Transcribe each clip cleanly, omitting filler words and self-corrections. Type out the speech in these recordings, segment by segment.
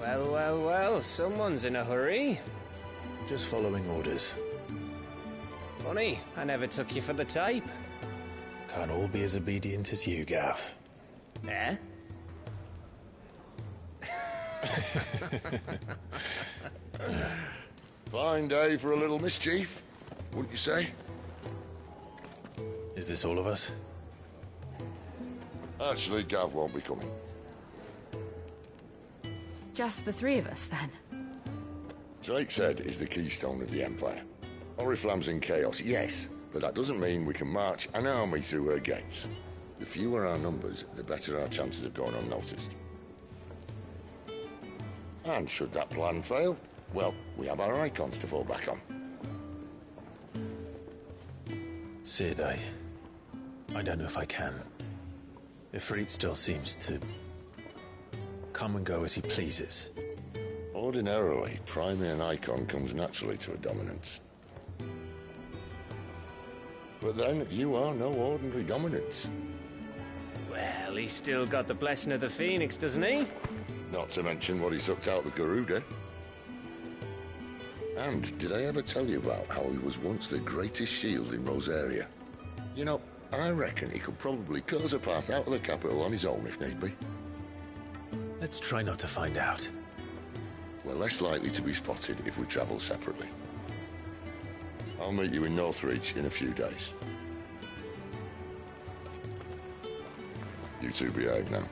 Well, well, well, someone's in a hurry. Just following orders. Funny, I never took you for the type. Can't all be as obedient as you, Gav. Eh? Fine day for a little mischief, wouldn't you say? Is this all of us? Actually, Gav won't be coming. Just the three of us, then? Drake's Head is the keystone of the Empire. Oriflamme's in chaos, yes, but that doesn't mean we can march an army through her gates. The fewer our numbers, the better our chances of going unnoticed. And should that plan fail, well, we have our Eikons to fall back on. Sid, I don't know if I can. Ifrit still seems to come and go as he pleases. Ordinarily, priming an Eikon comes naturally to a dominance. But then, you are no ordinary dominance. Well, he's still got the blessing of the Phoenix, doesn't he? Not to mention what he sucked out of Garuda. And did I ever tell you about how he was once the greatest shield in Rosaria? You know, I reckon he could probably cause a path out of the capital on his own if need be. Let's try not to find out. We're less likely to be spotted if we travel separately. I'll meet you in Northreach in a few days. You two behave now.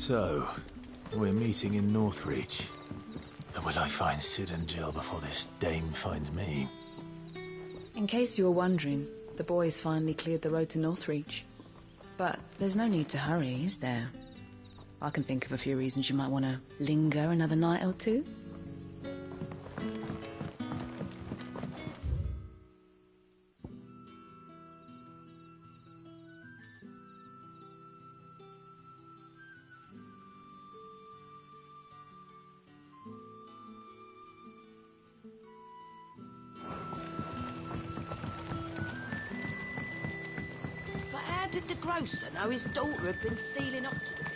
So, we're meeting in Northreach. And will I find Sid and Jill before this dame finds me? In case you were wondering, the boys finally cleared the road to Northreach. But there's no need to hurry, is there? I can think of a few reasons you might want to linger another night or two. How did the grocer know his daughter had been stealing up to the bit?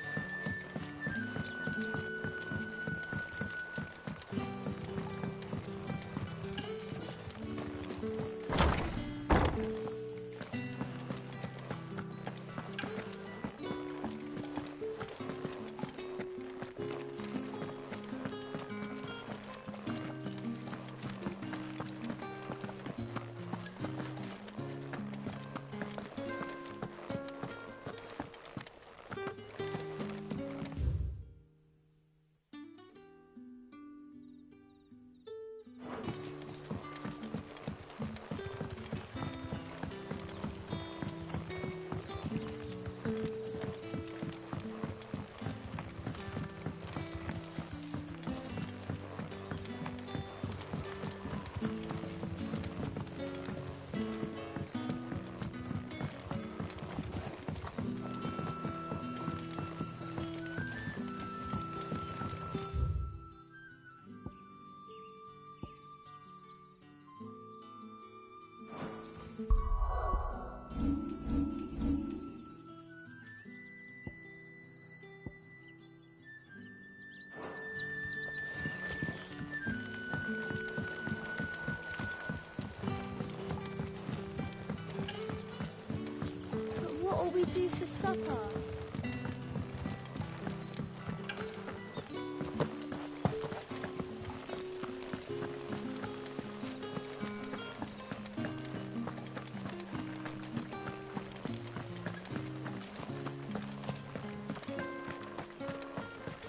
What'll we do for supper?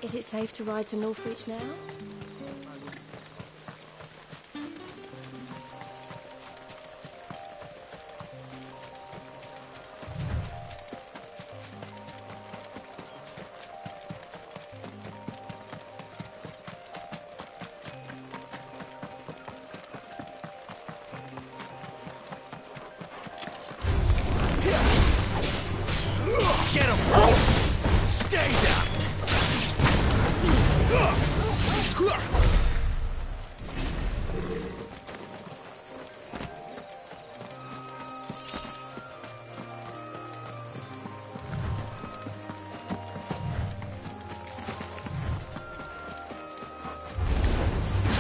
Is it safe to ride to Northreach now? Stay down!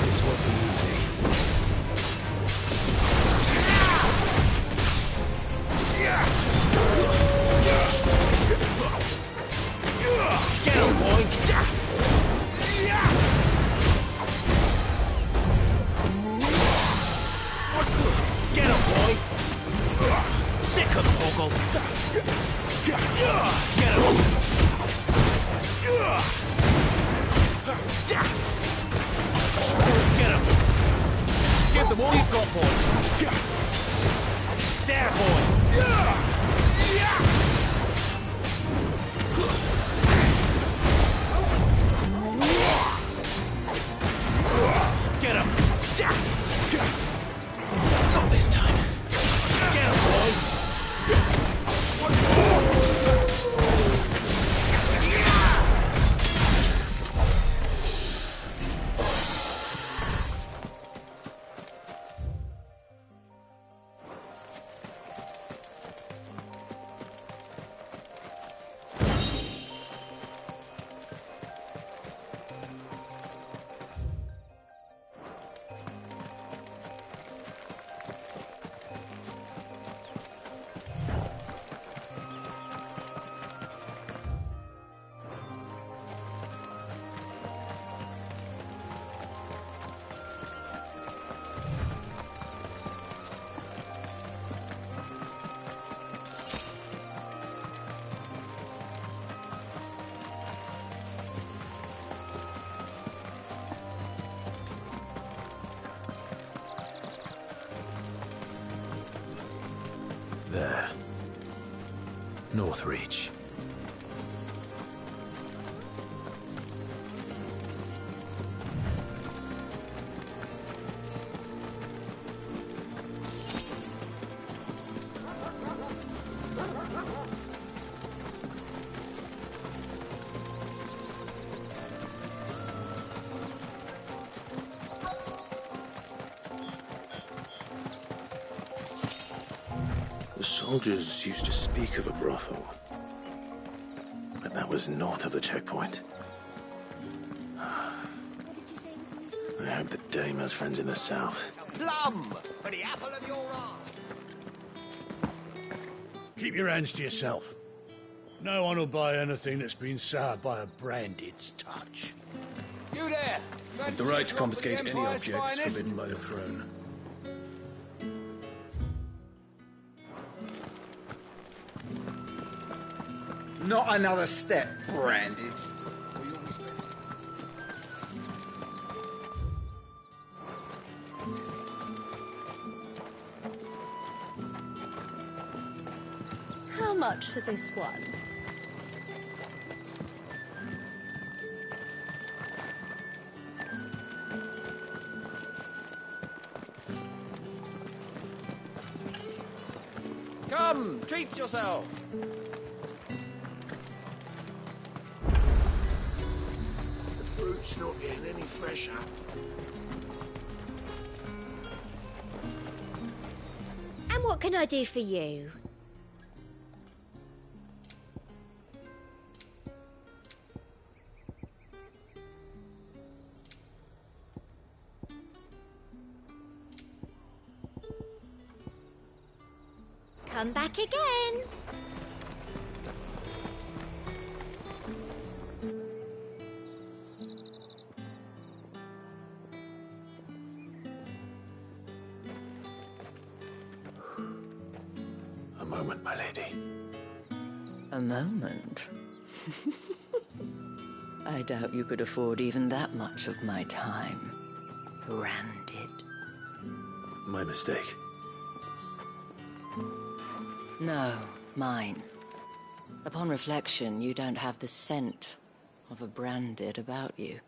This won't be easy. Get him, boy! Get him, boy! Sick him, Torgal! Get him! Get him! Give them all you've got, boy! There, boy! Get him! Not this time. Get him, boy! There. Northreach. The soldiers used to speak of a brothel, but that was north of the checkpoint. I hope the dame has friends in the south. Plum for the apple of your eye. Keep your hands to yourself. No one will buy anything that's been soured by a branded's touch. You there! The right to confiscate any objects forbidden by the throne. Not another step, branded. How much for this one? Come, treat yourself. The fruit's not getting any fresher. And what can I do for you? Come back again. A moment, my lady. A moment? I doubt you could afford even that much of my time. Branded. My mistake. No, mine. Upon reflection, you don't have the scent of a branded about you.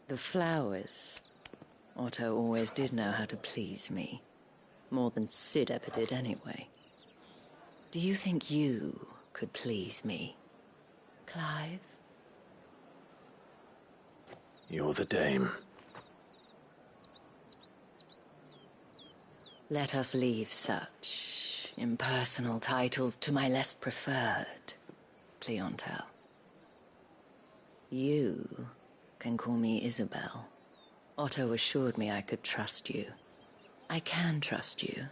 The flowers. Otto always did know how to please me. More than Sid ever did anyway. Do you think you could please me? Clive. You're the dame. Let us leave such impersonal titles to my less preferred clientele. You can call me Isabel. Otto assured me I could trust you. I can trust you,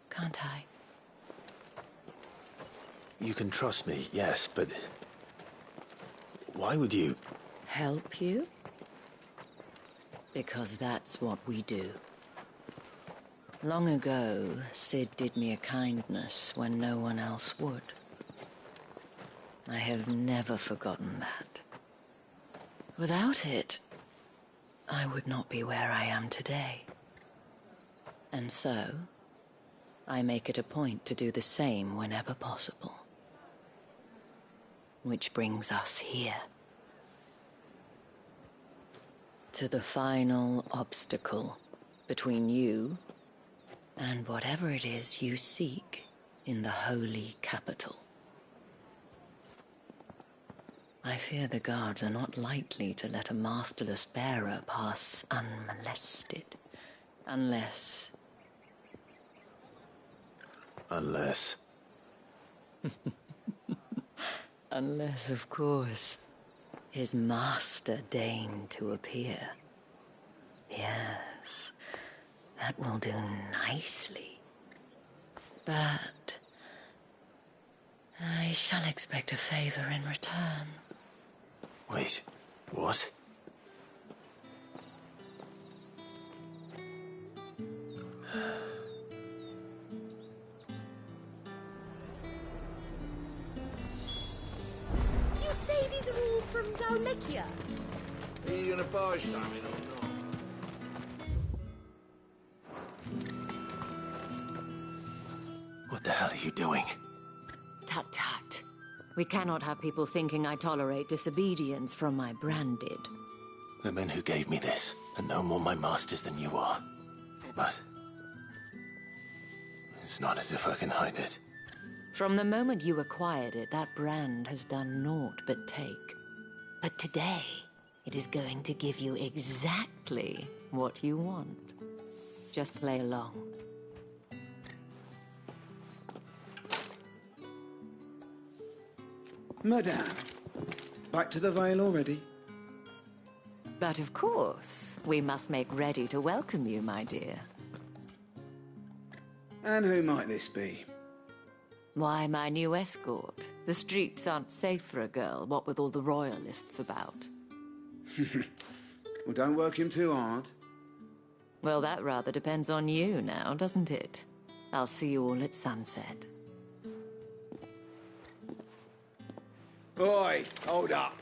can't I? You can trust me, yes, but... why would you... Help you? Because that's what we do. Long ago, Sid did me a kindness when no one else would. I have never forgotten that. Without it, I would not be where I am today. And so, I make it a point to do the same whenever possible. Which brings us here. To the final obstacle between you and whatever it is you seek in the holy capital. I fear the guards are not likely to let a masterless bearer pass unmolested. Unless... Unless... Unless, of course, his master deigned to appear. Yes, that will do nicely. But... I shall expect a favor in return. Wait, what? You say these are all from Dalmekia? Are you gonna buy something or not? What the hell are you doing? Tut tut. We cannot have people thinking I tolerate disobedience from my branded. The men who gave me this are no more my masters than you are. But... it's not as if I can hide it. From the moment you acquired it, that brand has done naught but take. But today, it is going to give you exactly what you want. Just play along. Madame, back to the Vale already? But of course, we must make ready to welcome you, my dear. And who might this be? Why, my new escort. The streets aren't safe for a girl, what with all the royalists about. Well, don't work him too hard. Well, that rather depends on you now, doesn't it? I'll see you all at sunset. Oi, hold up.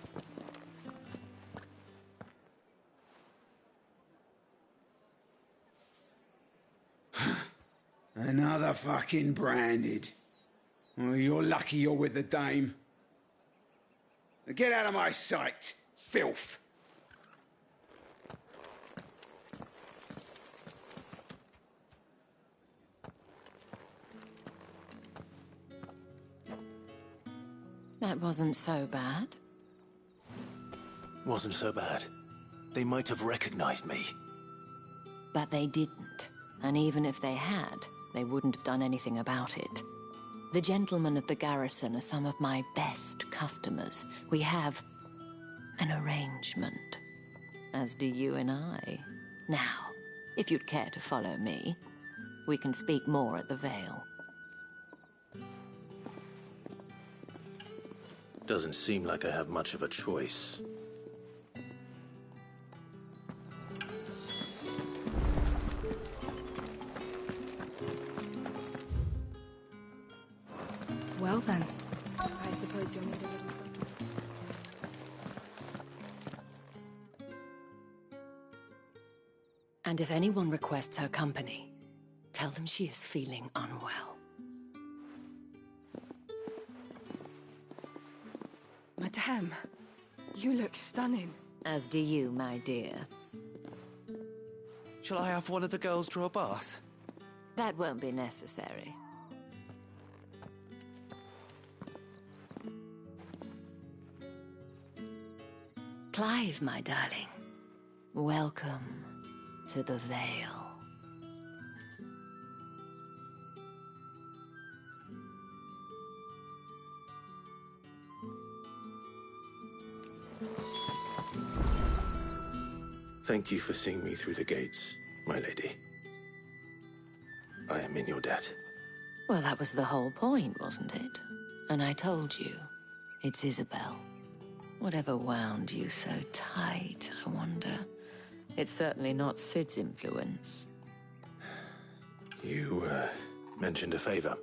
Another fucking branded. Well, you're lucky you're with the dame. Now get out of my sight, filth. That wasn't so bad. Wasn't so bad. They might have recognized me. But they didn't. And even if they had, they wouldn't have done anything about it. The gentlemen of the garrison are some of my best customers. We have an arrangement, as do you and I. Now, if you'd care to follow me, we can speak more at the Vale. Doesn't seem like I have much of a choice. Well then, I suppose you'll need a little something. And if anyone requests her company, tell them she is feeling unwell. Madame, you look stunning. As do you, my dear. Shall I have one of the girls draw a bath? That won't be necessary. Clive, my darling. Welcome to the Vale. Thank you for seeing me through the gates, my lady. I am in your debt. Well, that was the whole point, wasn't it? And I told you, it's Isabel. Whatever wound you so tight, I wonder. It's certainly not Sid's influence. You, mentioned a favor.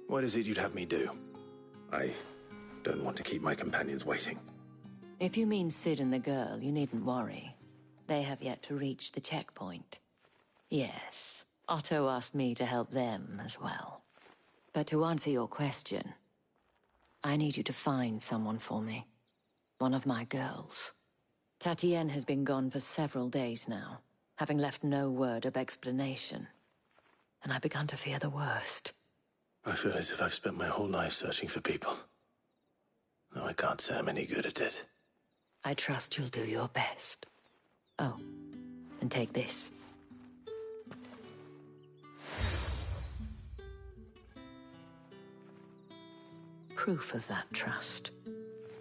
What is it you'd have me do? I don't want to keep my companions waiting. If you mean Sid and the girl, you needn't worry. They have yet to reach the checkpoint. Yes, Otto asked me to help them as well. But to answer your question, I need you to find someone for me. One of my girls. Tatienne has been gone for several days now, having left no word of explanation. And I've begun to fear the worst. I feel as if I've spent my whole life searching for people. Though I can't say I'm any good at it. I trust you'll do your best. Oh, and take this. Proof of that trust.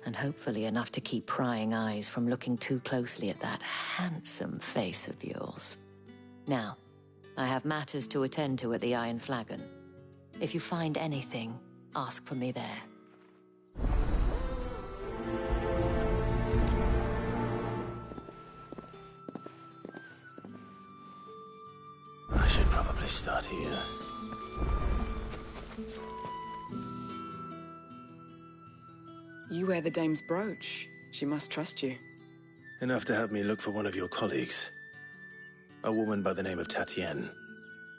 And hopefully enough to keep prying eyes from looking too closely at that handsome face of yours. Now, I have matters to attend to at the Iron Flagon. If you find anything, ask for me there. I should probably start here. You wear the dame's brooch. She must trust you. Enough to have me look for one of your colleagues. A woman by the name of Tatienne.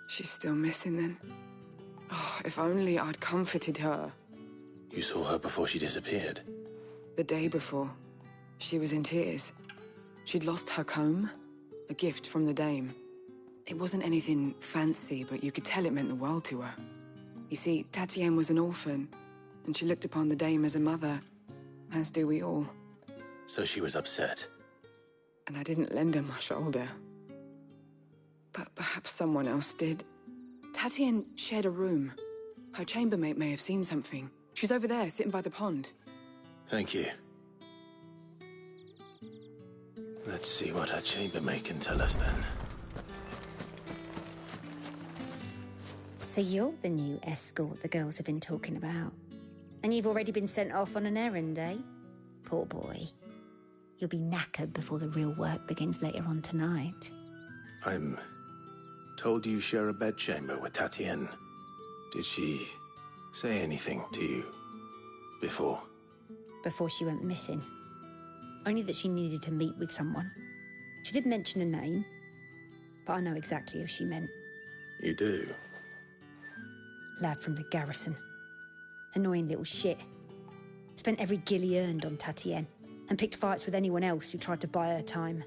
She's still missing then. Oh, if only I'd comforted her. You saw her before she disappeared. The day before. She was in tears. She'd lost her comb, a gift from the dame. It wasn't anything fancy, but you could tell it meant the world to her. You see, Tatienne was an orphan, and she looked upon the dame as a mother, as do we all. So she was upset. And I didn't lend her my shoulder. But perhaps someone else did. Tatienne shared a room. Her chambermaid may have seen something. She's over there, sitting by the pond. Thank you. Let's see what her chambermaid can tell us then. So you're the new escort the girls have been talking about. And you've already been sent off on an errand, eh? Poor boy. You'll be knackered before the real work begins later on tonight. I'm told you share a bedchamber with Tatienne. Did she say anything to you before? Before she went missing. Only that she needed to meet with someone. She did mention a name, but I know exactly who she meant. You do? Lad from the garrison. Annoying little shit. Spent every guil he earned on Tatienne, and picked fights with anyone else who tried to buy her time.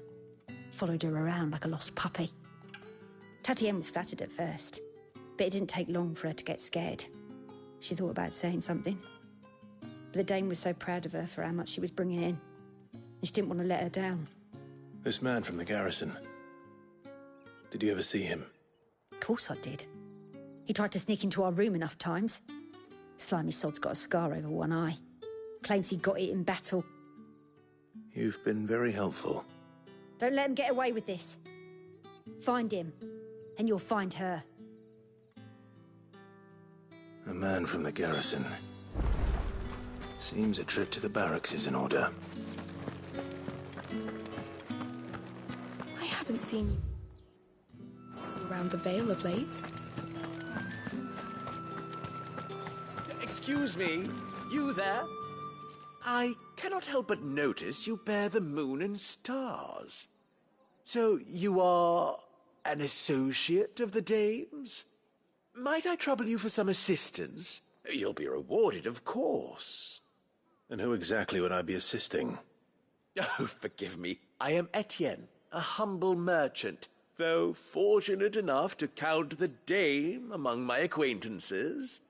Followed her around like a lost puppy. Tatienne was flattered at first, but it didn't take long for her to get scared. She thought about saying something. But the dame was so proud of her for how much she was bringing in, and she didn't want to let her down. This man from the garrison. Did you ever see him? Of course I did. He tried to sneak into our room enough times. Slimy sod's got a scar over one eye. Claims he got it in battle. You've been very helpful. Don't let him get away with this. Find him, and you'll find her. A man from the garrison. Seems a trip to the barracks is in order. I haven't seen you around the Vale of late. Excuse me, you there? I cannot help but notice you bear the moon and stars. So you are an associate of the dame's? Might I trouble you for some assistance? You'll be rewarded, of course. And who exactly would I be assisting? Oh, forgive me. I am Etienne, a humble merchant, though fortunate enough to count the dame among my acquaintances.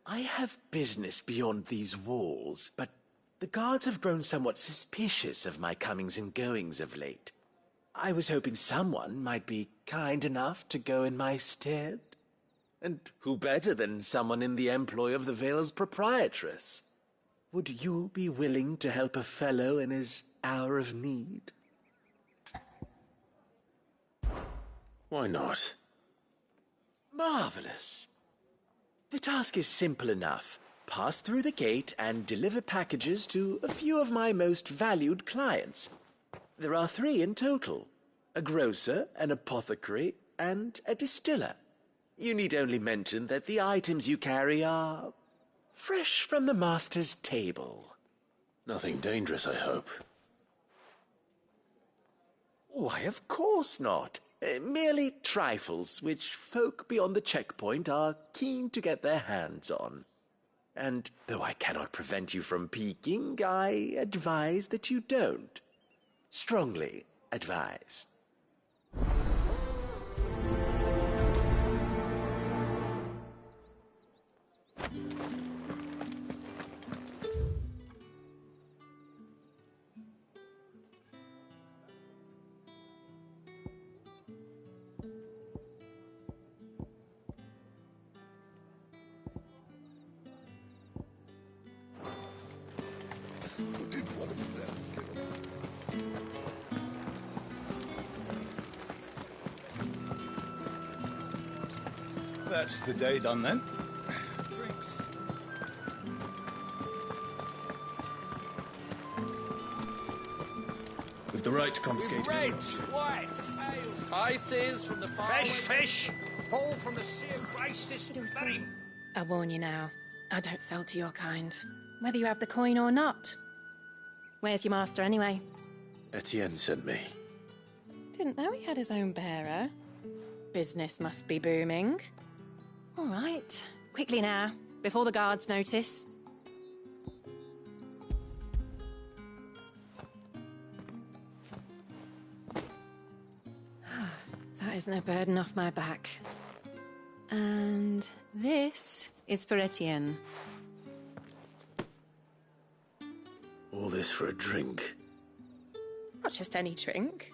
I have business beyond these walls, but The guards have grown somewhat suspicious of my comings and goings of late. I was hoping someone might be kind enough to go in my stead. And who better than someone in the employ of the Vale's proprietress? Would you be willing to help a fellow in his hour of need? Why not? Marvelous. The task is simple enough. Pass through the gate and deliver packages to a few of my most valued clients. There are 3 in total: a grocer, an apothecary, and a distiller. You need only mention that the items you carry are fresh from the master's table. Nothing dangerous, I hope. Why, of course not. Merely trifles which folk beyond the checkpoint are keen to get their hands on. And though I cannot prevent you from peeking, I advise that you don't. Strongly advise. That's the day done then. Drinks. With the right to confiscate Reds, whites, ale, spices from the farm. Fish! All from the sea of Christ is very... I warn you now, I don't sell to your kind, whether you have the coin or not. Where's your master anyway? Etienne sent me. Didn't know he had his own bearer. Business must be booming. All right, quickly now, before the guards notice. That is no burden off my back. And this is for Etienne. All this for a drink? Not just any drink.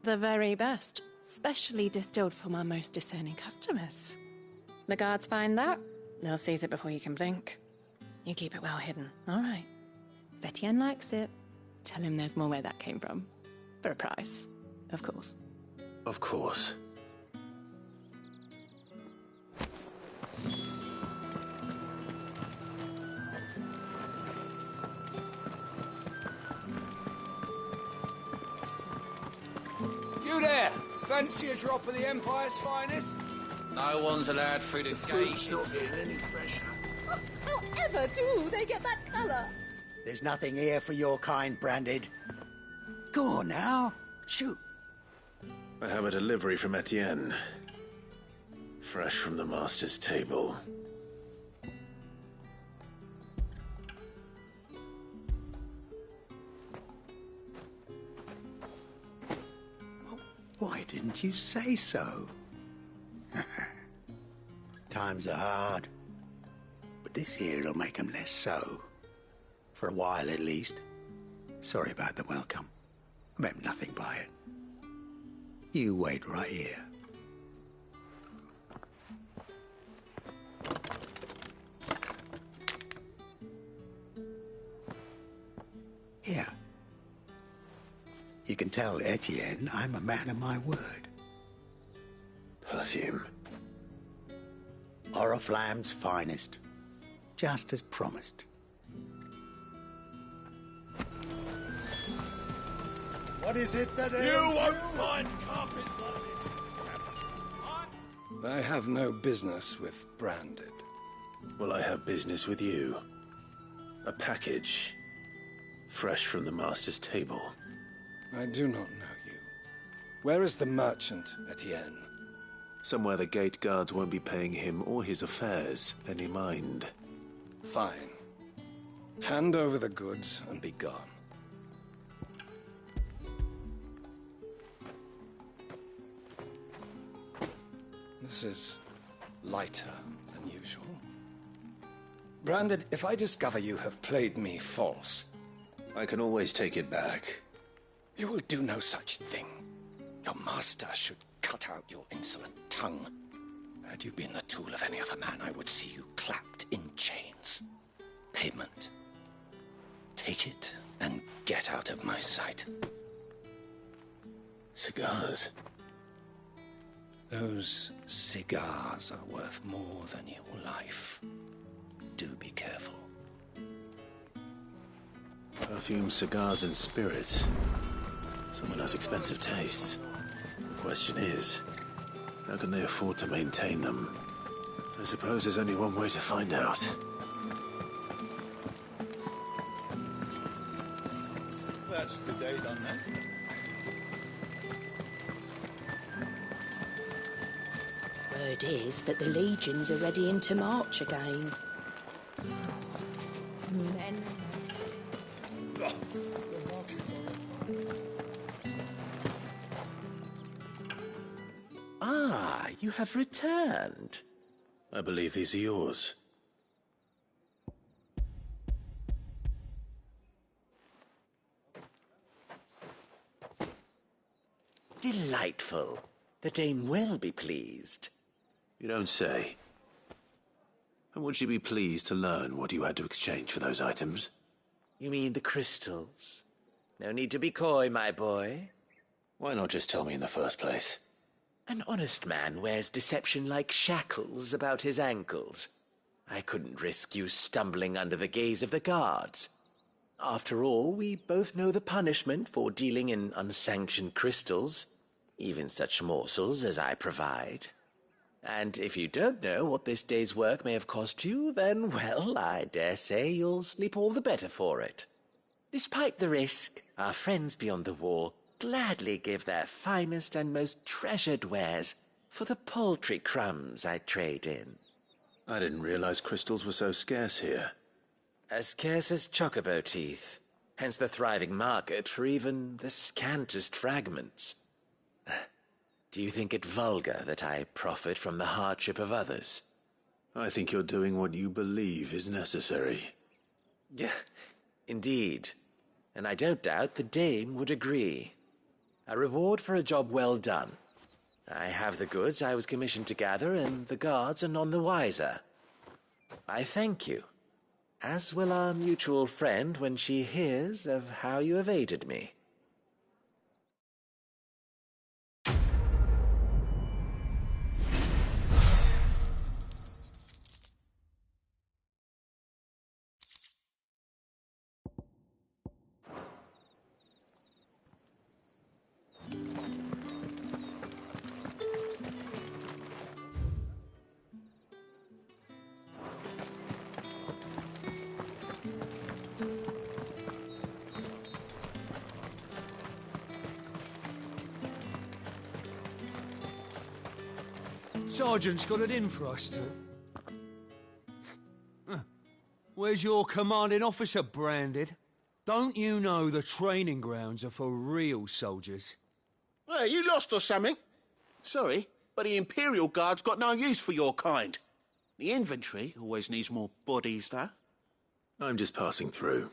The very best, specially distilled for my most discerning customers. The guards find that, they'll seize it before you can blink. You keep it well hidden, all right? If Etienne likes it, tell him there's more where that came from. For a price, of course. Of course. You there! Fancy a drop of the Empire's finest? No one's allowed through the gate. Fruit's not getting any fresher. However do they get that colour? There's nothing here for your kind, Branded. Go on now. Shoot. I have a delivery from Etienne. Fresh from the master's table. Why didn't you say so? Times are hard. But this here'll make 'em less so. For a while, at least. Sorry about the welcome. I meant nothing by it. You wait right here. Here. You can tell Etienne I'm a man of my word. Perfume. Oriflamme's finest. Just as promised. What is it that You won't find carpets like this. I have no business with Branded. Well, I have business with you. A package. Fresh from the master's table. I do not know you. Where is the merchant, Etienne? Somewhere the gate guards won't be paying him or his affairs any mind. Fine. Hand over the goods and be gone. This is lighter than usual. Branded, if I discover you have played me false, I can always take it back. You will do no such thing. Your master should cut out your insolent tongue. Had you been the tool of any other man, I would see you clapped in chains. Payment. Take it and get out of my sight. Cigars? Those cigars are worth more than your life. Do be careful. Perfume, cigars, and spirits. Someone has expensive tastes. The question is, how can they afford to maintain them? I suppose there's only one way to find out. That's the day done then. Word is that the legions are ready into march again. Men. Ah, you have returned. I believe these are yours. Delightful. The dame will be pleased. You don't say. And would she be pleased to learn what you had to exchange for those items? You mean the crystals? No need to be coy, my boy. Why not just tell me in the first place? An honest man wears deception like shackles about his ankles. I couldn't risk you stumbling under the gaze of the guards. After all, we both know the punishment for dealing in unsanctioned crystals, even such morsels as I provide. And if you don't know what this day's work may have cost you, then, well, I dare say you'll sleep all the better for it. Despite the risk, our friends beyond the wall gladly give their finest and most treasured wares for the paltry crumbs I trade in. I didn't realize crystals were so scarce here. As scarce as chocobo teeth, hence the thriving market for even the scantest fragments. Do you think it vulgar that I profit from the hardship of others? I think you're doing what you believe is necessary. Yeah, indeed. And I don't doubt the dame would agree. A reward for a job well done. I have the goods I was commissioned to gather, and the guards are none the wiser. I thank you, as will our mutual friend when she hears of how you have aided me. Sergeant's got it in for us two. Where's your commanding officer, Branded? Don't you know the training grounds are for real soldiers? Hey, you lost or something? Sorry, but the Imperial Guard's got no use for your kind. The infantry always needs more bodies, though. I'm just passing through.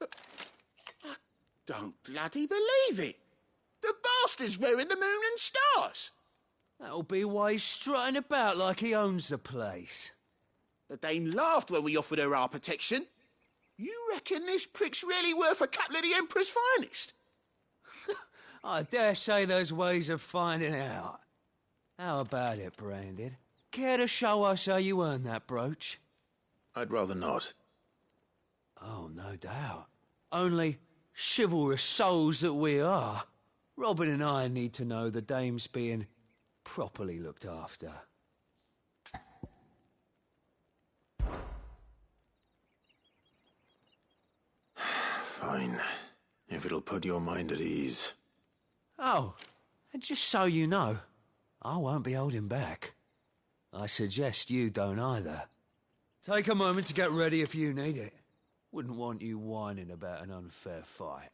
I don't bloody believe it. The bastard's wearing the moon and stars. That'll be why he's strutting about like he owns the place. The dame laughed when we offered her our protection. You reckon this prick's really worth a couple of the Emperor's finest? I dare say there's ways of finding out. How about it, Branded? Care to show us how you earned that brooch? I'd rather not. Oh, no doubt. Only chivalrous souls that we are. Robin and I need to know the dame's being properly looked after. Fine. If it'll put your mind at ease. Oh, and just so you know, I won't be holding back. I suggest you don't either. Take a moment to get ready if you need it. Wouldn't want you whining about an unfair fight.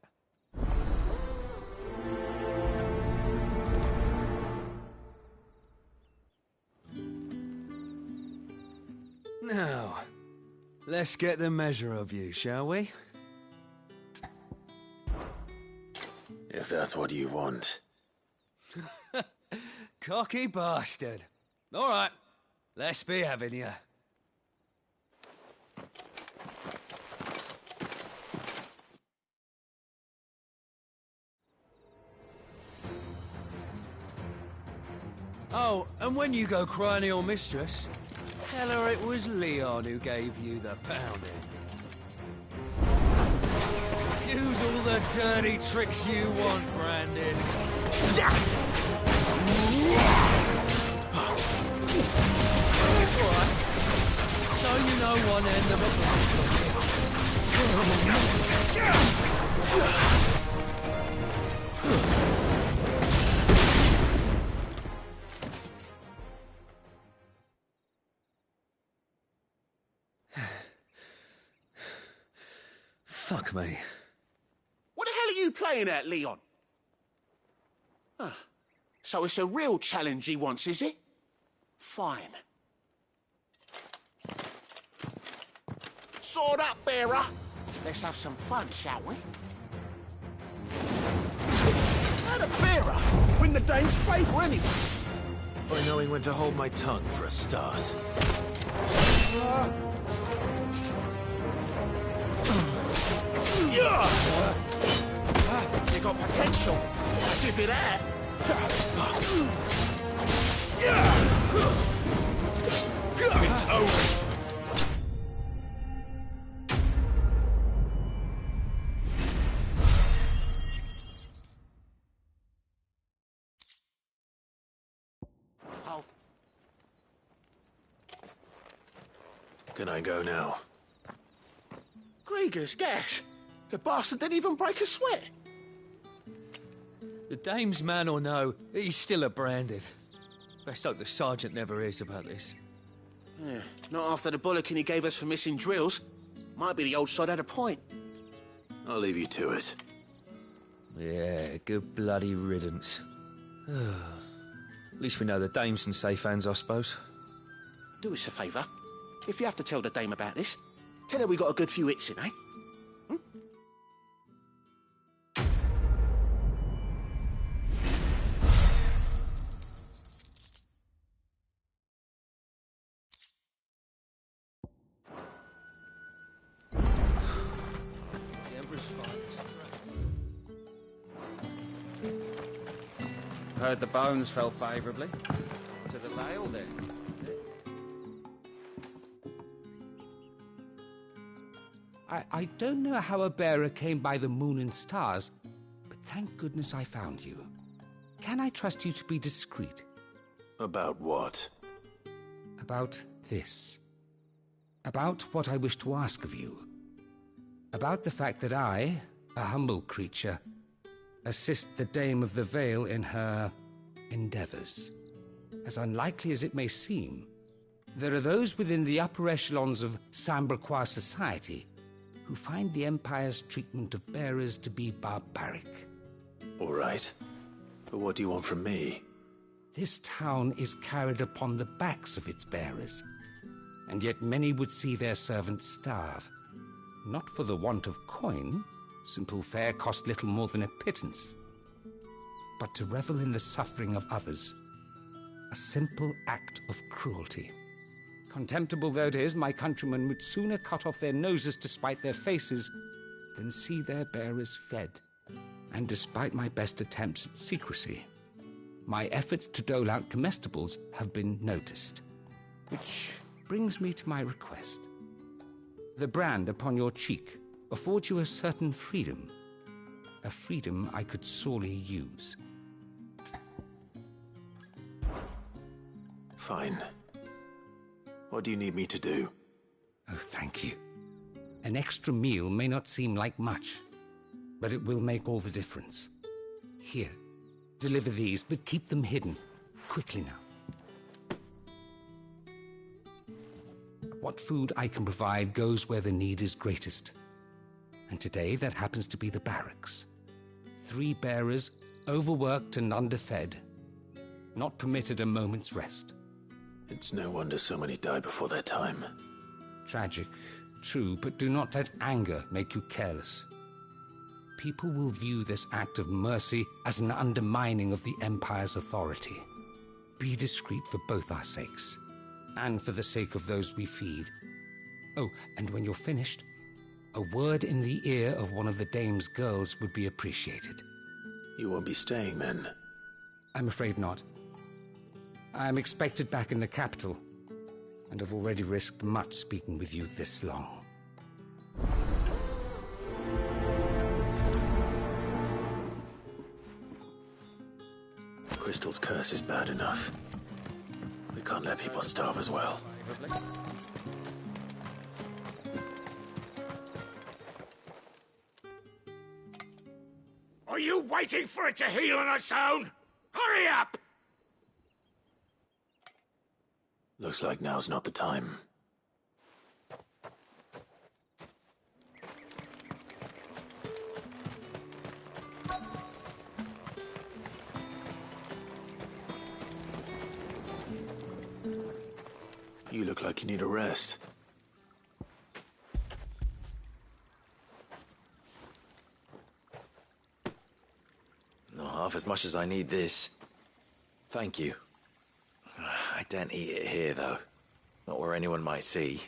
Now, let's get the measure of you, shall we? If that's what you want. Cocky bastard. All right, let's be having you. Oh, and when you go crying to your mistress, tell her it was Leon who gave you the pounding. Use all the dirty tricks you want, Brandon. Alright. So you know one end of Fuck me. What the hell are you playing at, Leon? So it's a real challenge he wants, is it? Fine. Sword up, bearer. Let's have some fun, shall we? How the bearer win the dame's favour anyway? By knowing when to hold my tongue for a start. You got potential. I'll give you that. It's over. Can I go now? Grieger's gas. The bastard didn't even break a sweat. The dame's man or no, he's still a branded. Best hope the sergeant never hears about this. Yeah, not after the bollocking he gave us for missing drills. Might be the old sod had a point. I'll leave you to it. Yeah, good bloody riddance. At least we know the dame's in safe hands, I suppose. Do us a favour. If you have to tell the dame about this, tell her we got a good few hits in, eh? Heard the bones fell favourably to the Vale then. I don't know how a bearer came by the moon and stars, but thank goodness I found you. Can I trust you to be discreet? About what? About this. About what I wish to ask of you. About the fact that I, a humble creature, assist the Dame of the Vale in her endeavours. As unlikely as it may seem, there are those within the upper echelons of Samberquois society who find the Empire's treatment of bearers to be barbaric. All right. But what do you want from me? This town is carried upon the backs of its bearers, and yet many would see their servants starve. Not for the want of coin, simple fare cost little more than a pittance, but to revel in the suffering of others, a simple act of cruelty. Contemptible though it is, my countrymen would sooner cut off their noses to spite their faces than see their bearers fed. And despite my best attempts at secrecy, my efforts to dole out comestibles have been noticed. Which brings me to my request. The brand upon your cheek affords you a certain freedom. A freedom I could sorely use. Fine. What do you need me to do? Oh, thank you. An extra meal may not seem like much, but it will make all the difference. Here, deliver these, but keep them hidden. Quickly now. What food I can provide goes where the need is greatest. And today, that happens to be the barracks. 3 bearers, overworked and underfed, not permitted a moment's rest. It's no wonder so many die before their time. Tragic, true, but do not let anger make you careless. people will view this act of mercy as an undermining of the Empire's authority. Be discreet for both our sakes, and for the sake of those we feed. Oh, and when you're finished, a word in the ear of one of the Dame's girls would be appreciated. You won't be staying, then? I'm afraid not. I'm expected back in the capital, and have already risked much speaking with you this long. Crystal's curse is bad enough. We can't let people starve as well. Are you waiting for it to heal on its own? Hurry up! Looks like now's not the time. You look like you need a rest. Not half as much as I need this. Thank you. I daren't eat it here, though. Not where anyone might see.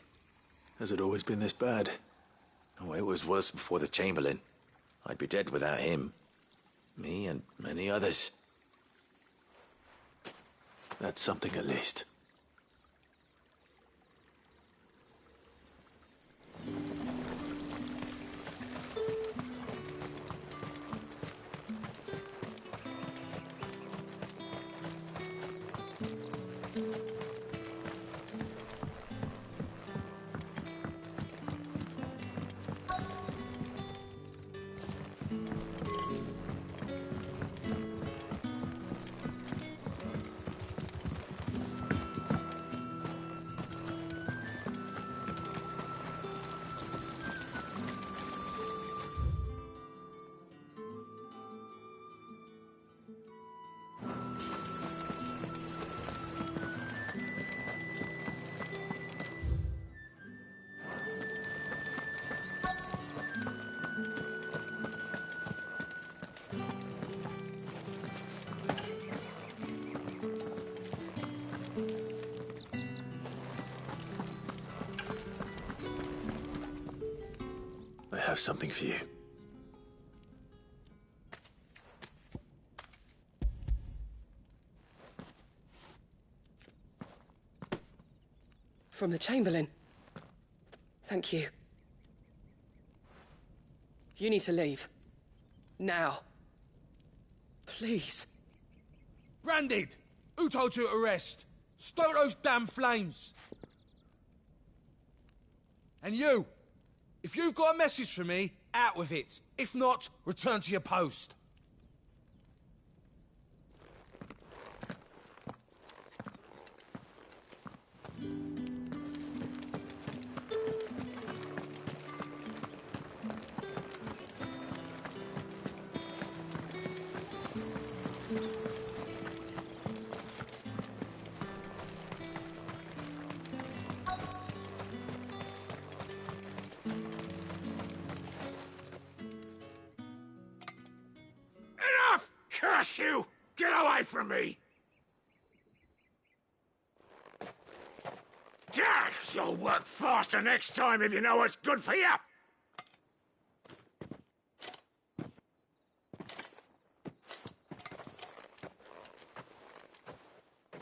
Has it always been this bad? Oh, it was worse before the Chamberlain. I'd be dead without him. Me and many others. That's something at least. I have something for you. From the Chamberlain. Thank you. You need to leave. Now. Please. Branded! Who told you to rest? Stoke those damn flames! And you! If you've got a message for me, out with it. If not, return to your post. Curse you! Get away from me! You'll work faster next time if you know what's good for you!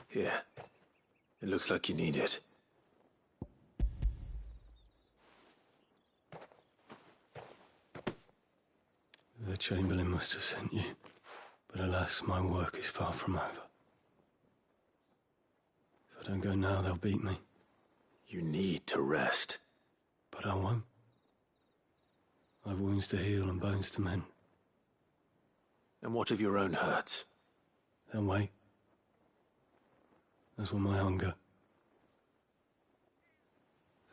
Here. It looks like you need it. The Chamberlain must have sent you. But alas, my work is far from over. If I don't go now, they'll beat me. You need to rest. But I won't. I've wounds to heal and bones to mend. And what of your own hurts? They'll wait. As will my hunger.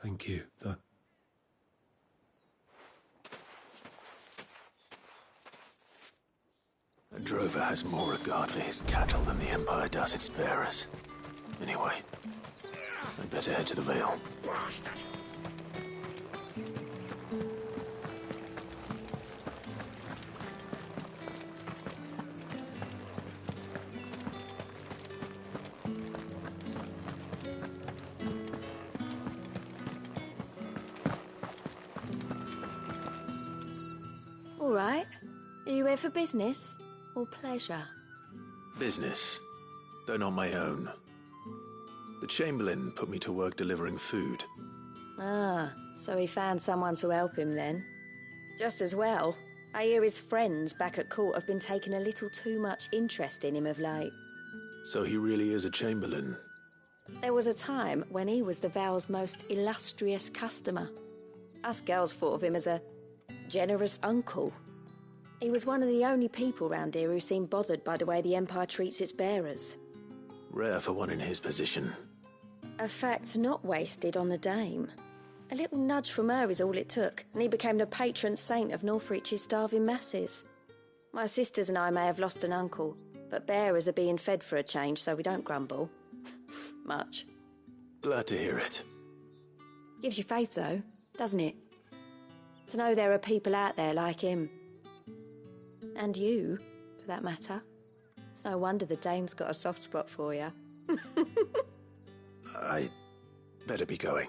Thank you, though. A drover has more regard for his cattle than the Empire does its bearers. Anyway, I'd better head to the Vale. you here for business or pleasure? Business, though not my own. The Chamberlain put me to work delivering food. Ah, so he found someone to help him then. Just as well. I hear his friends back at court have been taking a little too much interest in him of late. So he really is a Chamberlain? There was a time when he was the Vale's most illustrious customer. Us girls thought of him as a generous uncle. He was one of the only people round here who seemed bothered by the way the Empire treats its bearers. Rare for one in his position. A fact not wasted on the dame. A little nudge from her is all it took, and he became the patron saint of Northreach's starving masses. My sisters and I may have lost an uncle, but bearers are being fed for a change, so we don't grumble. Much. Glad to hear it. Gives you faith, though, doesn't it? To know there are people out there like him. And you, for that matter. It's no wonder the dame's got a soft spot for you. I better be going.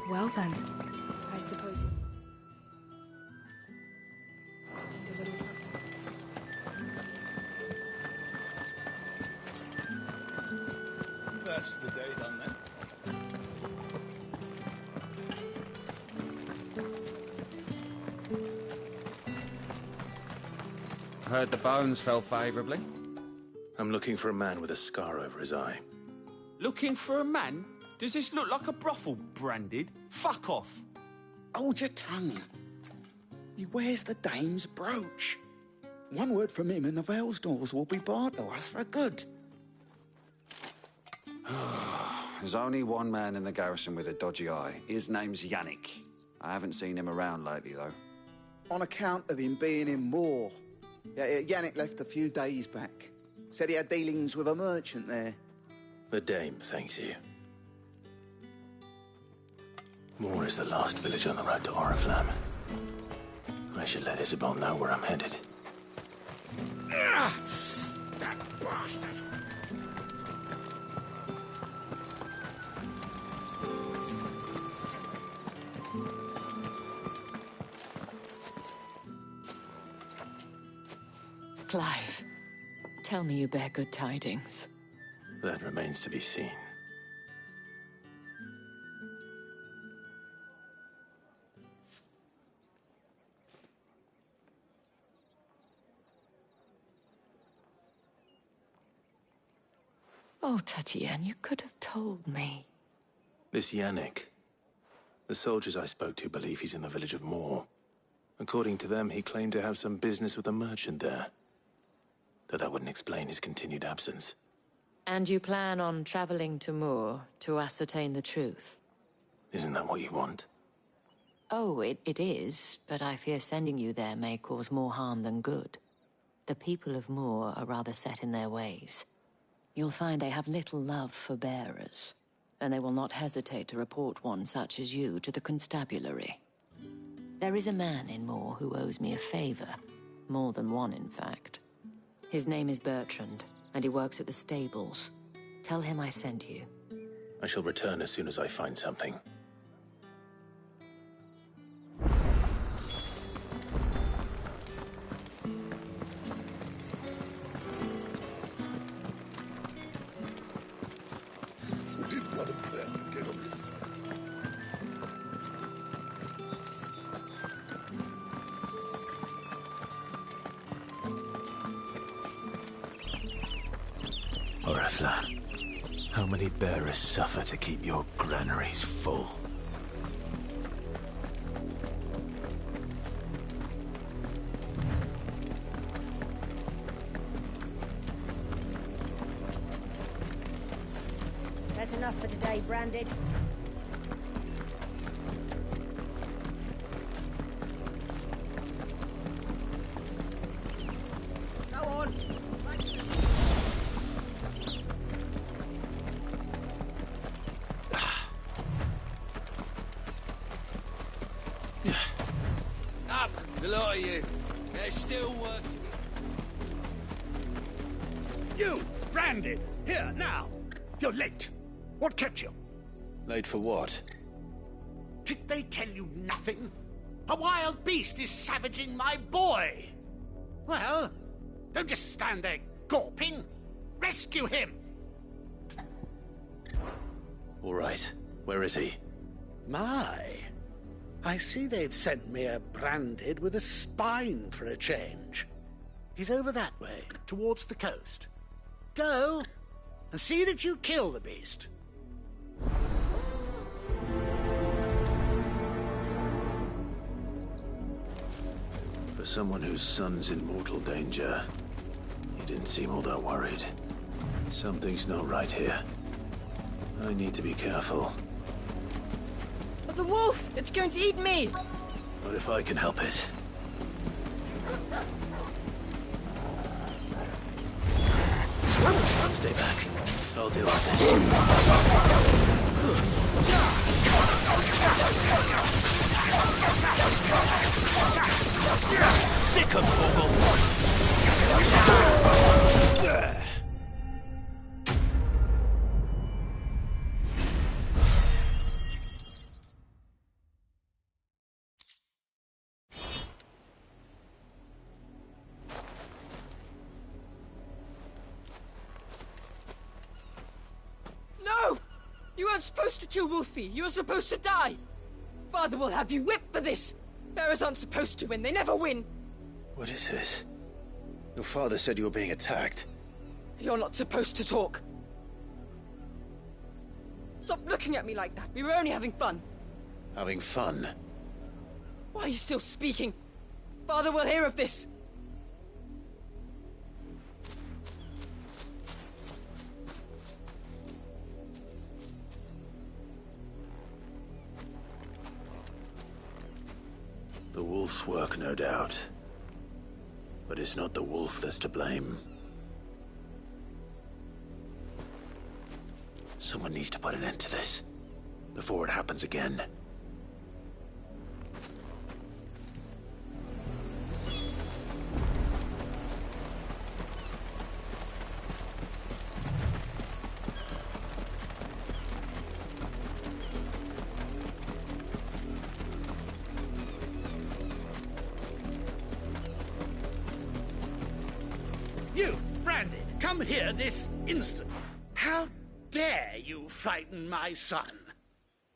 Well then, I suppose you need a little something. That's the day done then. Heard the bones fell favourably. I'm looking for a man with a scar over his eye. Looking for a man? Does this look like a brothel, Branded? Fuck off. Hold your tongue. He wears the dame's brooch. One word from him and the Vale's doors will be barred to us for good. There's only one man in the garrison with a dodgy eye. His name's Yannick. I haven't seen him around lately, though. On account of him being in Moor. Yannick left a few days back. Said he had dealings with a merchant there. The dame thanks you. Moor is the last village on the road to Oriflamme. I should let Isabel know where I'm headed. That bastard! Clive, tell me you bear good tidings. That remains to be seen. Oh, Tatienne, you could have told me. This Yannick. The soldiers I spoke to believe he's in the village of Moor. According to them, he claimed to have some business with a merchant there. Though that wouldn't explain his continued absence. And you plan on traveling to Moor to ascertain the truth? Isn't that what you want? Oh, it is, but I fear sending you there may cause more harm than good. The people of Moor are rather set in their ways. You'll find they have little love for bearers, and they will not hesitate to report one such as you to the constabulary. There is a man in Moor who owes me a favor. More than one, in fact. His name is Bertrand, and he works at the stables. Tell him I sent you. I shall return as soon as I find something. Did one of them get on this? Oriflamme, how many bearers suffer to keep your granaries full? That's enough for today, Branded. Go on. Up! got you. There's still work to be... You! Branded! Here, now! You're late. What kept you? Late for what? Did they tell you nothing? A wild beast is savaging my boy! Well, don't just stand there gawping. Rescue him! All right. Where is he? My. I see they've sent me a branded with a spine for a change. He's over that way, towards the coast. Go, and see that you kill the beast. For someone whose son's in mortal danger, he didn't seem all that worried. Something's not right here. I need to be careful. The wolf! It's going to eat me! What if I can help it? Stay back. I'll deal with this. Sick of Torgal! Supposed to kill Wolfie. You were supposed to die. Father will have you whipped for this. Bearers aren't supposed to win. They never win. What is this? Your father said you were being attacked. You're not supposed to talk. Stop looking at me like that. We were only having fun. Having fun? Why are you still speaking? Father will hear of this. The wolf's work, no doubt. But it's not the wolf that's to blame. Someone needs to put an end to this, before it happens again. You, Branded, come here this instant. How dare you frighten my son?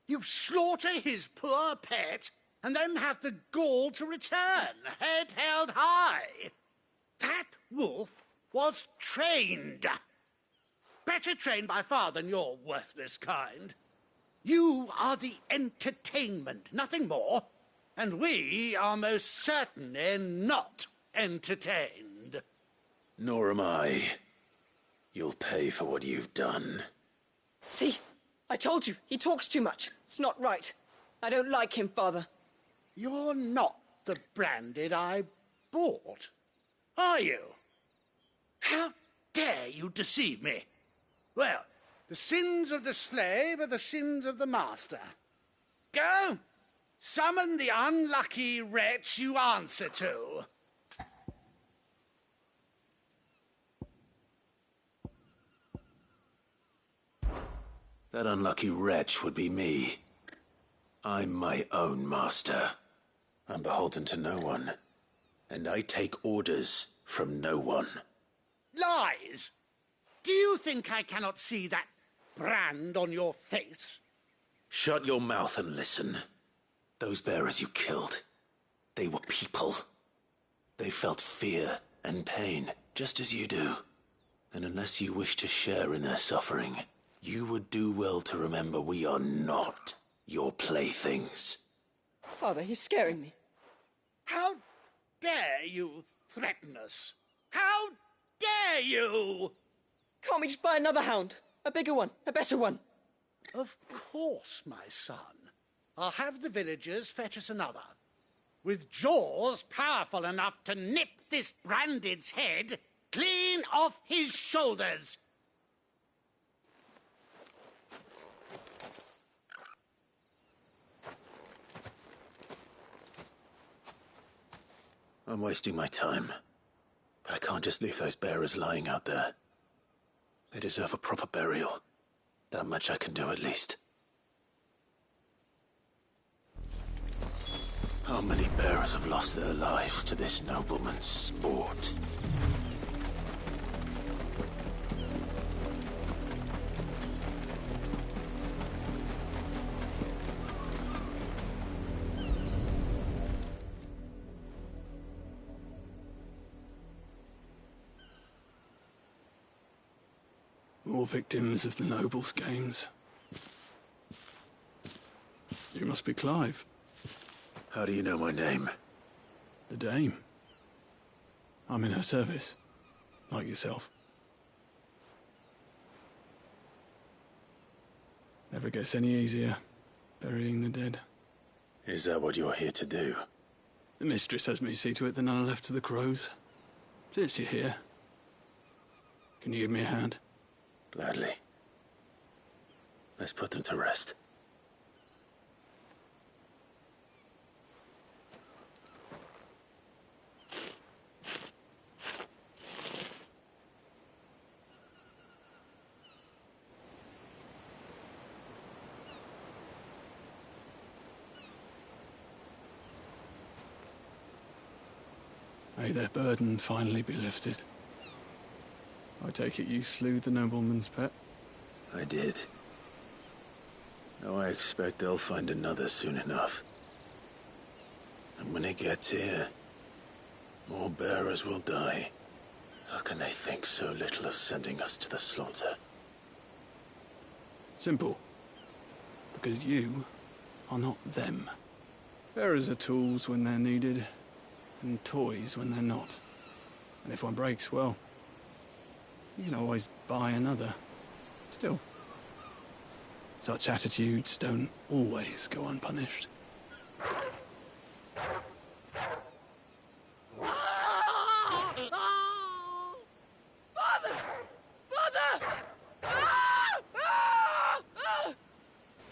You slaughter his poor pet, and then have the gall to return, head held high. That wolf was trained. Better trained by far than your worthless kind. You are the entertainment, nothing more. And we are most certainly not entertained. Nor am I. You'll pay for what you've done. See? I told you, he talks too much. It's not right. I don't like him, Father. You're not the Branded I bought, are you? How dare you deceive me? Well, the sins of the slave are the sins of the master. Go, summon the unlucky wretch you answer to. That unlucky wretch would be me. I'm my own master. I'm beholden to no one. And I take orders from no one. Lies! Do you think I cannot see that brand on your face? Shut your mouth and listen. Those bearers you killed, they were people. They felt fear and pain, just as you do. And unless you wish to share in their suffering, you would do well to remember we are not your playthings. Father, he's scaring me. How dare you threaten us? How dare you? Can't we just buy another hound? A bigger one, a better one. Of course, my son. I'll have the villagers fetch us another. With jaws powerful enough to nip this Branded's head clean off his shoulders. I'm wasting my time. But I can't just leave those bearers lying out there. They deserve a proper burial. That much I can do at least. How many bearers have lost their lives to this nobleman's sport? More victims of the nobles' games. You must be Clive. How do you know my name? The Dame. I'm in her service, like yourself. Never gets any easier, burying the dead. Is that what you're here to do? The mistress has me see to it that none are left to the crows. Since you're here, can you give me a hand? Gladly. Let's put them to rest. May their burden finally be lifted. I take it you slew the nobleman's pet? I did. Now I expect they'll find another soon enough. And when it gets here, more bearers will die. How can they think so little of sending us to the slaughter? Simple. Because you are not them. Bearers are tools when they're needed, and toys when they're not. And if one breaks, well, you can always buy another. Still, such attitudes don't always go unpunished.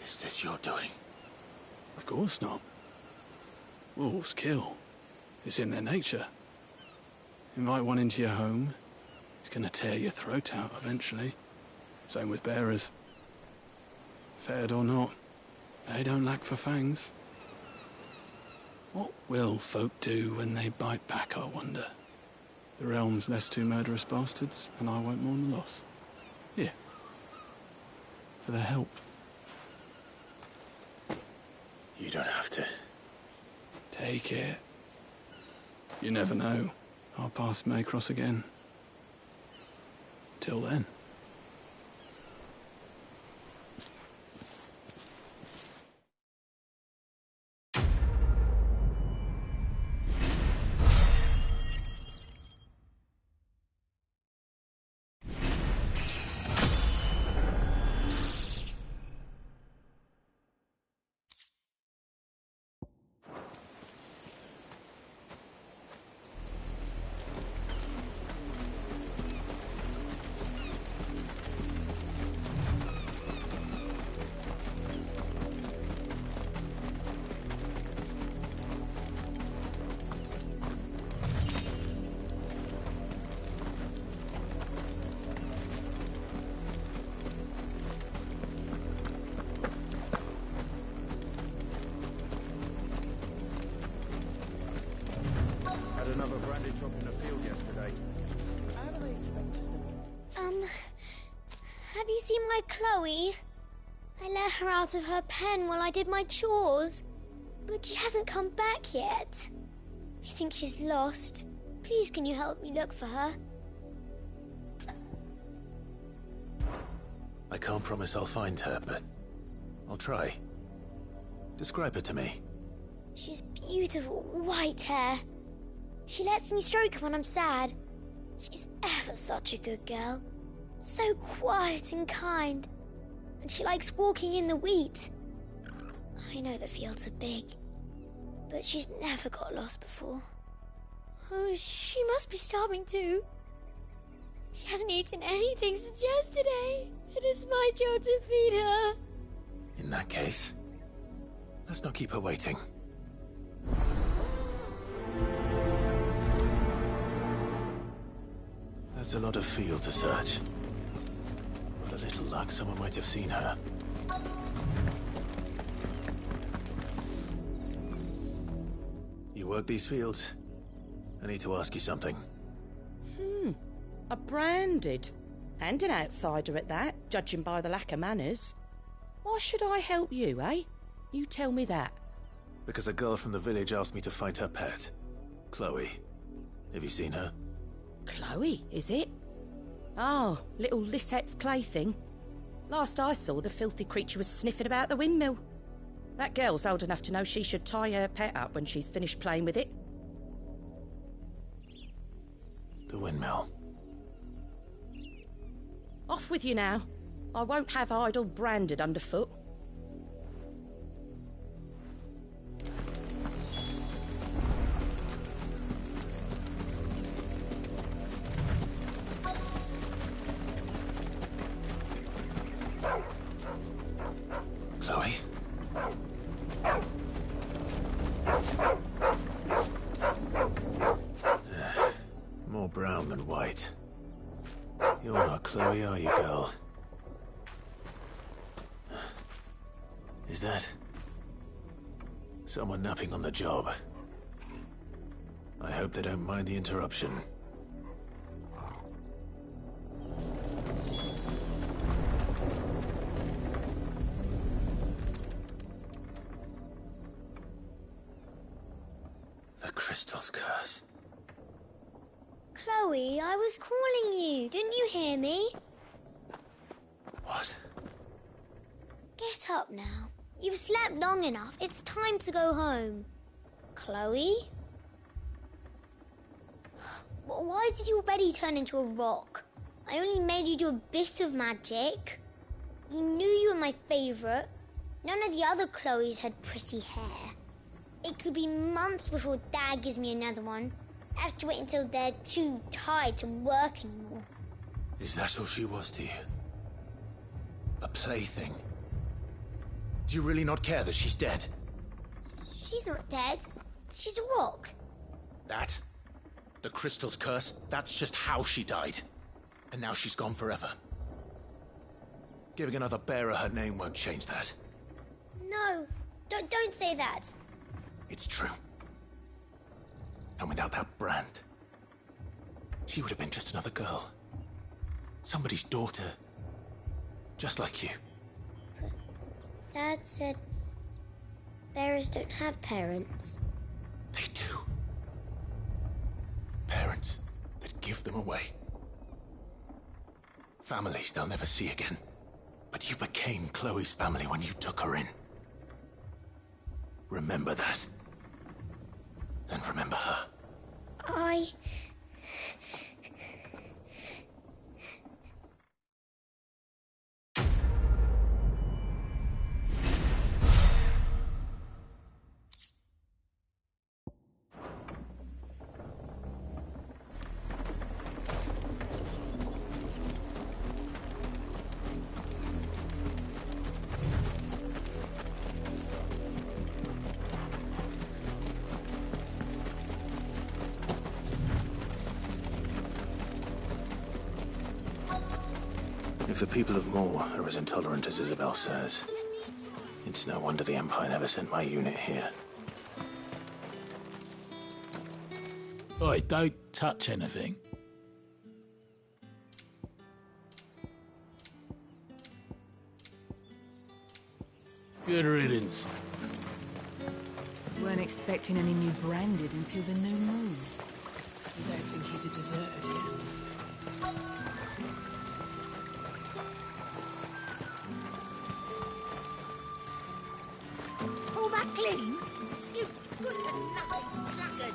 Is this your doing? Of course not. Wolves kill. It's in their nature. Invite one into your home, he's gonna tear your throat out eventually. Same with bearers. Fed or not, they don't lack for fangs. What will folk do when they bite back, I wonder? The realm's less two murderous bastards, and I won't mourn the loss. Here. For their help. You don't have to. Take it. You never know. Our paths may cross again. Till then. Another branded drop in the field yesterday. How do they expect us to... have you seen my Chloe? I let her out of her pen while I did my chores, but she hasn't come back yet. I think she's lost. Please, can you help me look for her? I can't promise I'll find her, but I'll try. Describe her to me. She's beautiful white hair. She lets me stroke her when I'm sad. She's ever such a good girl. So quiet and kind. And she likes walking in the wheat. I know the fields are big, but she's never got lost before. Oh, she must be starving too. She hasn't eaten anything since yesterday. It is my job to feed her. In that case, let's not keep her waiting. That's a lot of field to search. With a little luck, someone might have seen her. You work these fields? I need to ask you something. A branded. And an outsider at that, judging by the lack of manners. Why should I help you, eh? You tell me that. Because a girl from the village asked me to find her pet. Chloe. Have you seen her? Chloe, is it? Oh, little Lisette's plaything. Last I saw, the filthy creature was sniffing about the windmill. That girl's old enough to know she should tie her pet up when she's finished playing with it. The windmill. Off with you now. I won't have idle branded underfoot. Chloe? More brown than white. You're not Chloe, are you, girl? Is that someone napping on the job? I hope they don't mind the interruption. The crystal's curse. Chloe, I was calling you. Didn't you hear me? What? Get up now. You've slept long enough. It's time to go home. Chloe? Why did you already turn into a rock? I only made you do a bit of magic. You knew you were my favourite. None of the other Chloes had pretty hair. It could be months before Dad gives me another one. I have to wait until they're too tired to work anymore. Is that all she was to you? A plaything? Do you really not care that she's dead? She's not dead. She's a rock. That? The crystal's curse? That's just how she died. And now she's gone forever. Giving another bearer her name won't change that. No, don't say that. It's true. And without that brand, she would have been just another girl. Somebody's daughter. Just like you. But Dad said bearers don't have parents. They do. Parents that give them away. Families they'll never see again. But you became Chloe's family when you took her in. Remember that. And remember her. If the people of Moor are as intolerant as Isabel says, it's no wonder the Empire never sent my unit here. Oi, don't touch anything. Good riddance. Weren't expecting any new branded until the new moon. You don't think he's a deserter, do you? All that clean? You good-for-nothing sluggard!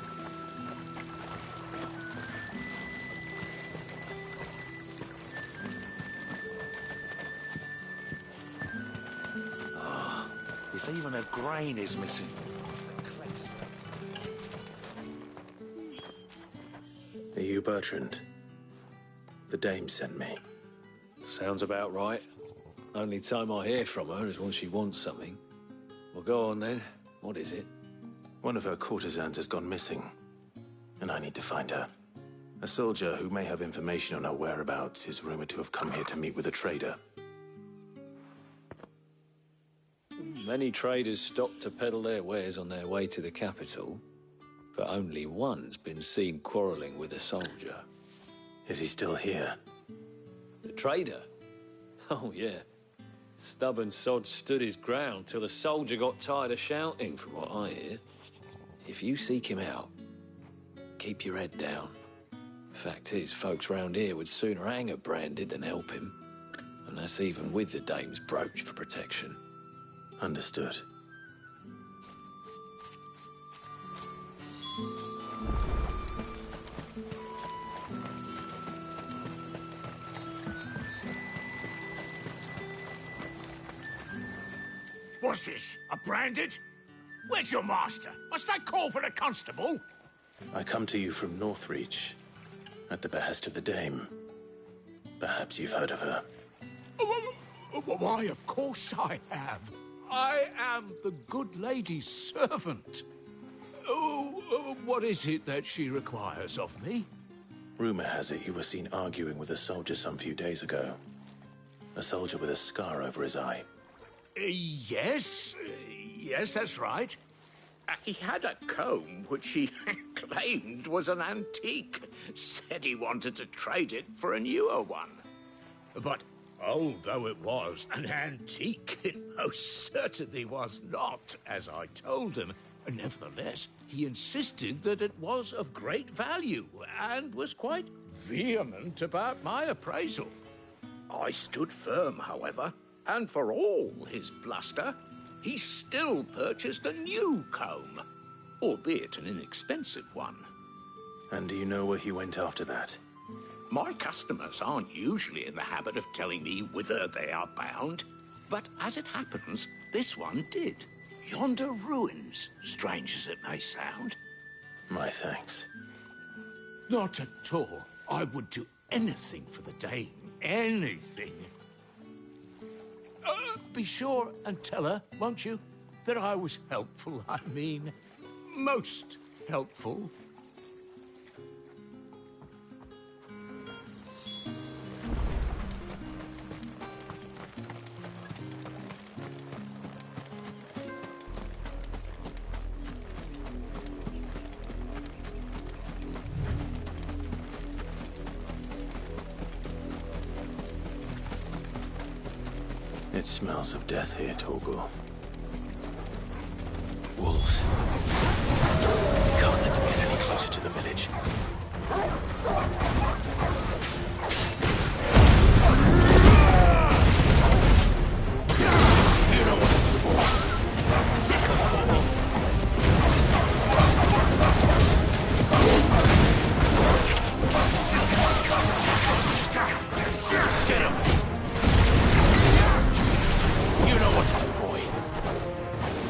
If even a grain is missing. Are you Bertrand? The dame sent me. Sounds about right. Only time I hear from her is when she wants something. Well, go on then. What is it? One of her courtesans has gone missing, and I need to find her. A soldier who may have information on our whereabouts is rumored to have come here to meet with a trader. Many traders stop to peddle their wares on their way to the capital, but only one's been seen quarrelling with a soldier. Is he still here? The trader? Oh, yeah. Stubborn sod stood his ground till the soldier got tired of shouting, from what I hear. If you seek him out, keep your head down. Fact is, folks round here would sooner hang a branded than help him. And that's even with the dame's brooch for protection. Understood. What's this? A branded? Where's your master? Must I call for a constable? I come to you from Northreach, at the behest of the dame. Perhaps you've heard of her. Why, of course I have. I am the good lady's servant. What is it that she requires of me? Rumor has it you were seen arguing with a soldier some few days ago. A soldier with a scar over his eye. Yes, that's right. He had a comb which he claimed was an antique. Said he wanted to trade it for a newer one. But old though it was, an antique it most certainly was not, as I told him. Nevertheless, he insisted that it was of great value and was quite vehement about my appraisal. I stood firm, however, and for all his bluster, he still purchased a new comb, albeit an inexpensive one. And do you know where he went after that? My customers aren't usually in the habit of telling me whither they are bound, but as it happens, this one did. Yonder ruins, strange as it may sound. My thanks. Not at all. I would do anything for the dame. Anything. Be sure and tell her, won't you, that I was helpful. I mean, most helpful. It smells of death here, Torgal. Wolves. We can't let them get any closer to the village. You know what to do, boy. Sick of Torgal. Get him! You know what to do, boy.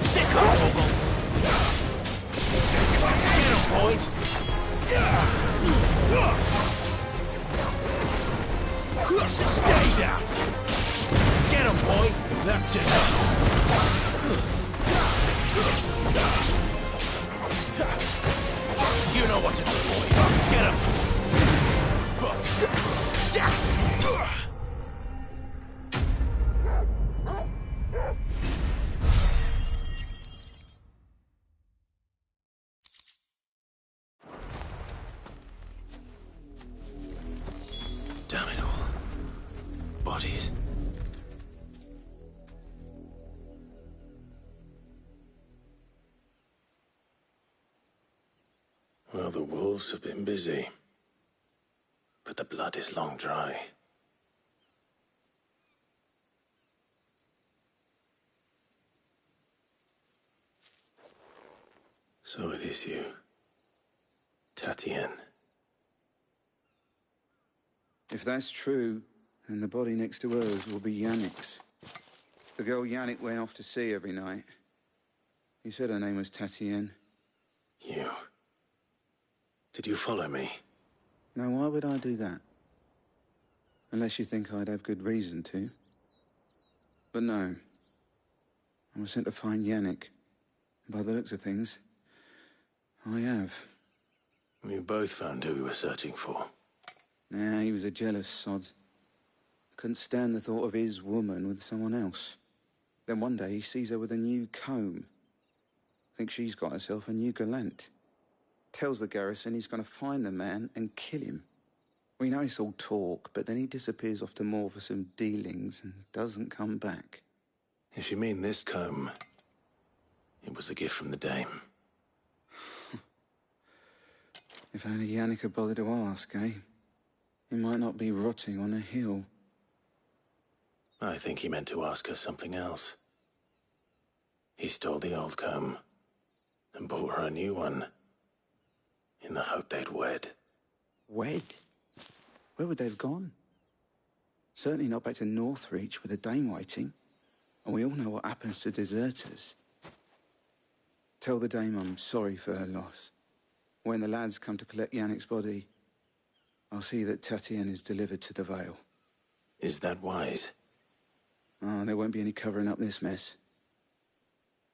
Sick of Torgal. Get him, boy. Stay down. Get him, boy. That's it. You know what to do, boy. Get him. Damn it all. Bodies. Well, the wolves have been busy. But the blood is long dry. So it is you, Tatienne. If that's true, then the body next to hers will be Yannick's. The girl Yannick went off to sea every night. He said her name was Tatienne. You. Did you follow me? Now, why would I do that? Unless you think I'd have good reason to. But no. I was sent to find Yannick. By the looks of things, I have. We both found who we were searching for. Nah, he was a jealous sod. Couldn't stand the thought of his woman with someone else. Then one day he sees her with a new comb. Thinks she's got herself a new gallant. Tells the garrison he's going to find the man and kill him. We know it's all talk, but then he disappears off to Moor for some dealings and doesn't come back. If you mean this comb, it was a gift from the Dame. If only Yannick had bothered to ask, eh? He might not be rotting on a hill. I think he meant to ask her something else. He stole the old comb and bought her a new one in the hope they'd wed. Wed? Where would they have gone? Certainly not back to Northreach with the Dame waiting. And we all know what happens to deserters. Tell the Dame I'm sorry for her loss. When the lads come to collect Yannick's body, I'll see that Tatienne is delivered to the Vale. Is that wise? Oh, there won't be any covering up this mess.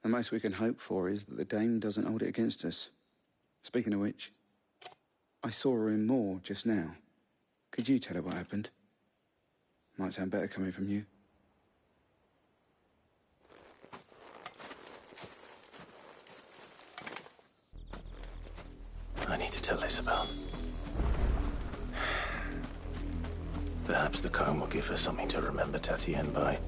The most we can hope for is that the Dame doesn't hold it against us. Speaking of which, I saw her in Moor just now. Could you tell her what happened? Might sound better coming from you. I need to tell Isabel. Perhaps the comb will give her something to remember Tatienne by.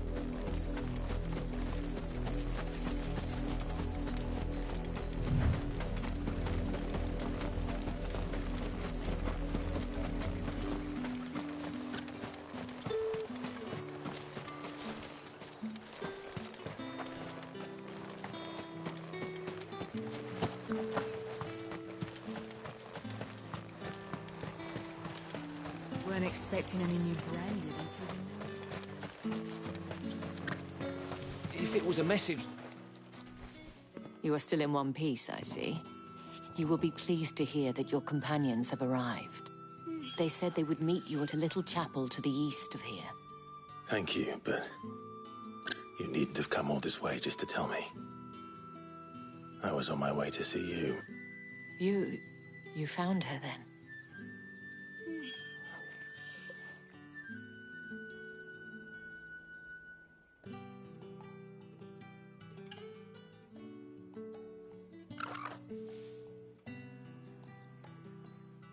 Weren't expecting any new branded until If it was a message... You are still in one piece, I see. You will be pleased to hear that your companions have arrived. They said they would meet you at a little chapel to the east of here. Thank you, but you needn't have come all this way just to tell me. I was on my way to see you. You found her then?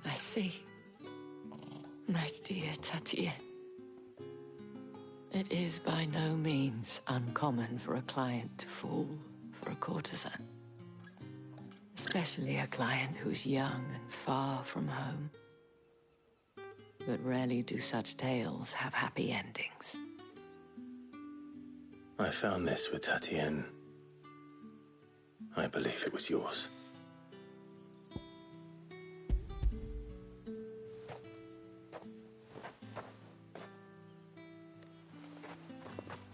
I see. My dear Tatienne. It is by no means uncommon for a client to fall for a courtesan. Especially a client who's young and far from home. But rarely do such tales have happy endings. I found this with Tatienne. I believe it was yours.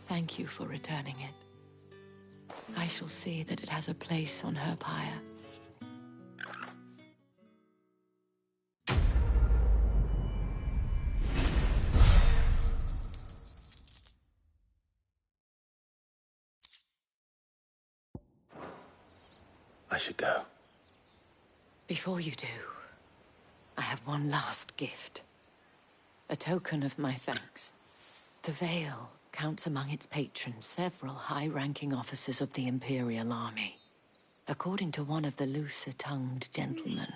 Thank you for returning it. I shall see that it has a place on her pyre. I should go. Before you do, I have one last gift. A token of my thanks. The Vale counts among its patrons several high-ranking officers of the Imperial Army. According to one of the looser-tongued gentlemen,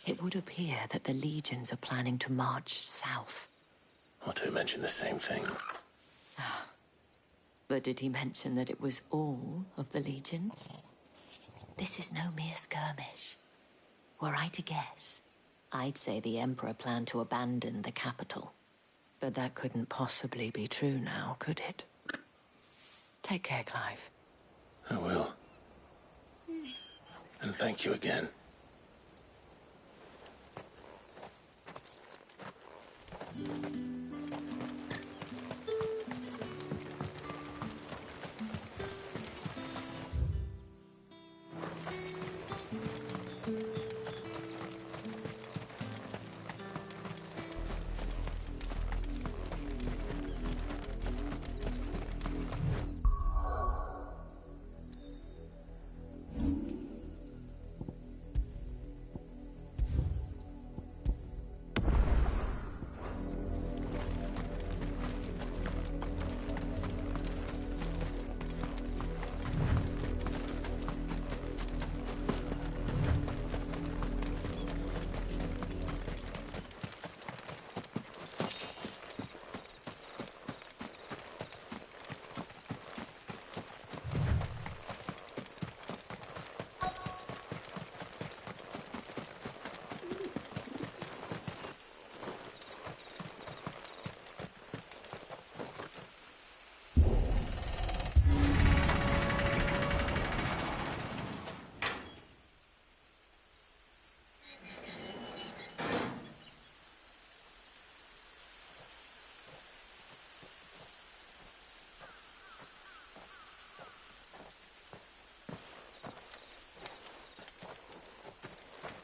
it would appear that the legions are planning to march south. Or to mention the same thing. But did he mention that it was all of the legions? This is no mere skirmish. Were I to guess, I'd say the Emperor planned to abandon the capital. But that couldn't possibly be true now, could it? Take care, Clive. I will. And thank you again.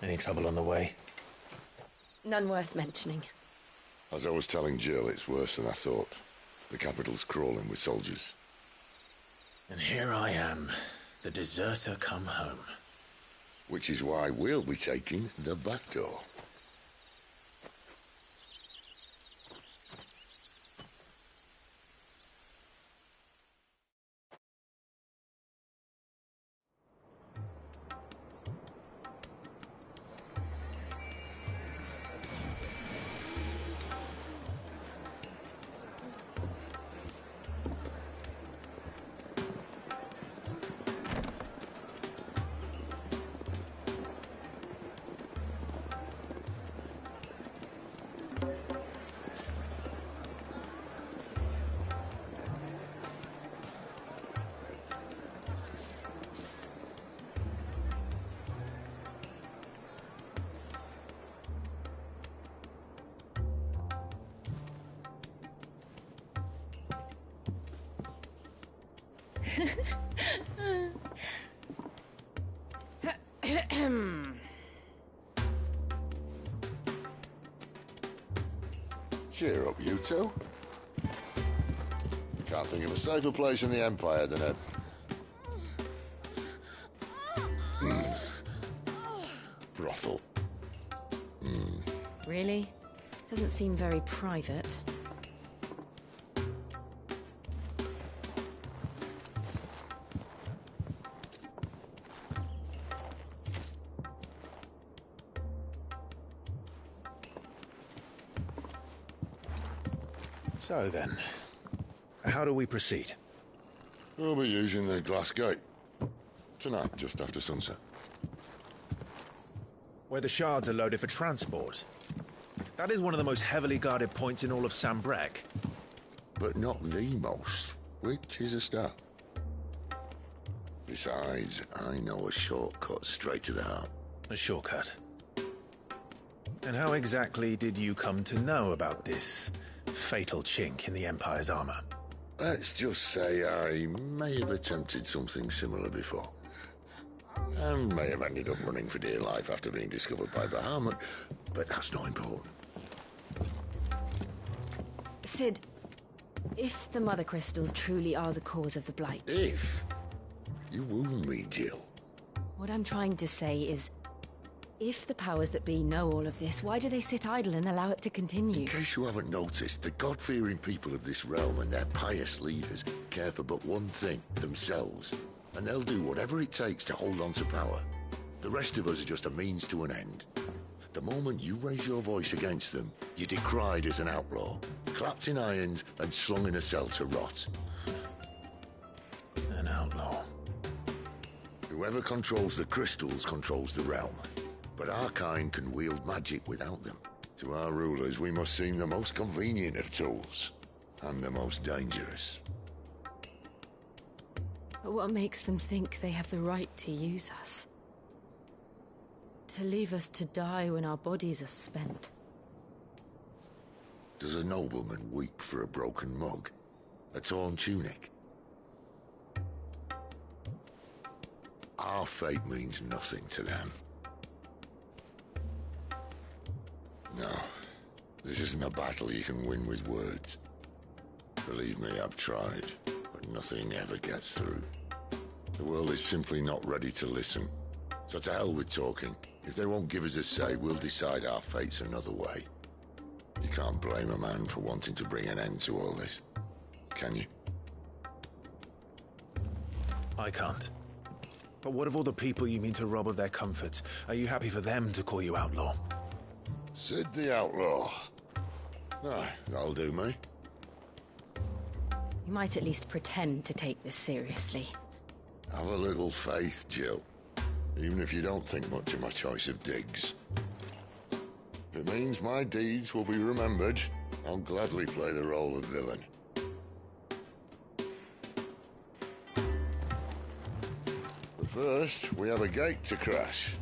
Any trouble on the way? None worth mentioning. As I was telling Jill, it's worse than I thought. The capital's crawling with soldiers. And here I am, the deserter come home. Which is why we'll be taking the back door. Cheer up, you two. Can't think of a safer place in the Empire than a... brothel. Really? Doesn't seem very private. So then, how do we proceed? We'll be using the glass gate. Tonight, just after sunset. Where the shards are loaded for transport. That is one of the most heavily guarded points in all of Sambrek. But not the most, which is a start. Besides, I know a shortcut straight to the heart. A shortcut? And how exactly did you come to know about this fatal chink in the Empire's armor? Let's just say I may have attempted something similar before. And may have ended up running for dear life after being discovered by Bahamut, but that's not important. Sid, if the Mother Crystals truly are the cause of the Blight... If? You wound me, Jill. What I'm trying to say is, if the powers that be know all of this, why do they sit idle and allow it to continue? In case you haven't noticed, the God-fearing people of this realm and their pious leaders care for but one thing, themselves. And they'll do whatever it takes to hold on to power. The rest of us are just a means to an end. The moment you raise your voice against them, you're decried as an outlaw, clapped in irons and slung in a cell to rot. An outlaw. Whoever controls the crystals controls the realm. But our kind can wield magic without them. To our rulers, we must seem the most convenient of tools. And the most dangerous. But what makes them think they have the right to use us? To leave us to die when our bodies are spent? Does a nobleman weep for a broken mug? A torn tunic? Our fate means nothing to them. No, this isn't a battle you can win with words. Believe me, I've tried, but nothing ever gets through. The world is simply not ready to listen. So to hell with talking. If they won't give us a say, we'll decide our fates another way. You can't blame a man for wanting to bring an end to all this, can you? I can't. But what of all the people you mean to rob of their comforts? Are you happy for them to call you outlaw? Sid the Outlaw. Ah, that'll do me. You might at least pretend to take this seriously. Have a little faith, Jill. Even if you don't think much of my choice of digs. If it means my deeds will be remembered, I'll gladly play the role of villain. But first, we have a gate to crash.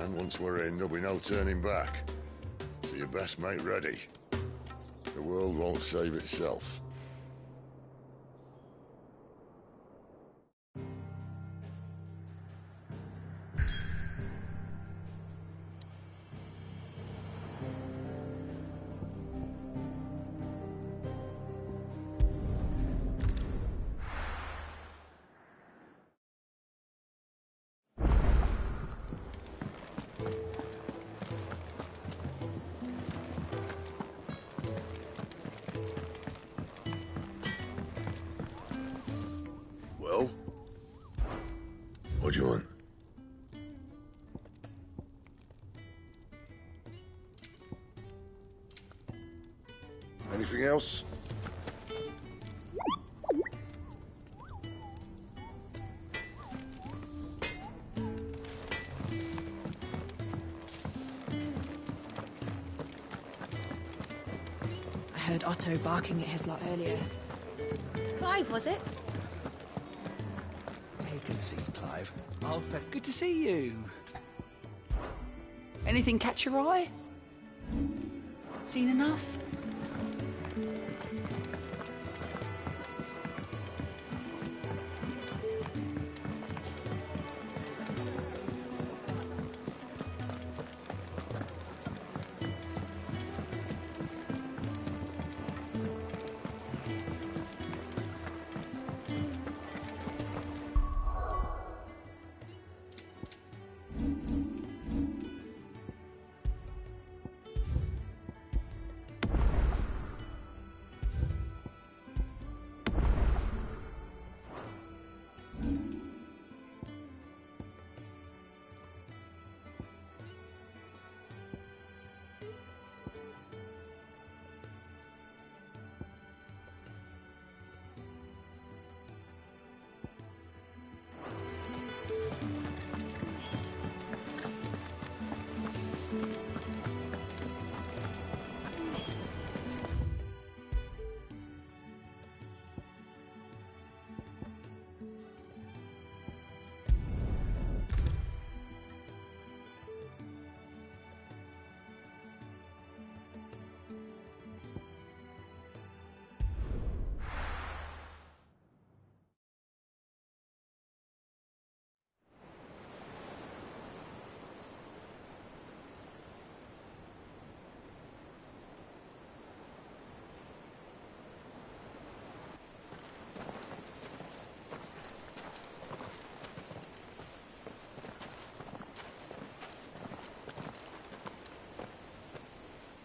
And once we're in, there'll be no turning back. So you best make ready. The world won't save itself. What do you want? Anything else? I heard Otto barking at his lot earlier. Clive, was it? Take a seat, Clive. Arthur, good to see you. Anything catch your eye? Seen enough?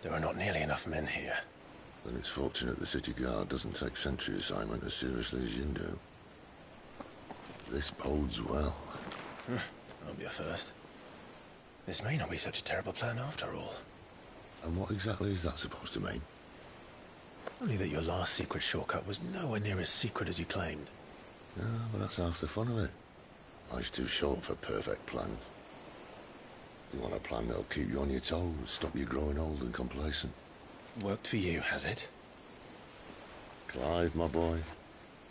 There are not nearly enough men here. Then it's fortunate the city guard doesn't take sentry assignment as seriously as you do. This bodes well. That'll be a first. This may not be such a terrible plan after all. And what exactly is that supposed to mean? Only that your last secret shortcut was nowhere near as secret as you claimed. Yeah, but that's half the fun of it. Life's too short for perfect plans. You want a plan that'll keep you on your toes, stop you growing old and complacent. Worked for you, has it? Clive, my boy,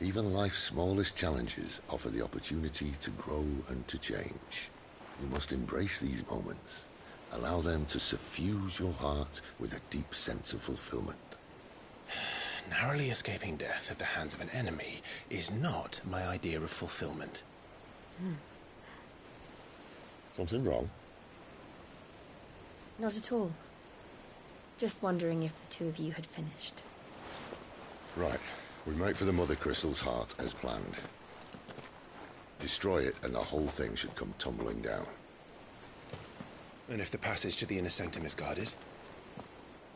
even life's smallest challenges offer the opportunity to grow and to change. You must embrace these moments. Allow them to suffuse your heart with a deep sense of fulfillment. Narrowly escaping death at the hands of an enemy is not my idea of fulfillment. Something wrong? Not at all. Just wondering if the two of you had finished. Right. We make for the Mother Crystal's heart as planned. Destroy it and the whole thing should come tumbling down. And if the passage to the inner sanctum is guarded?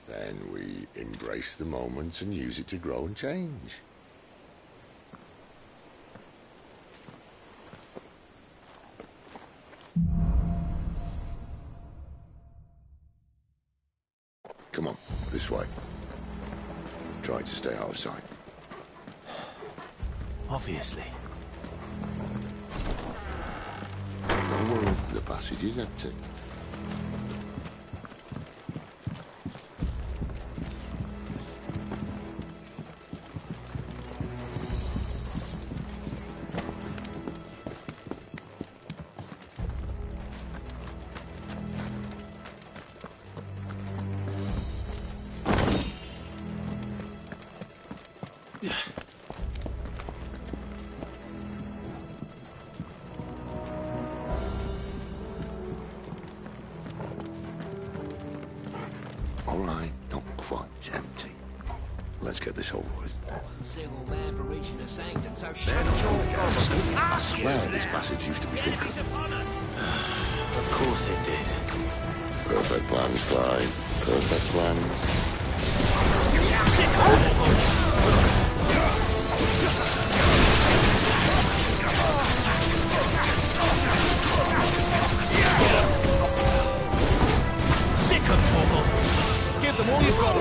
Then we embrace the moment and use it to grow and change. Come on, this way. Try to stay out of sight. Obviously. Don't worry, the passage is empty. All right, not quite empty. Let's get this over with. One single man for reaching the sanctum, so shut your I swear this passage used to be secret. Of course it did. Perfect plans, Clive. Perfect plans. have them all you've got.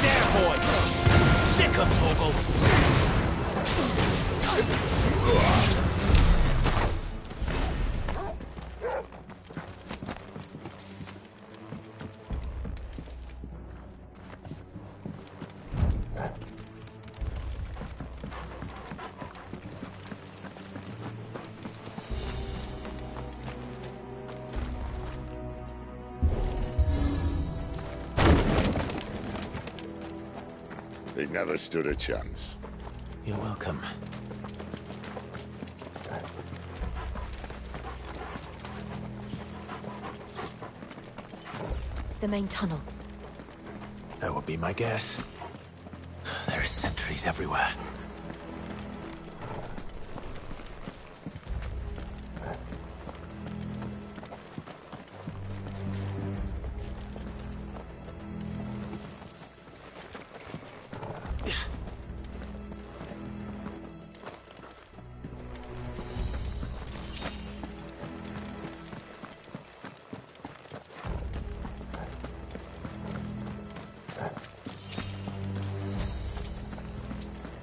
There, boy! Sick of Torgal! He never stood a chance. You're welcome. The main tunnel. That would be my guess. There are sentries everywhere.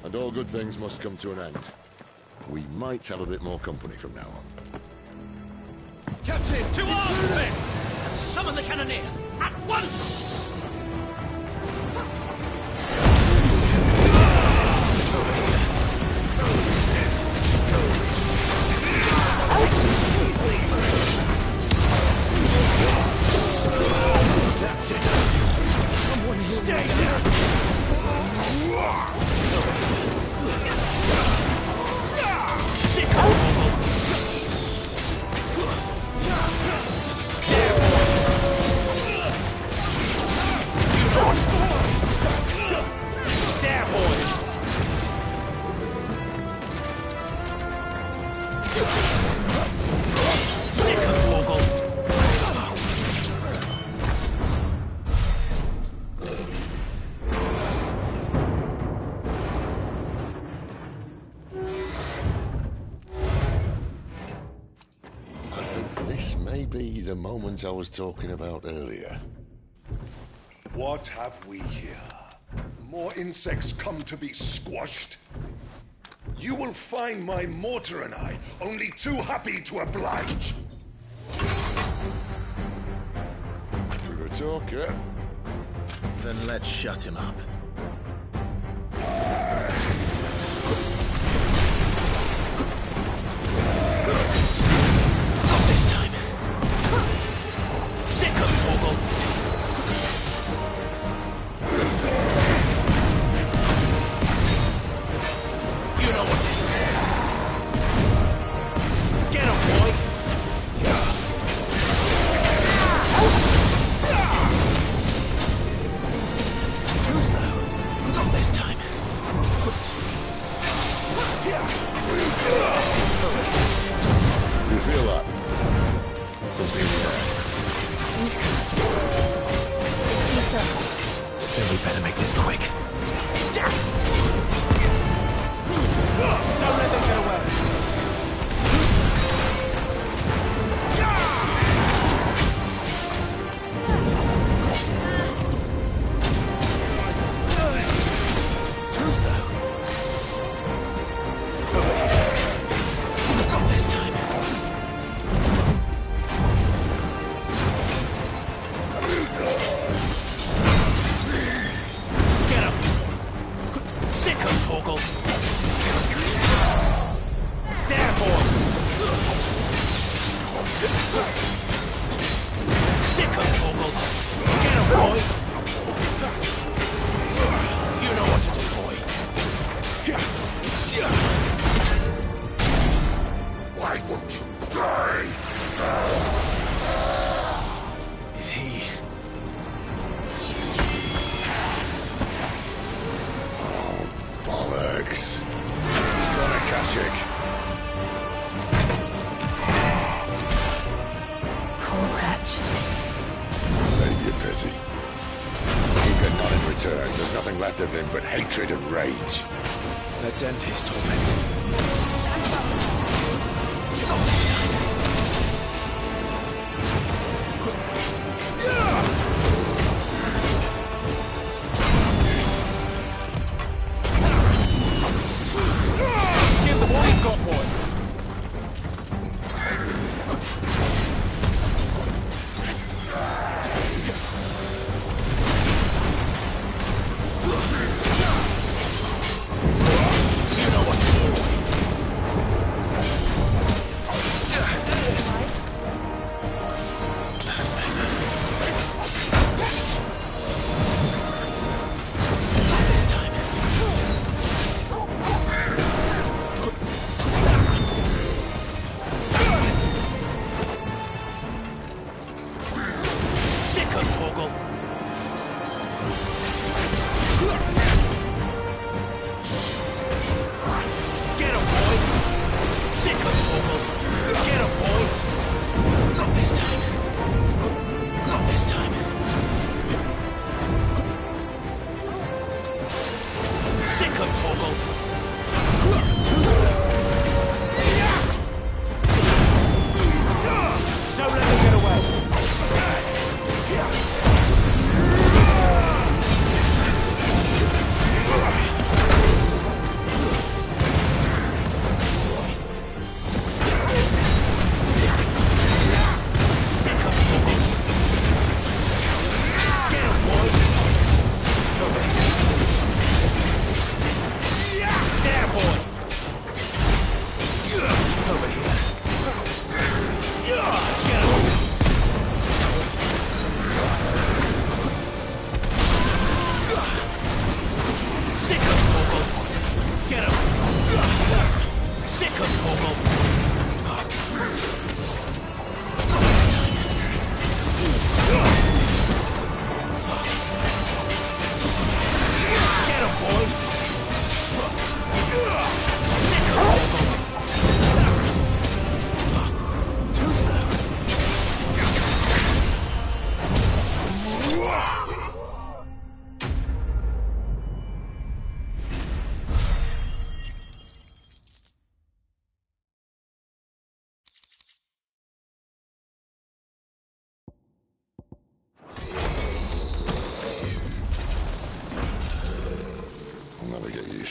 And all good things must come to an end. We might have a bit more company from now on. Captain, to arms, men! And summon the cannoneer! At once! That's it. Someone stay there! Sick of trouble! There, boy! Sick of Torgal! I think this may be the moment I was talking about earlier. What have we here? More insects come to be squashed? You will find my mortar and I only too happy to oblige. To the talker. Then let's shut him up. Not this time. Sick of Torgal! You know what it is. Get him, boy! Too slow. Not this time. You feel that? Something Then we better make this quick. Don't let them get away. Too slow. Not this time. Get him! Sick of Torgal! There, boy! Sick of Torgal! Get him, boy! You know what to do, boy. Why won't you die? Is he? bollocks. He's got a Kashyyyk. Poor wretch. Save your pity. He got none in return. There's nothing left of him but hatred and rage. Let's end his torment. Not this time. Sick 'em, Torgal. Get him, boy! Sick 'em, Torgal! Get him, boy! Not this time. Not this time. Sick 'em, Torgal! Too slow. Don't let him get away!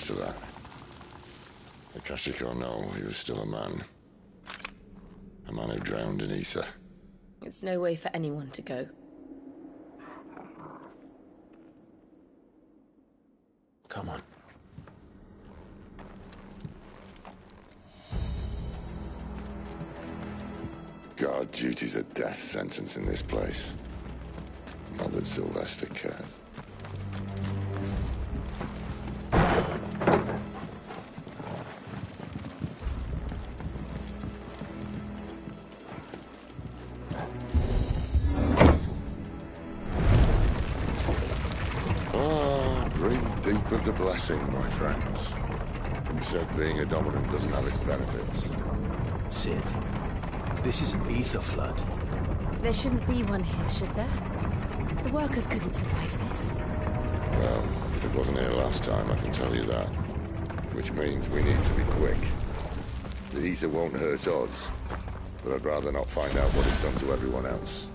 To that. Akashic or no, he was still a man. A man who drowned in ether. It's no way for anyone to go. Come on. God, duty's a death sentence in this place. Not that Sylvester cares. Of the blessing, my friends. You said being a dominant doesn't have its benefits. Sid, this is an ether flood. There shouldn't be one here, should there? The workers couldn't survive this. Well, it wasn't here last time, I can tell you that. Which means we need to be quick. The ether won't hurt us, but I'd rather not find out what it's done to everyone else.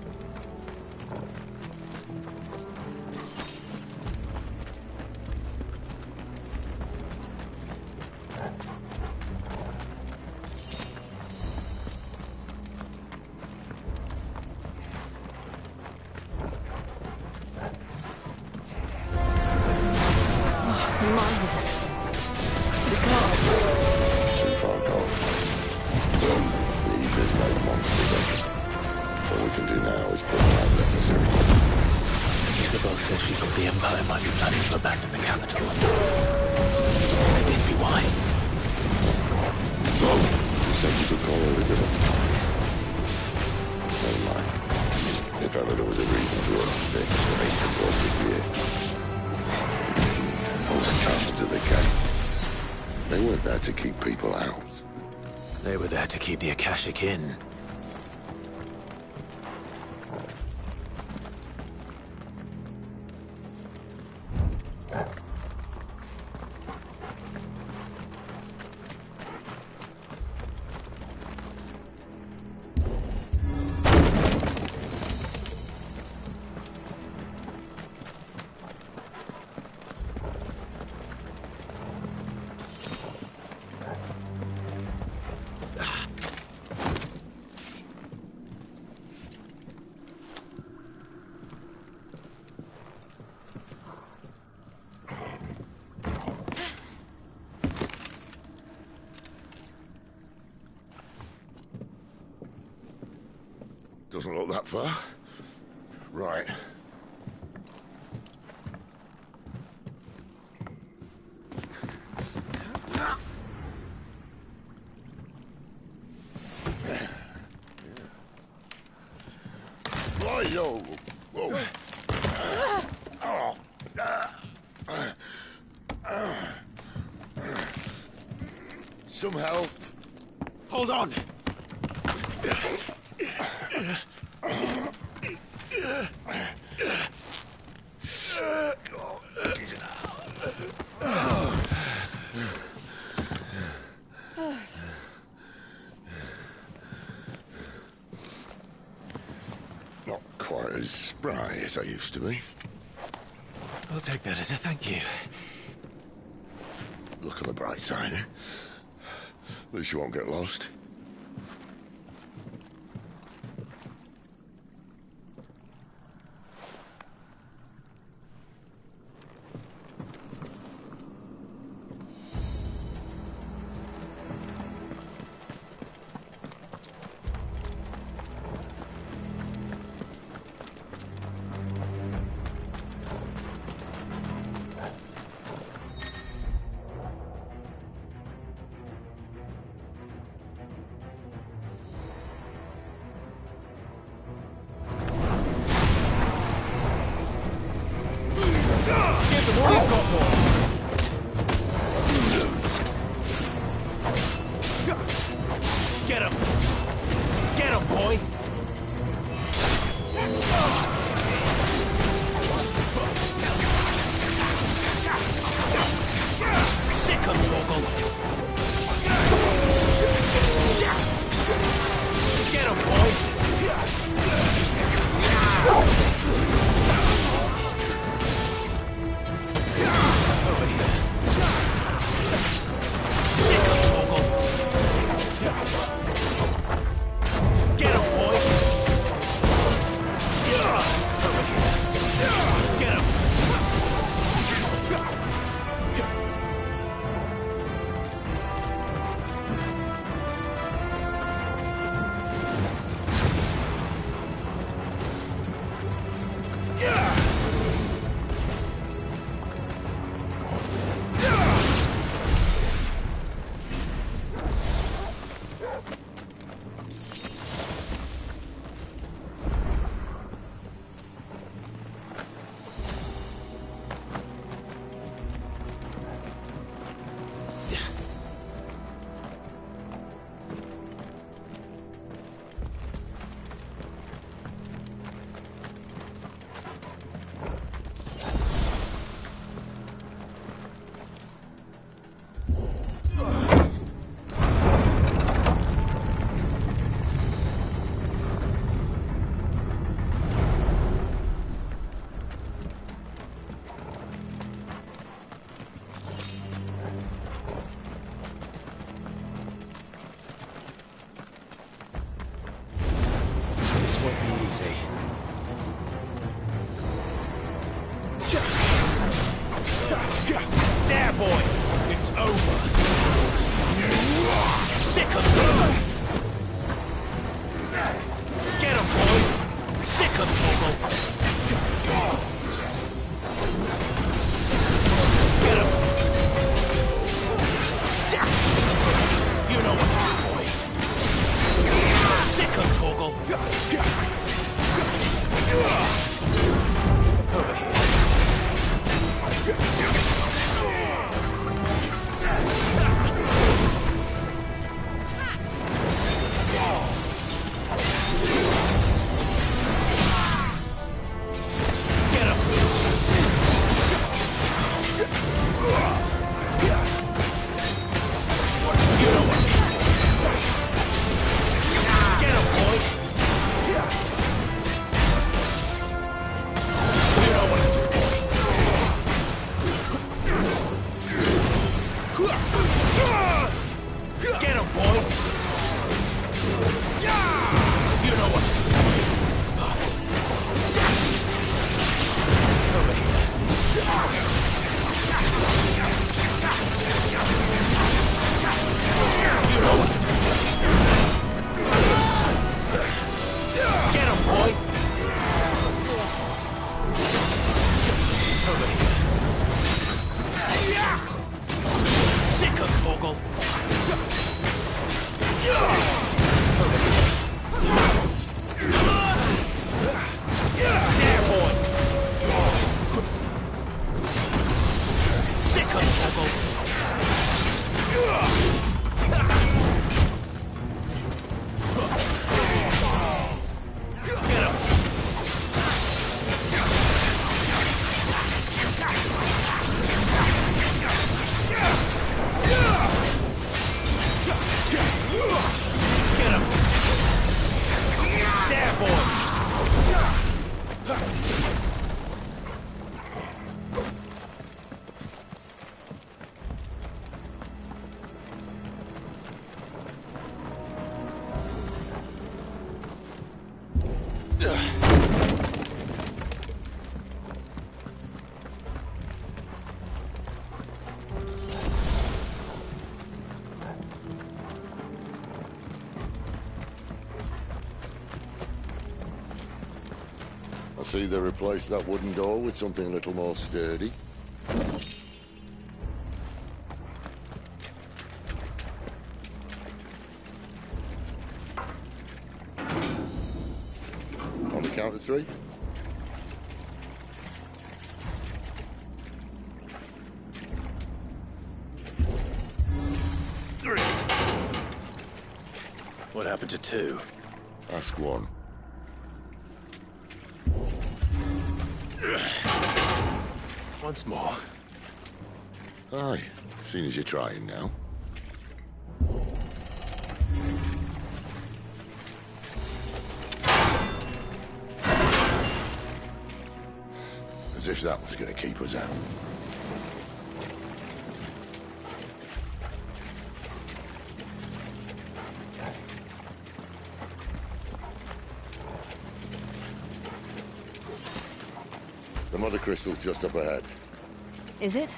They were there to keep the Akashic in. Doesn't look that far. Right. Yo. Whoa. Some help. Hold on. Not quite as spry as I used to be. I'll take that as a thank you. Look on the bright side, eh? At least you won't get lost. Get him! Get him, boy! Sick him, Torgal! Get him, boy! Over here. Sick him, Torgal! Get him, boy! Over here. Get him! This won't be easy. There, boy! It's over. Sick of Torgal! Get him, boy! Sick of Torgal! Get him! You know what to do, boy! Sick of Torgal! Over here. Let's either replace that wooden door with something a little more sturdy. On the count of 3. What happened to 2? Ask 1. Once more. Aye, seeing as you're trying now. As if that was going to keep us out. The mother crystal's just up ahead. Is it?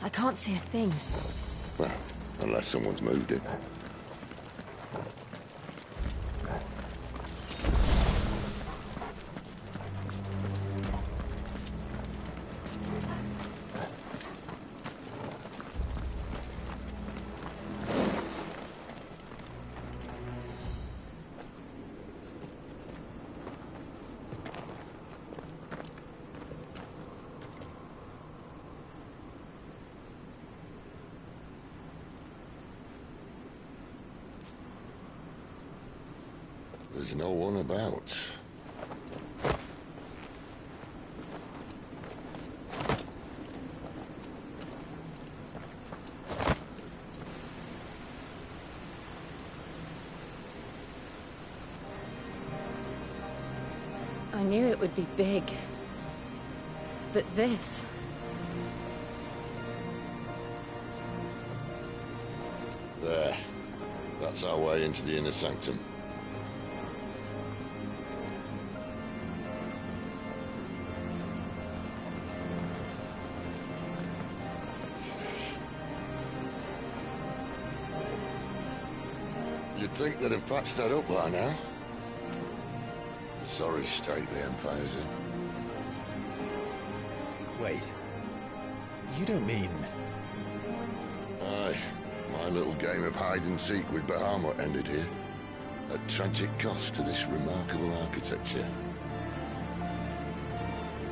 I can't see a thing. Well, unless someone's moved it. There's no one about. I knew it would be big. But this... There. That's our way into the inner sanctum. You'd think they'd have patched that up by now. Sorry state the Empire's in. Wait. You don't mean... Aye. My little game of hide-and-seek with Bahamut ended here. At tragic cost to this remarkable architecture.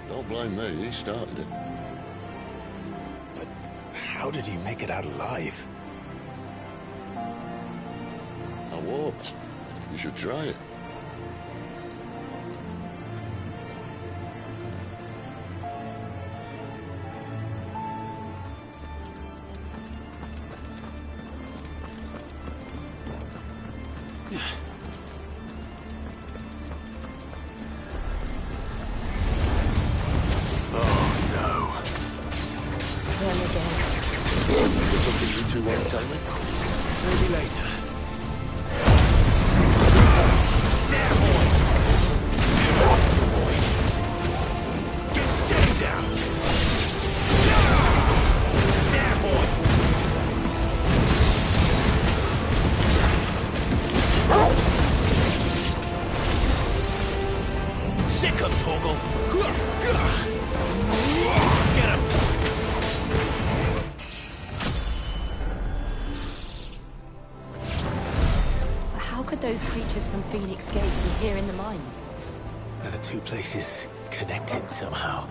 Don't blame me, he started it. But how did he make it out alive? I walked. You should try it. Maybe later. Those creatures from Phoenix Gates are here in the mines. Are the two places connected somehow?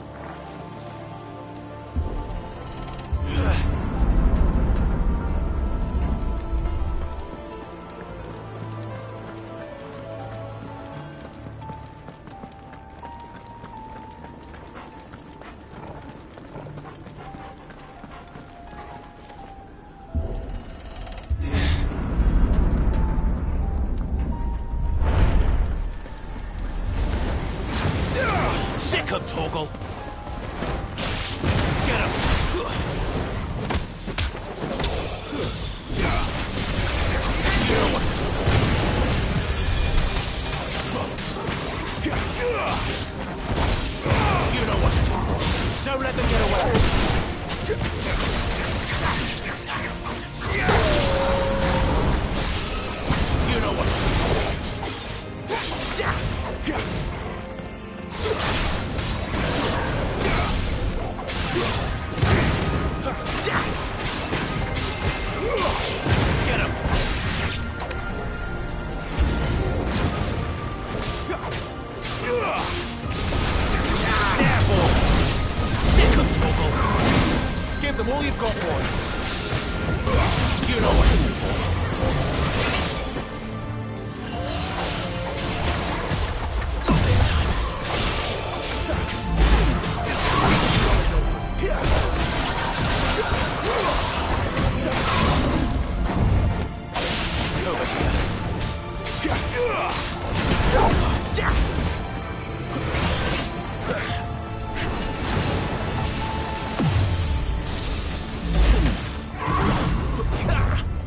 Torgal. Get him! You know what to do. You know what to do. Don't let them get away. You know what to do. Give them all you've got, boy. You know what to do, boy. Not this time. Over here.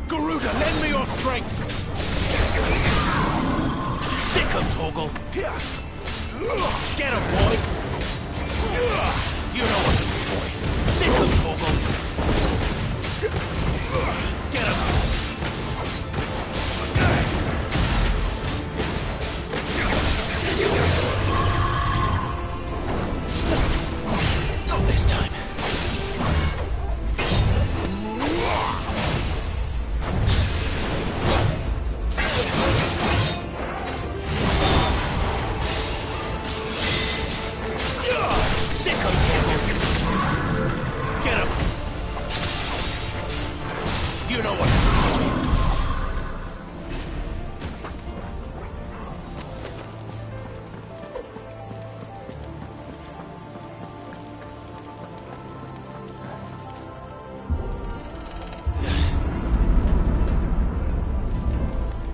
Garuda, lend me your strength! Sick 'em, Torgal! Get 'em, boy! You know what to do, boy! Sick 'em, Torgal! Get 'em! Not this time. Sick 'em, Torgal! Get 'em! You know what to do, boy!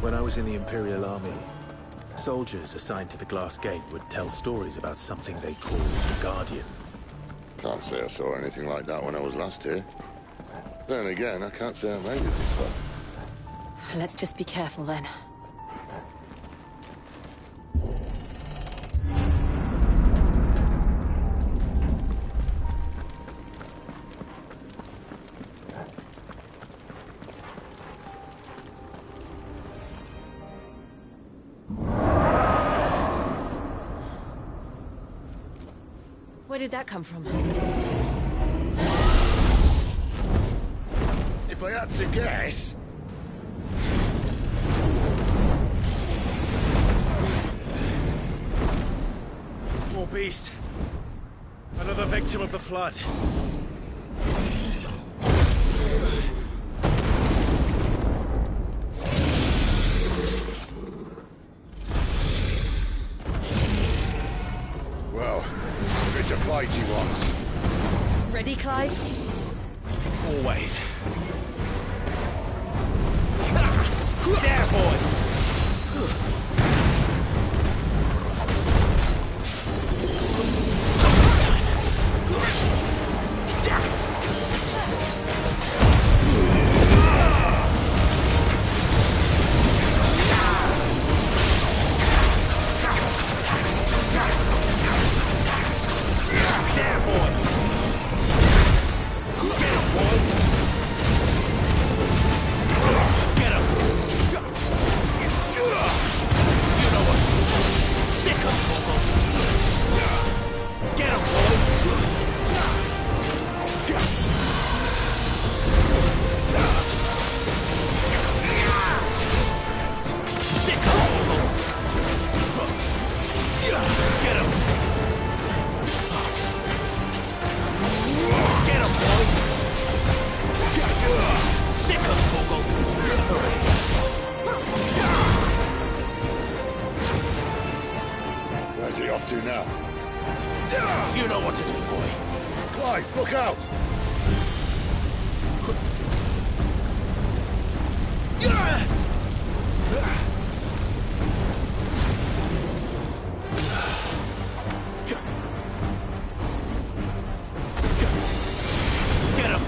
When I was in the Imperial Army, soldiers assigned to the Glass Gate would tell stories about something they called the Guardian. Can't say I saw anything like that when I was last here. Then again, I can't say I made it this far. Let's just be careful then. Where did that come from? If I had to guess... Poor beast. Another victim of the flood. Well, it's a fight he wants. Ready, Clive? Always. There, boy! Where's he off to now? You know what to do, boy. Clive, look out! Get him!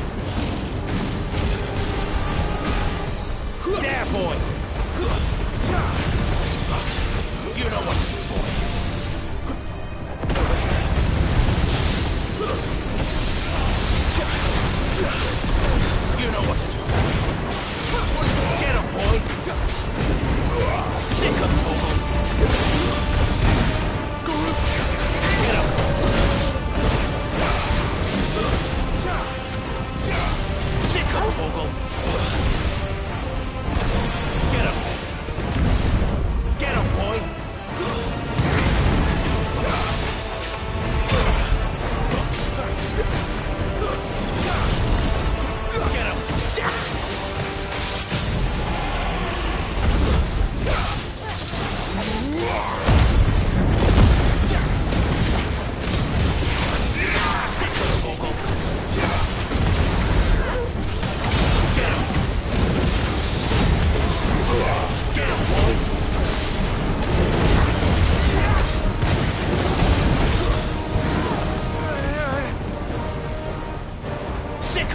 There, boy! You know what to do, boy. You know what to do. Get him, boy!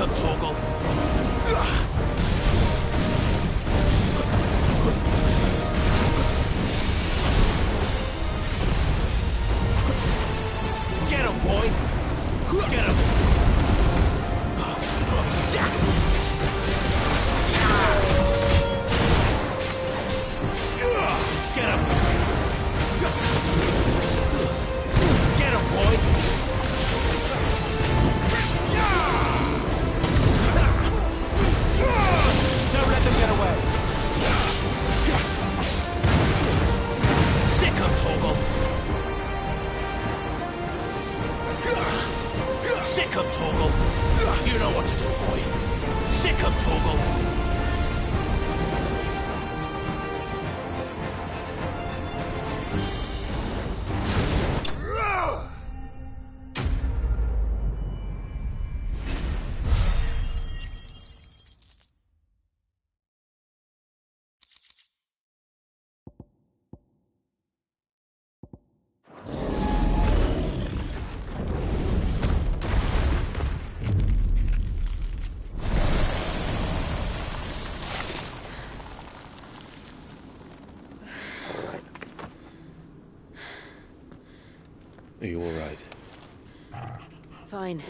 him, Torgal! Get him, boy! Get him! Get him! Get him, boy! Don't let them get away! Sick him, Torgal! Sick him, Torgal! You know what to do, boy! Sick him, Torgal! Are you all right? Fine.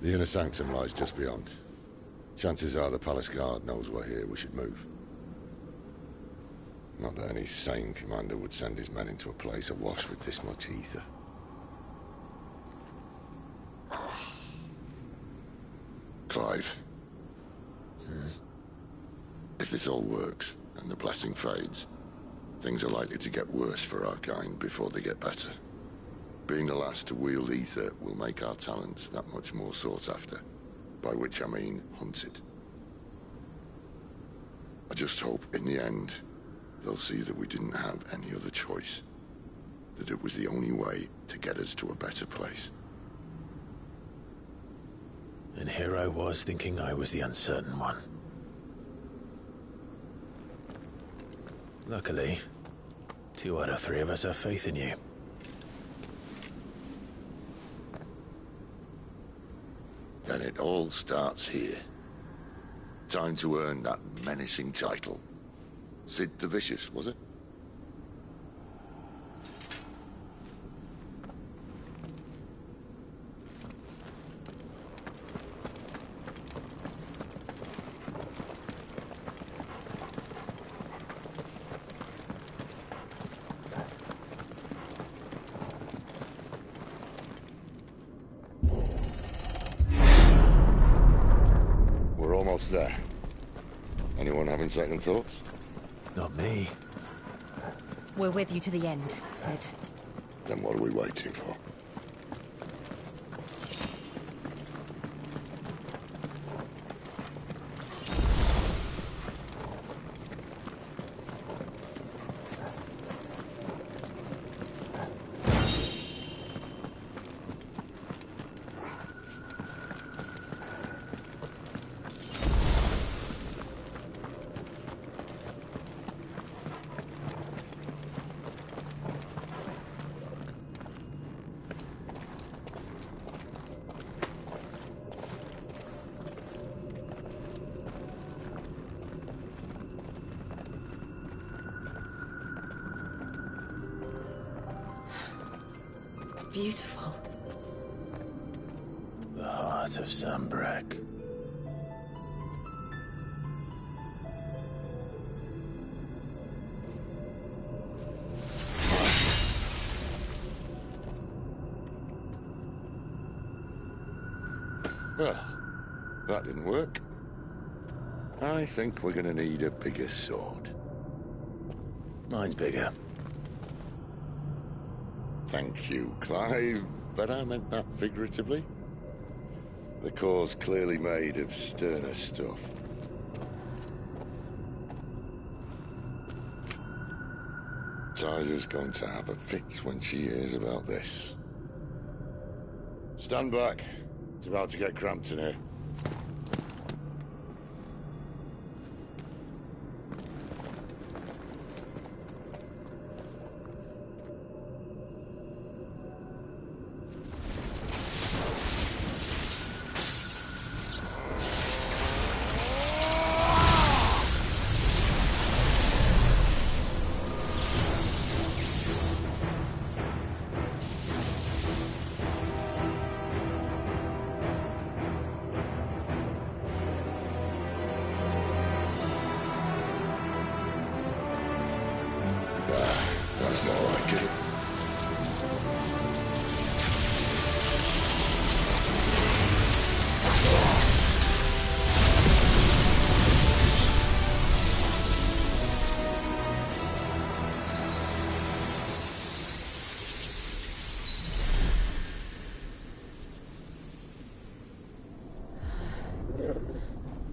The inner sanctum lies just beyond. Chances are the palace guard knows we're here. We should move. Not that any sane commander would send his men into a place awash with this much ether. Clive. If this all works, and the blessing fades, things are likely to get worse for our kind before they get better. Being the last to wield ether will make our talents that much more sought after, by which I mean hunted. I just hope, in the end, they'll see that we didn't have any other choice. That it was the only way to get us to a better place. And here I was thinking I was the uncertain one. Luckily, 2 out of 3 of us have faith in you. Then it all starts here. Time to earn that menacing title. Sid the Vicious, was it? We're almost there. Anyone having second thoughts? Not me. We're with you to the end, Sid. Then what are we waiting for? Beautiful. The heart of Zambrak. Well, that didn't work. I think we're gonna need a bigger sword. Mine's bigger. Thank you, Clive, but I meant that figuratively. The core's clearly made of sterner stuff. Tyler's going to have a fit when she hears about this. Stand back. It's about to get cramped in here.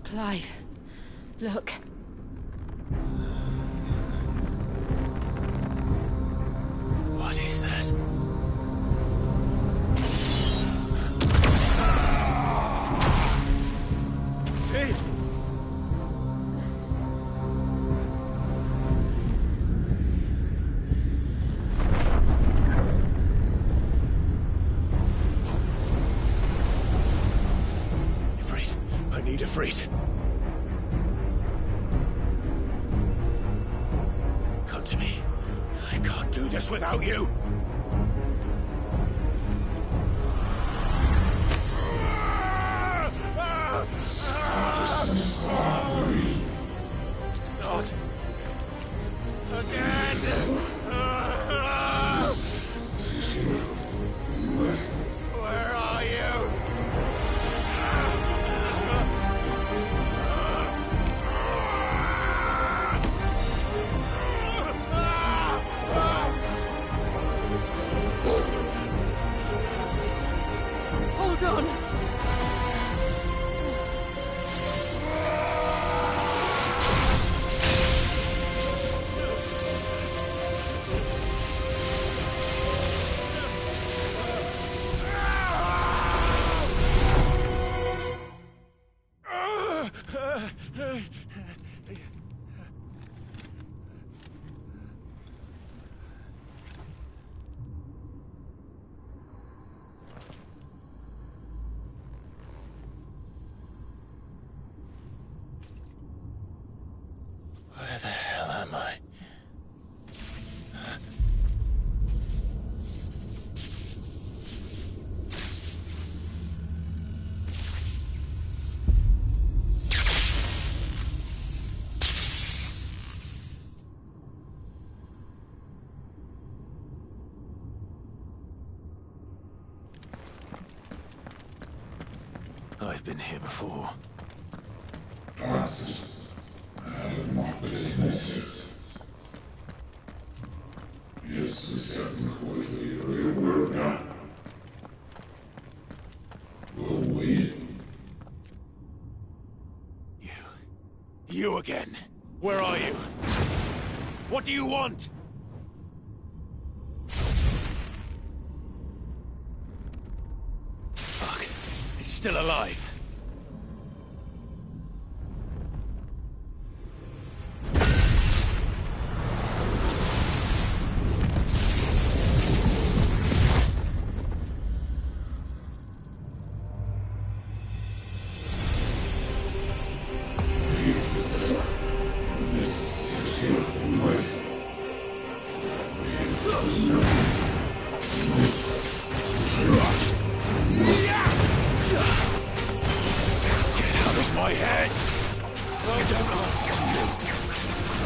Clive, look. What is that? Sid! Ifrit. I need Ifrit. Come to me. I can't do this without you. Not again. Where are you? Hold on. Where the hell am I? I've been here before. You again. Where are you? What do you want? Fuck. It's still alive. My head! I don't ask you.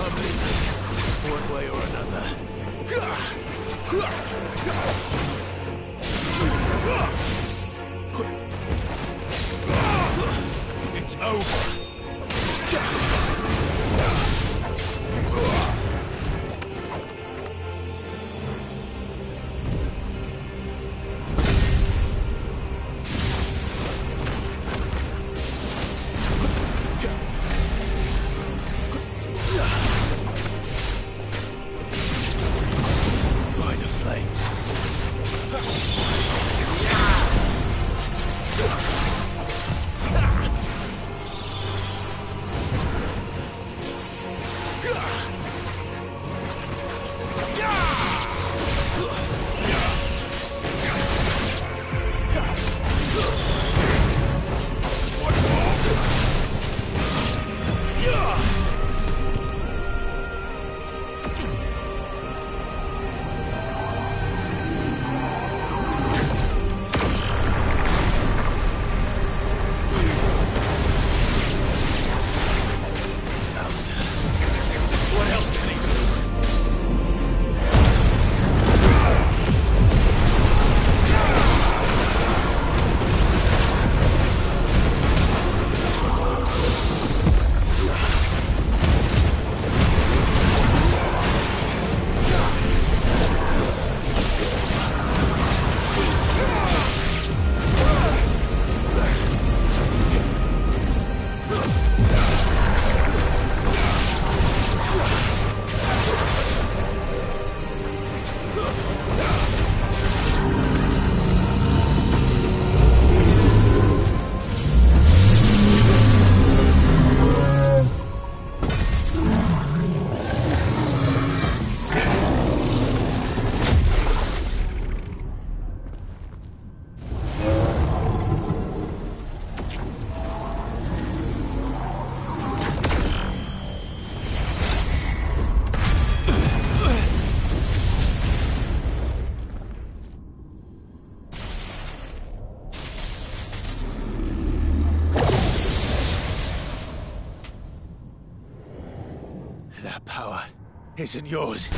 I'm leaving, one way or another. It's over. isn't yours.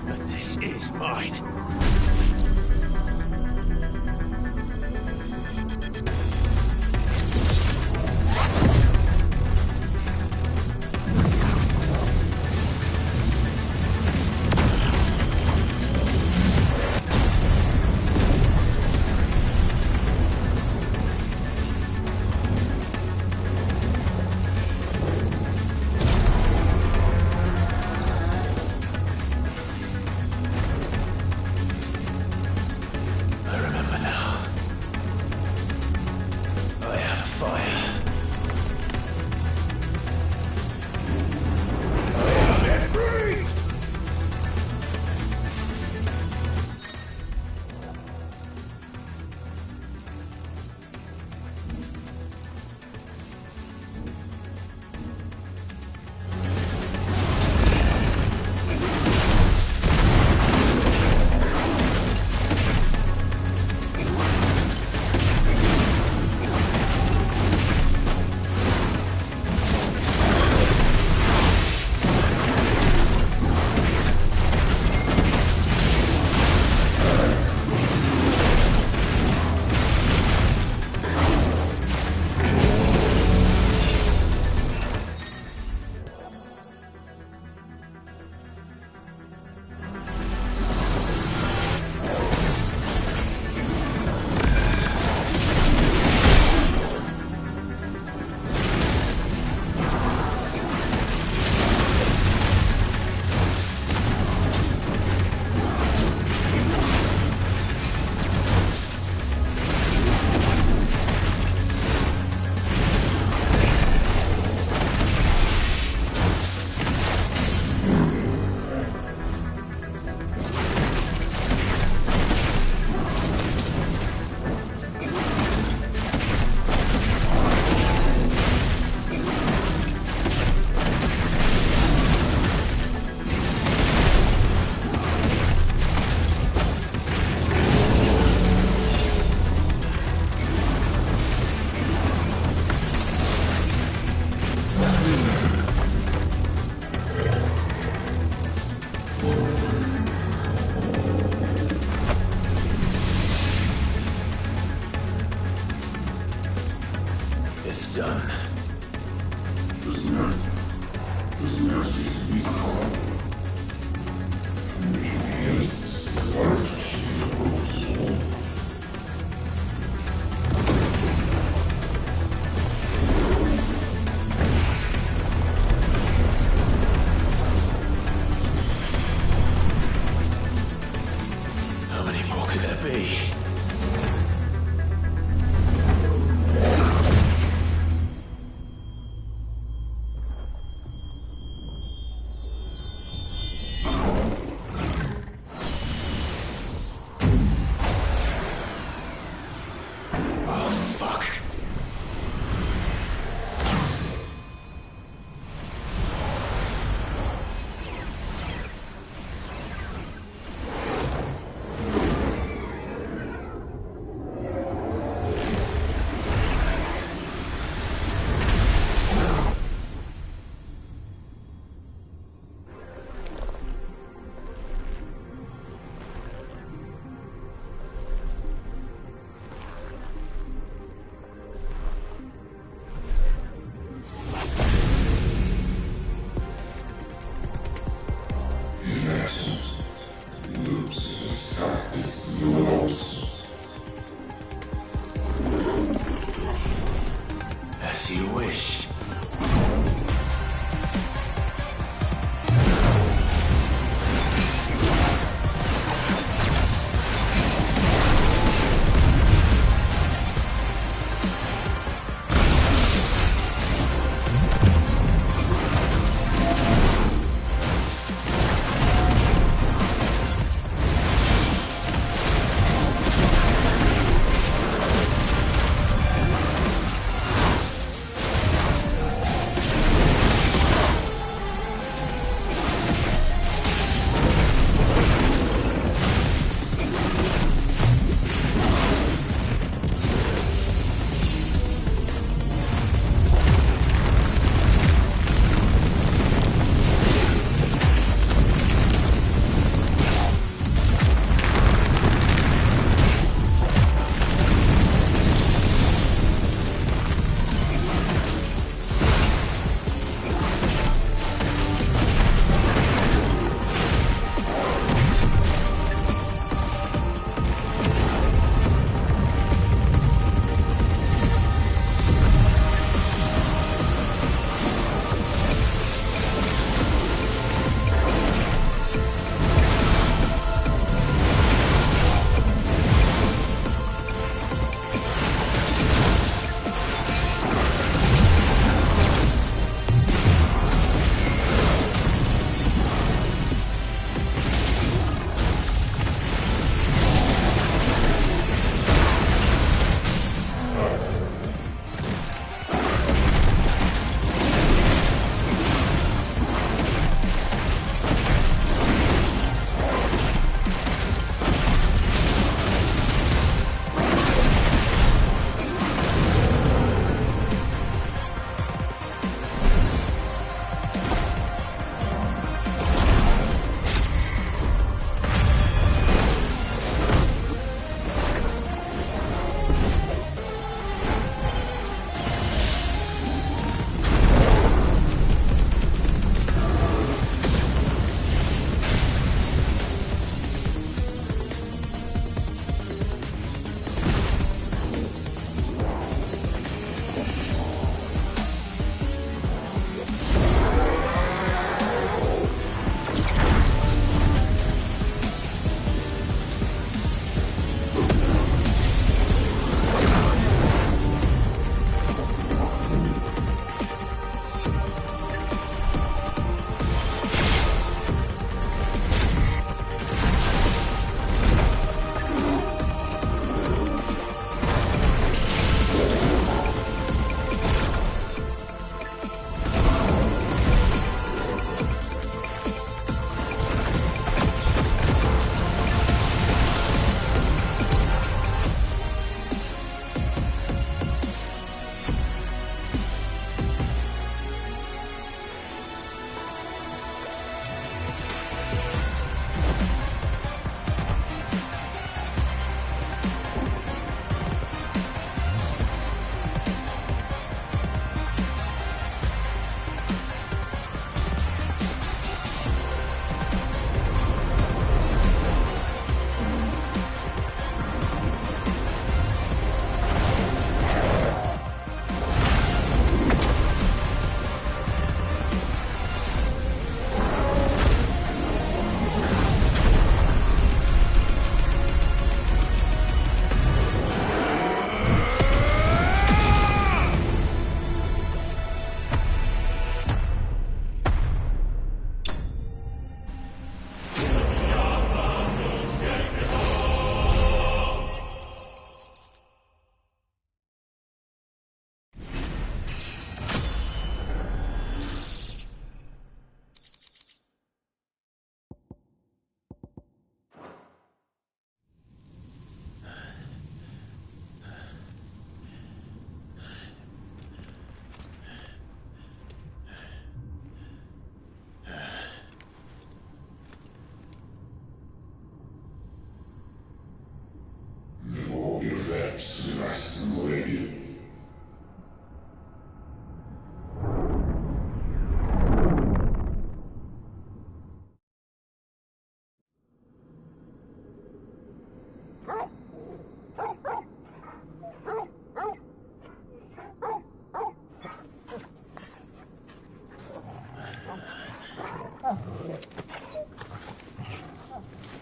But this is mine. It's done. How many more could there be?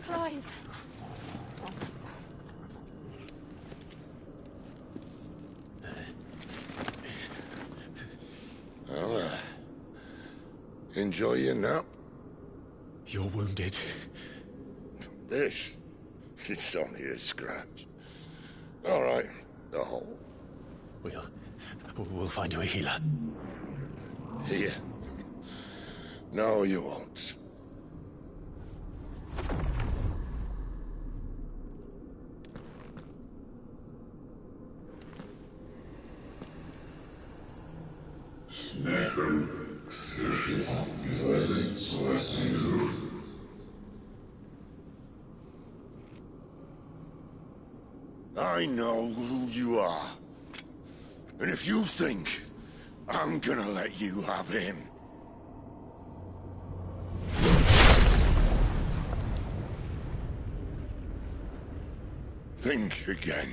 Clive. Well, enjoy your nap. You're wounded. This? It's only a scratch. All right, the hole. We'll find you a healer. Here. No, you won't. I know who you are. And if you think I'm gonna let you have him... think again.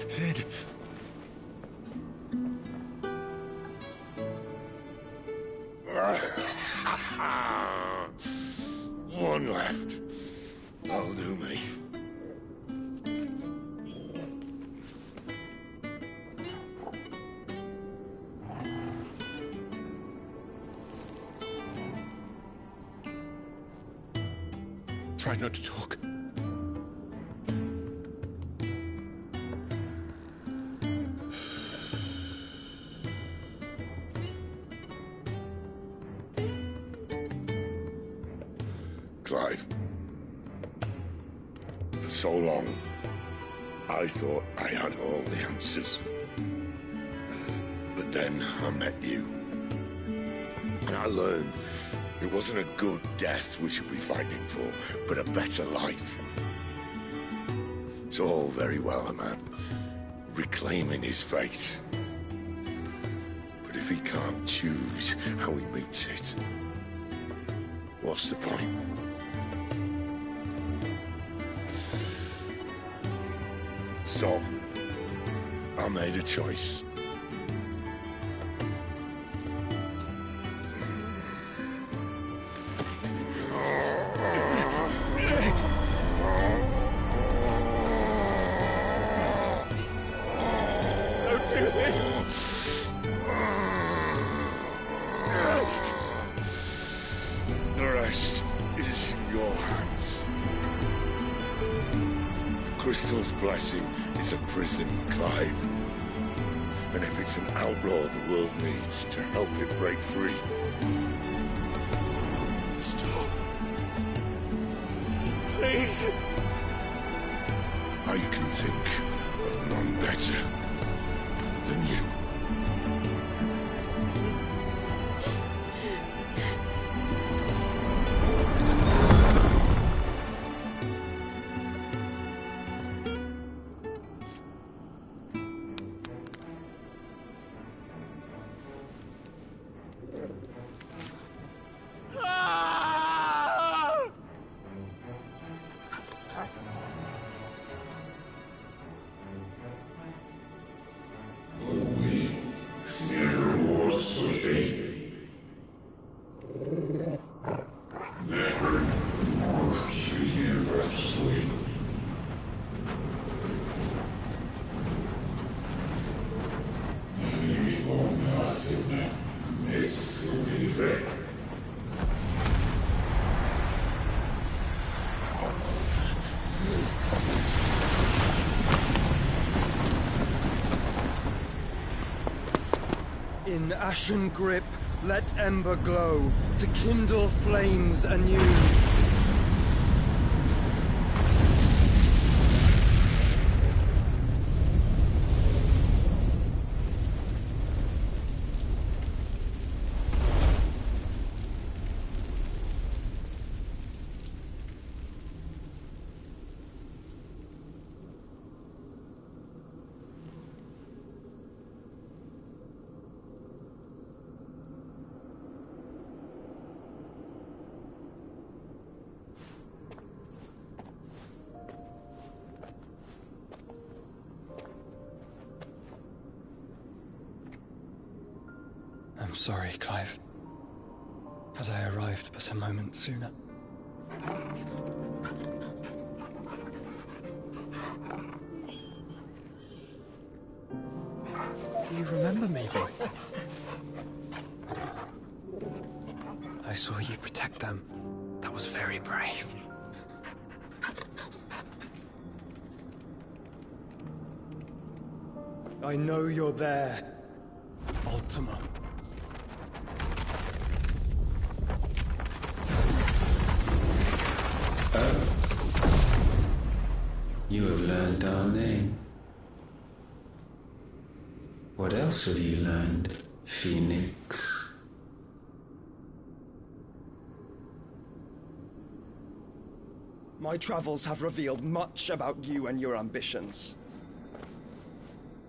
Sid. One left. That'll do me. Try not to talk. Clive. For so long, I thought I had all the answers. But then I met you. And I learned it wasn't a good death we should be fighting for, but a better life. It's all very well, a man reclaiming his fate. But if he can't choose how he meets it, what's the point? So, I made a choice. Don't do this! The rest is in your hands. The crystal's blessing is a prison, Clive. And if it's an outlaw the world needs to help it break free... Stop. Please. I can think of none better than you. In ashen grip, let ember glow, to kindle flames anew. I'm sorry, Clive. Had I arrived but a moment sooner. Do you remember me, boy? I saw you protect them. That was very brave. I know you're there, Ultima. You have learned our name. What else have you learned, Phoenix? My travels have revealed much about you and your ambitions.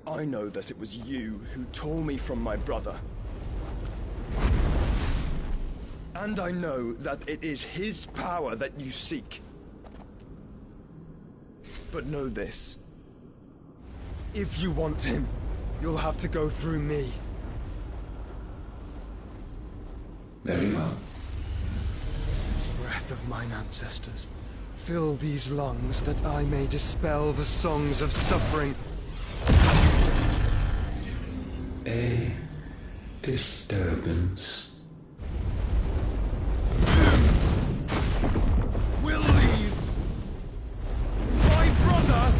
I know that it was you who tore me from my brother. And I know that it is his power that you seek. But know this. If you want him, you'll have to go through me. Very well. Breath of mine ancestors, fill these lungs that I may dispel the songs of suffering. A disturbance. We'll leave. My brother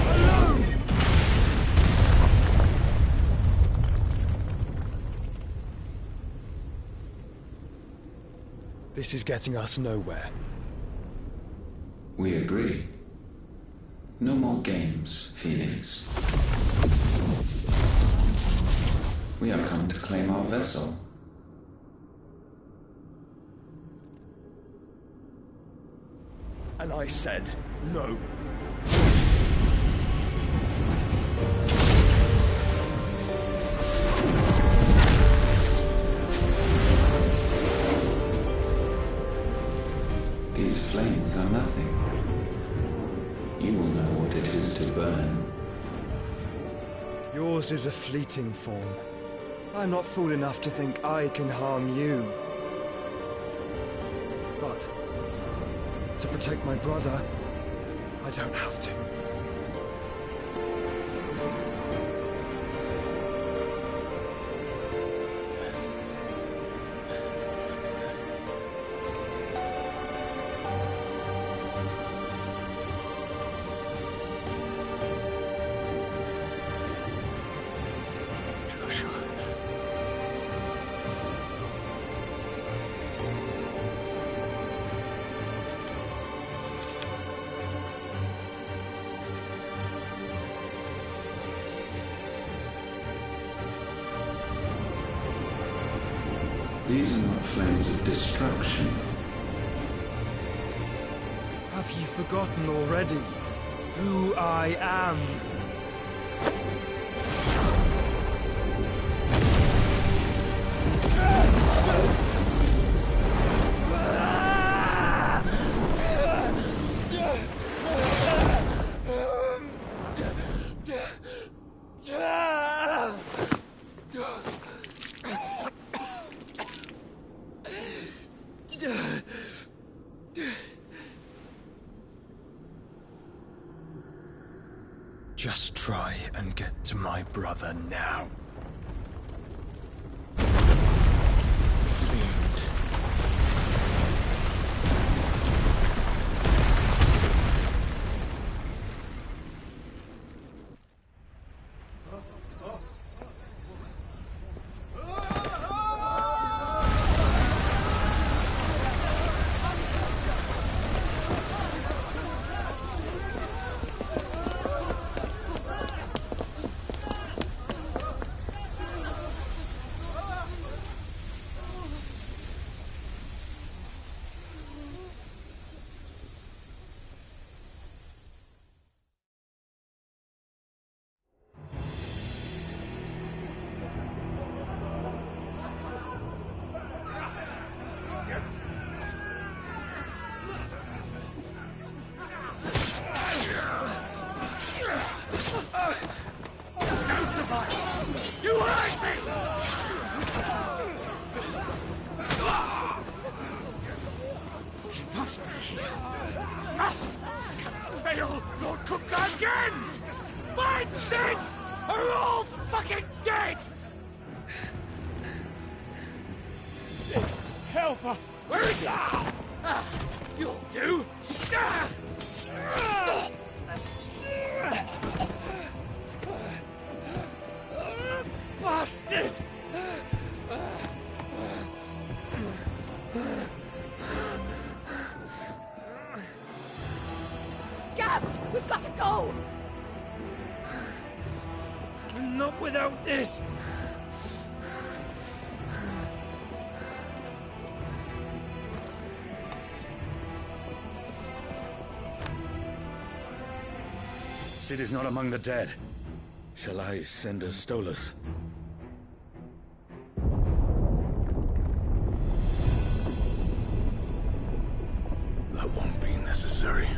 alone. This is getting us nowhere. We agree. No more games, Phoenix. We have come to claim our vessel. And I said no. These flames are nothing. You will know what it is to burn. Yours is a fleeting form. I'm not fool enough to think I can harm you. But to protect my brother, I don't have to. These are not flames of destruction. Have you forgotten already who I am? Just try and get to my brother now. Fiend. Must fail Lord Cook again! Find Sid! Or we're all fucking dead! Sid, help us! Where is he? You'll do! Bastard! Gab, we've got to go! Not without this! Sid is not among the dead. Shall I send a Stolas? That won't be necessary.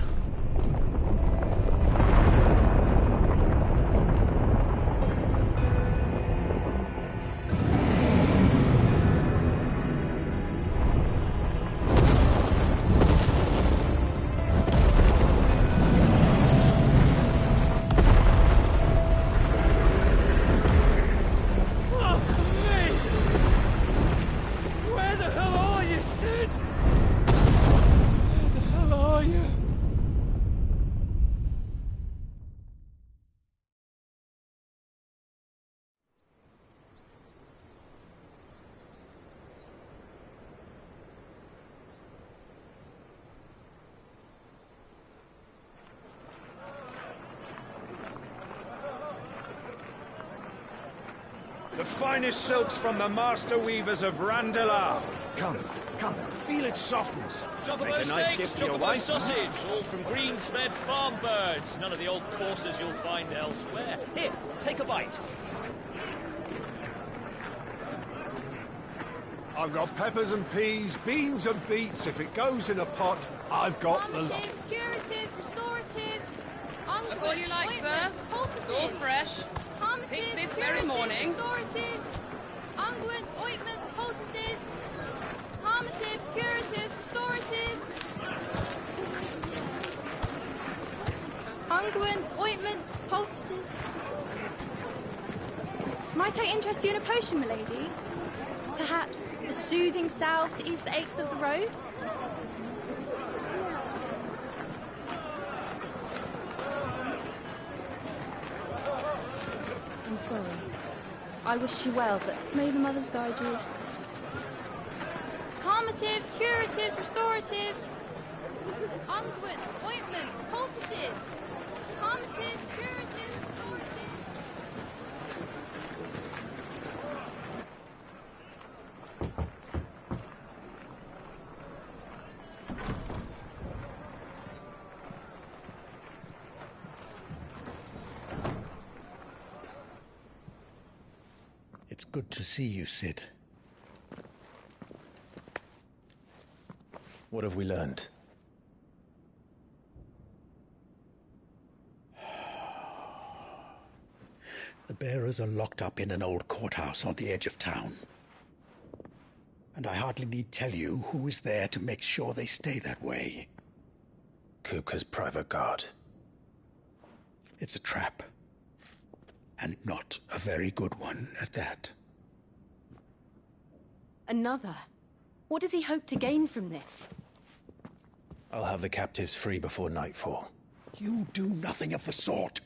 The finest silks from the master weavers of Randalar. Come, come, feel its softness. Chocobo Make a nice steaks, gift for your chocobo wife. sausage, all from greens-fed farm birds. None of the old courses you'll find elsewhere. Here, take a bite. I've got peppers and peas, beans and beets. If it goes in a pot, I've got the lot. Curatives, restoratives, Look all you like, sir. It's all fresh. Pick this very morning. Restoratives, unguents, ointments, poultices, harmatives, curatives, restoratives, unguents, ointments, poultices. Might I interest you in a potion, milady? Perhaps a soothing salve to ease the aches of the road? I'm sorry. I wish you well, but may the mothers guide you. Calmatives, curatives, restoratives, unguents, ointments, poultices. Calmatives, curatives, restoratives. It's good to see you, Sid. What have we learned? The bearers are locked up in an old courthouse on the edge of town. And I hardly need tell you who is there to make sure they stay that way. Kupka's private guard. It's a trap. And not a very good one at that. Another? What does he hope to gain from this? I'll have the captives free before nightfall. You do nothing of the sort.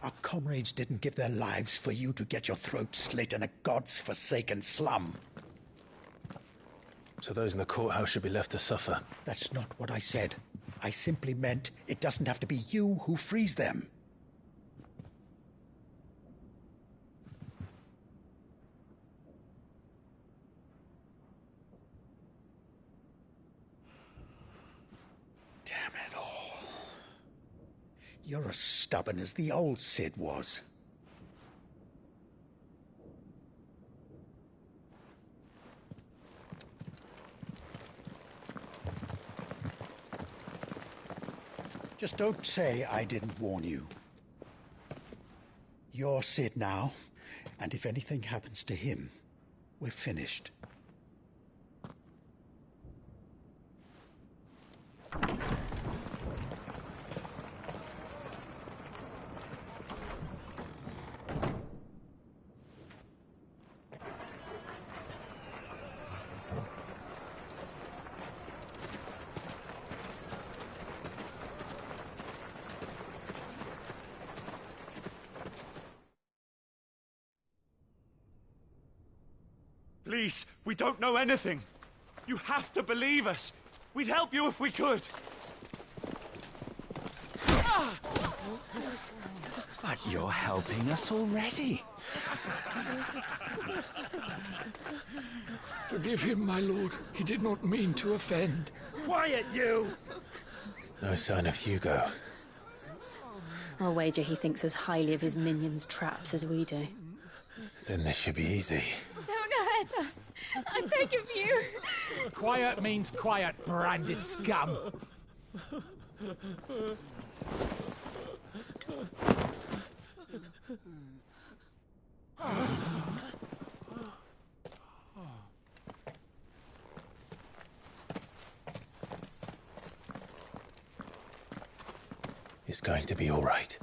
Our comrades didn't give their lives for you to get your throat slit in a god's-forsaken slum. So those in the courthouse should be left to suffer. That's not what I said. I simply meant it doesn't have to be you who frees them. Damn it all. You're as stubborn as the old Sid was. Just don't say I didn't warn you. You're Sid now, and if anything happens to him, we're finished. Please, we don't know anything. You have to believe us. We'd help you if we could. But you're helping us already. Forgive him, my lord. He did not mean to offend. Quiet, you! No sign of Hugo. I'll wager he thinks as highly of his minions' traps as we do. Then this should be easy. Don't hurt us. I beg of you. Quiet means quiet, branded scum. It's going to be all right.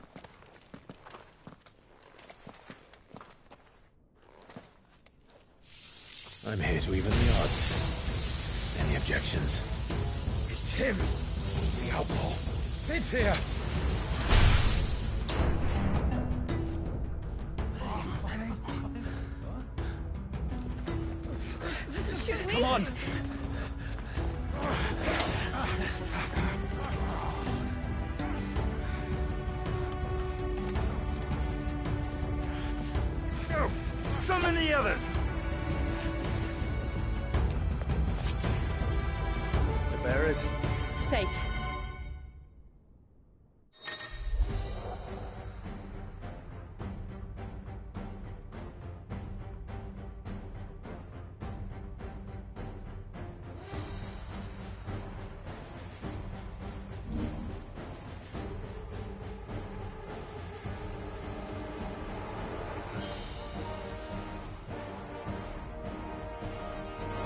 I'm here to even the odds. Any objections? It's him, the outlaw. Sit here. Should we? Come on. Go! Summon the others! The bearers? Safe.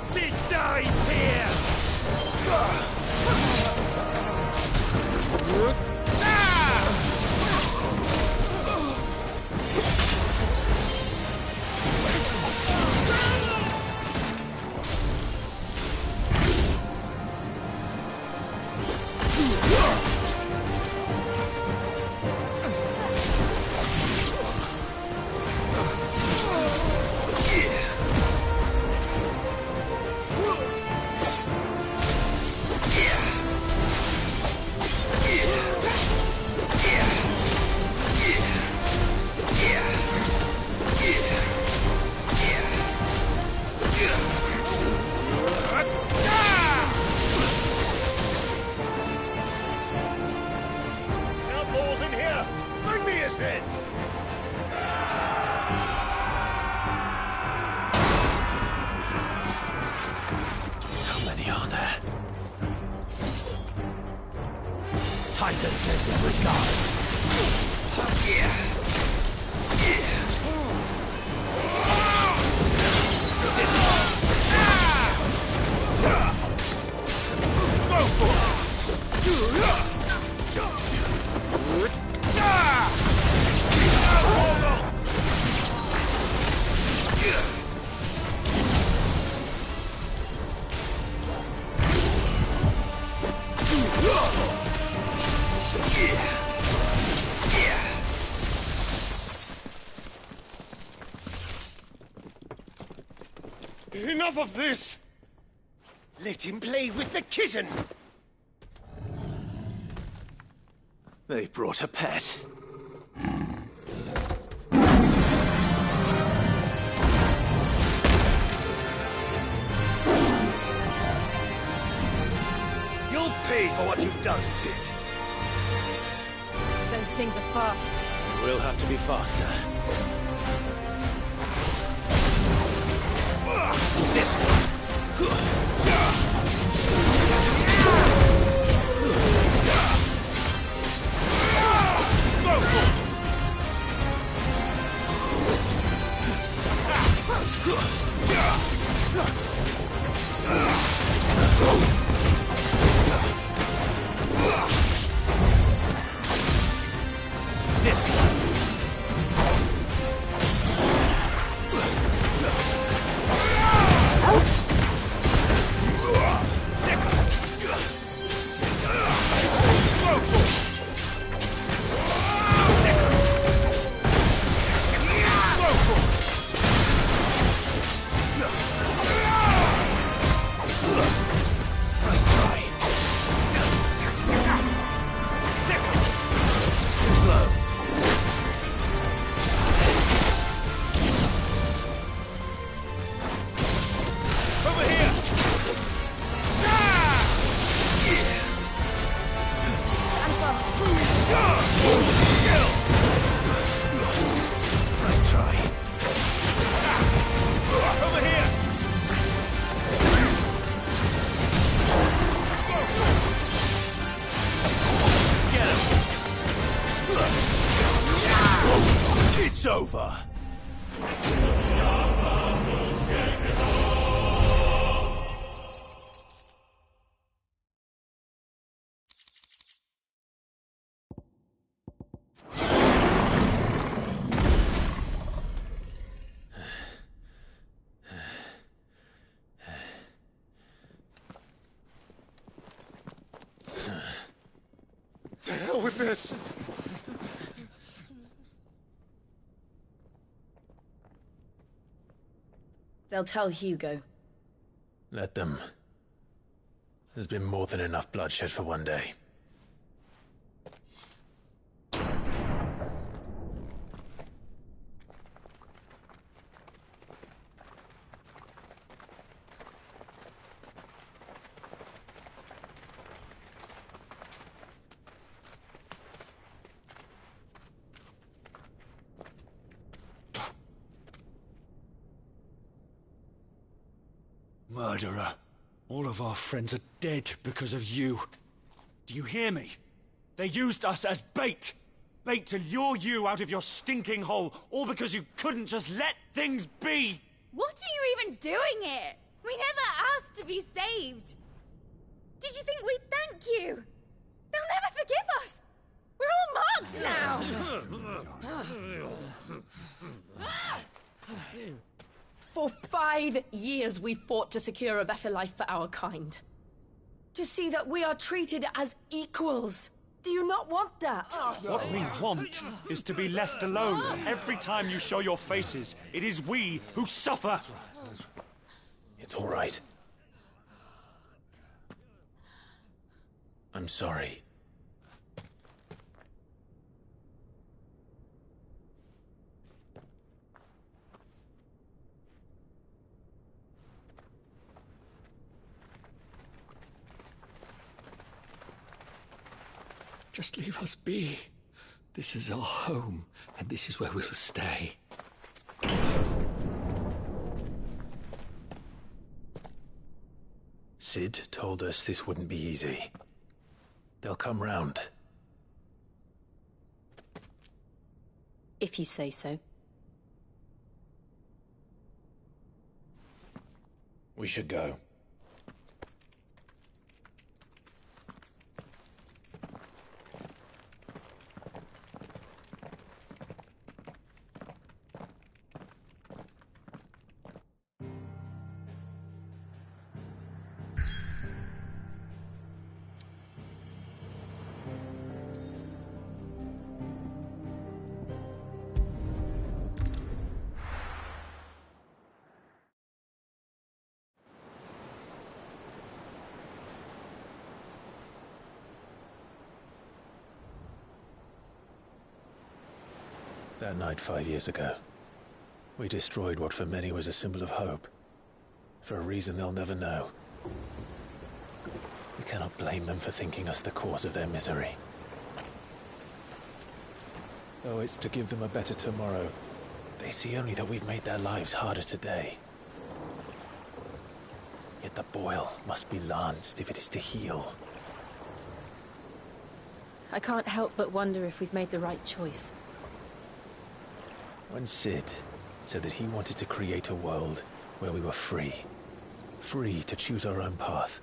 Sid dies here! Outlaws in here! Bring me his head! How many are there? Titan sends his regards. Go for it! Enough of this! Let him play with the kitten! They brought a pet. You'll pay for what you've done, Sid. Those things are fast. We'll have to be faster. This one. This one. It's over! To hell with this! They'll tell Hugo. Let them. There's been more than enough bloodshed for one day. Murderer. All of our friends are dead because of you. Do you hear me? They used us as bait. Bait to lure you out of your stinking hole, all because you couldn't just let things be. What are you even doing here? We never asked to be saved. Did you think we'd thank you? They'll never forgive us. We're all marked now. For 5 years we fought to secure a better life for our kind. To see that we are treated as equals. Do you not want that? What we want is to be left alone. Every time you show your faces, it is we who suffer. It's all right. I'm sorry. Just leave us be. This is our home, and this is where we'll stay. Sid told us this wouldn't be easy. They'll come round. If you say so. We should go. That night 5 years ago, we destroyed what for many was a symbol of hope. For a reason they'll never know. We cannot blame them for thinking us the cause of their misery. Though it's to give them a better tomorrow, they see only that we've made their lives harder today. Yet the boil must be lanced if it is to heal. I can't help but wonder if we've made the right choice. When Sid said that he wanted to create a world where we were free. Free to choose our own path.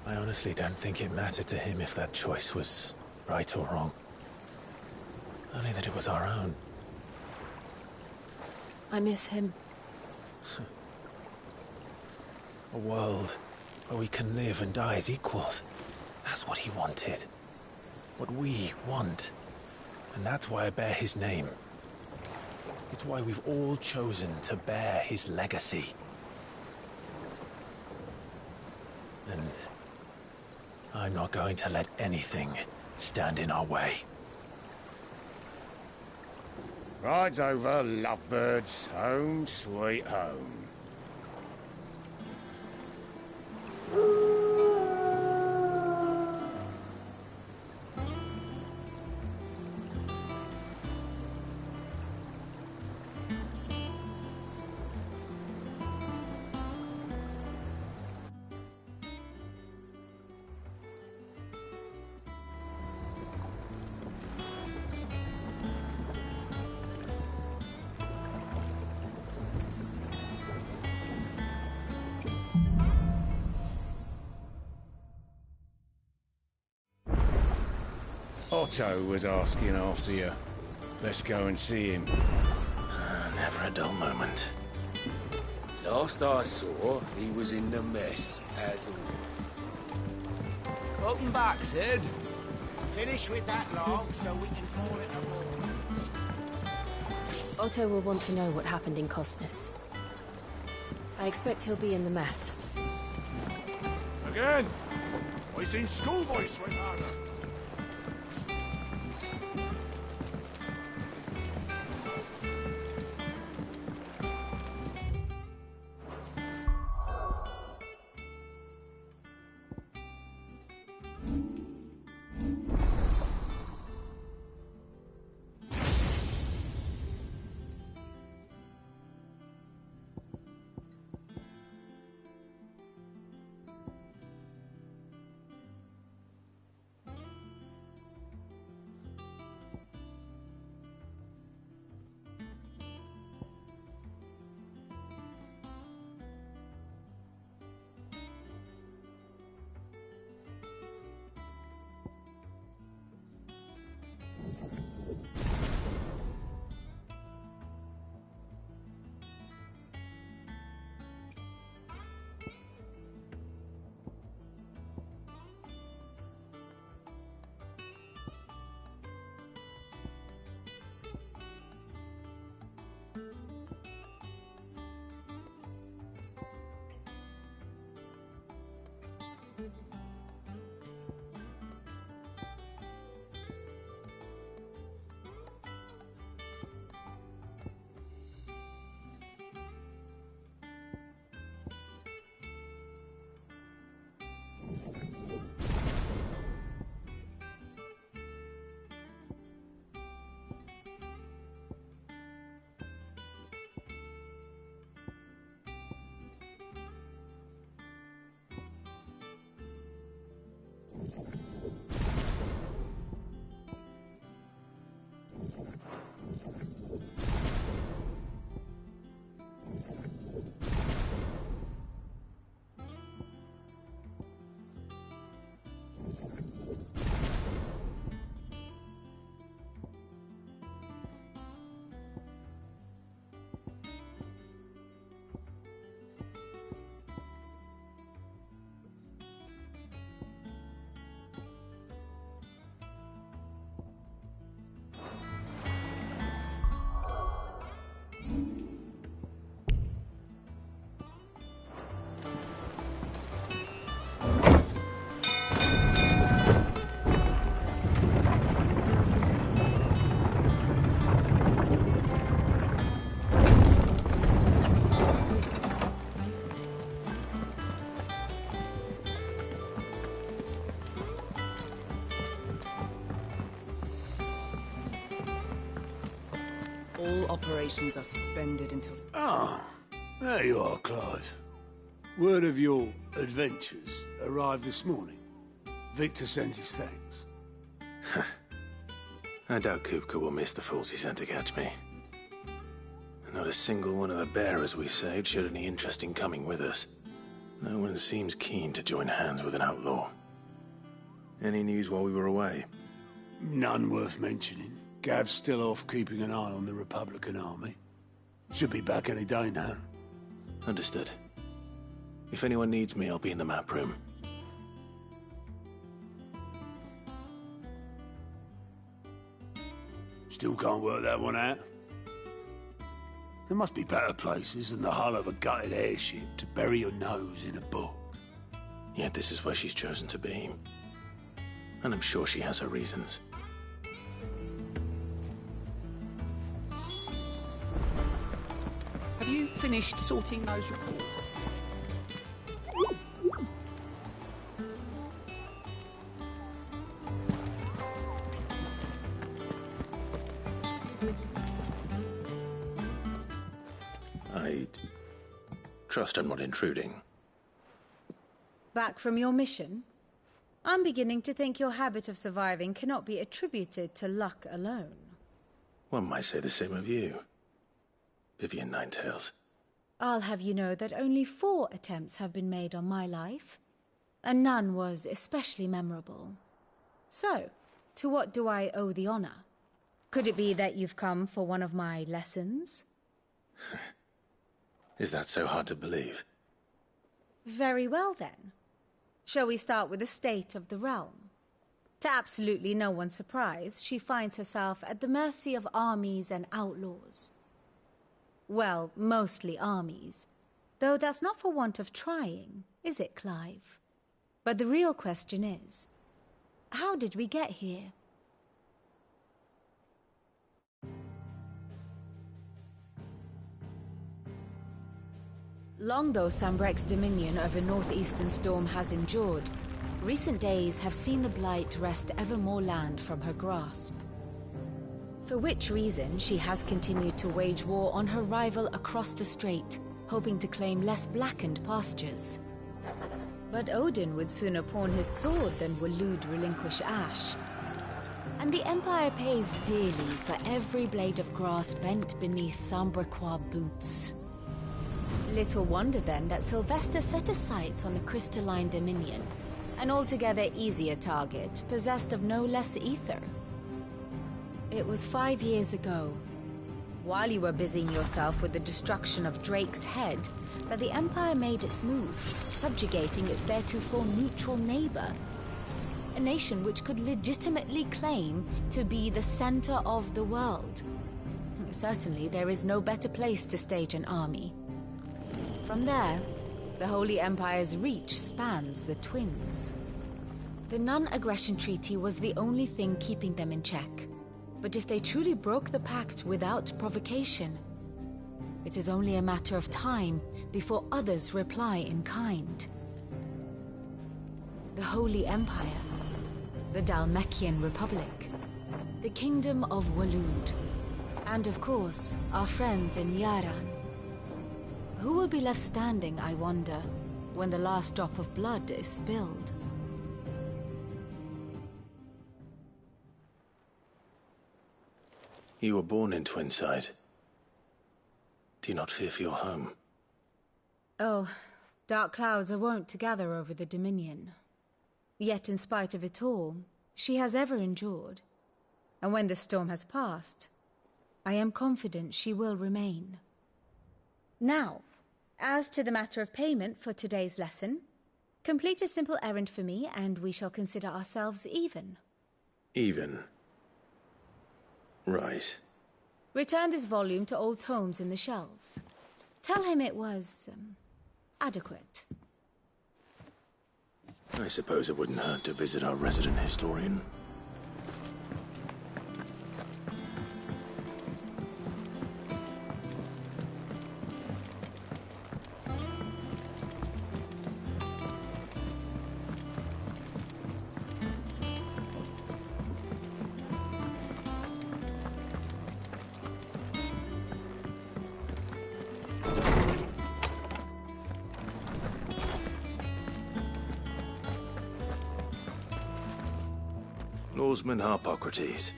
I honestly don't think it mattered to him if that choice was right or wrong. Only that it was our own. I miss him. A world where we can live and die as equals. That's what he wanted. What we want. And that's why I bear his name. It's why we've all chosen to bear his legacy. And I'm not going to let anything stand in our way. Ride's over, lovebirds. Home sweet home. Otto was asking after you. Let's go and see him. Never a dull moment. Last I saw, he was in the mess, as always. Welcome back, Sid. Finish with that log so we can call it a morning. Otto will want to know what happened in Cosnus. I expect he'll be in the mess. Again! I seen schoolboys swing harder. All operations are suspended until... Ah, there you are, Clive. Word of your adventures arrived this morning. Victor sends his thanks. I doubt Kupka will miss the fools he sent to catch me. And not a single one of the bearers we saved showed any interest in coming with us. No one seems keen to join hands with an outlaw. Any news while we were away? None worth mentioning. Gav's still off keeping an eye on the Republican army. Should be back any day now. Understood. If anyone needs me, I'll be in the map room. Still can't work that one out. There must be better places than the hull of a gutted airship to bury your nose in a book. Yet this is where she's chosen to be. And I'm sure she has her reasons. Have you finished sorting those reports? I trust I'm not intruding. Back from your mission? I'm beginning to think your habit of surviving cannot be attributed to luck alone. One might say the same of you, Vivian Ninetails. I'll have you know that only 4 attempts have been made on my life, and none was especially memorable. So, to what do I owe the honor? Could it be that you've come for one of my lessons? Is that so hard to believe? Very well, then. Shall we start with the state of the realm? To absolutely no one's surprise, she finds herself at the mercy of armies and outlaws. Well, mostly armies. Though that's not for want of trying, is it, Clive? But the real question is, how did we get here? Long though Sambrek's dominion over northeastern Storm has endured, recent days have seen the Blight wrest ever more land from her grasp. For which reason she has continued to wage war on her rival across the strait, hoping to claim less blackened pastures. But Odin would sooner pawn his sword than Waloed relinquish Ash. And the Empire pays dearly for every blade of grass bent beneath Sambrequois boots. Little wonder then that Sylvester set his sights on the crystalline dominion, an altogether easier target, possessed of no less ether. It was 5 years ago, while you were busying yourself with the destruction of Drake's head, that the Empire made its move, subjugating its theretofore neutral neighbor. A nation which could legitimately claim to be the center of the world. Certainly, there is no better place to stage an army. From there, the Holy Empire's reach spans the Twins. The non-aggression treaty was the only thing keeping them in check. But if they truly broke the pact without provocation, it is only a matter of time before others reply in kind. The Holy Empire, the Dalmekian Republic, the Kingdom of Waloed, and of course, our friends in Yaran. Who will be left standing, I wonder, when the last drop of blood is spilled? You were born in Twinside. Do you not fear for your home? Oh, dark clouds are wont to gather over the Dominion. Yet in spite of it all, she has ever endured. And when the storm has passed, I am confident she will remain. Now, as to the matter of payment for today's lesson, complete a simple errand for me and we shall consider ourselves even. Even? Right. Return this volume to old tomes in the shelves. Tell him it was, adequate. I suppose it wouldn't hurt to visit our resident historian. Norseman Harpocrates.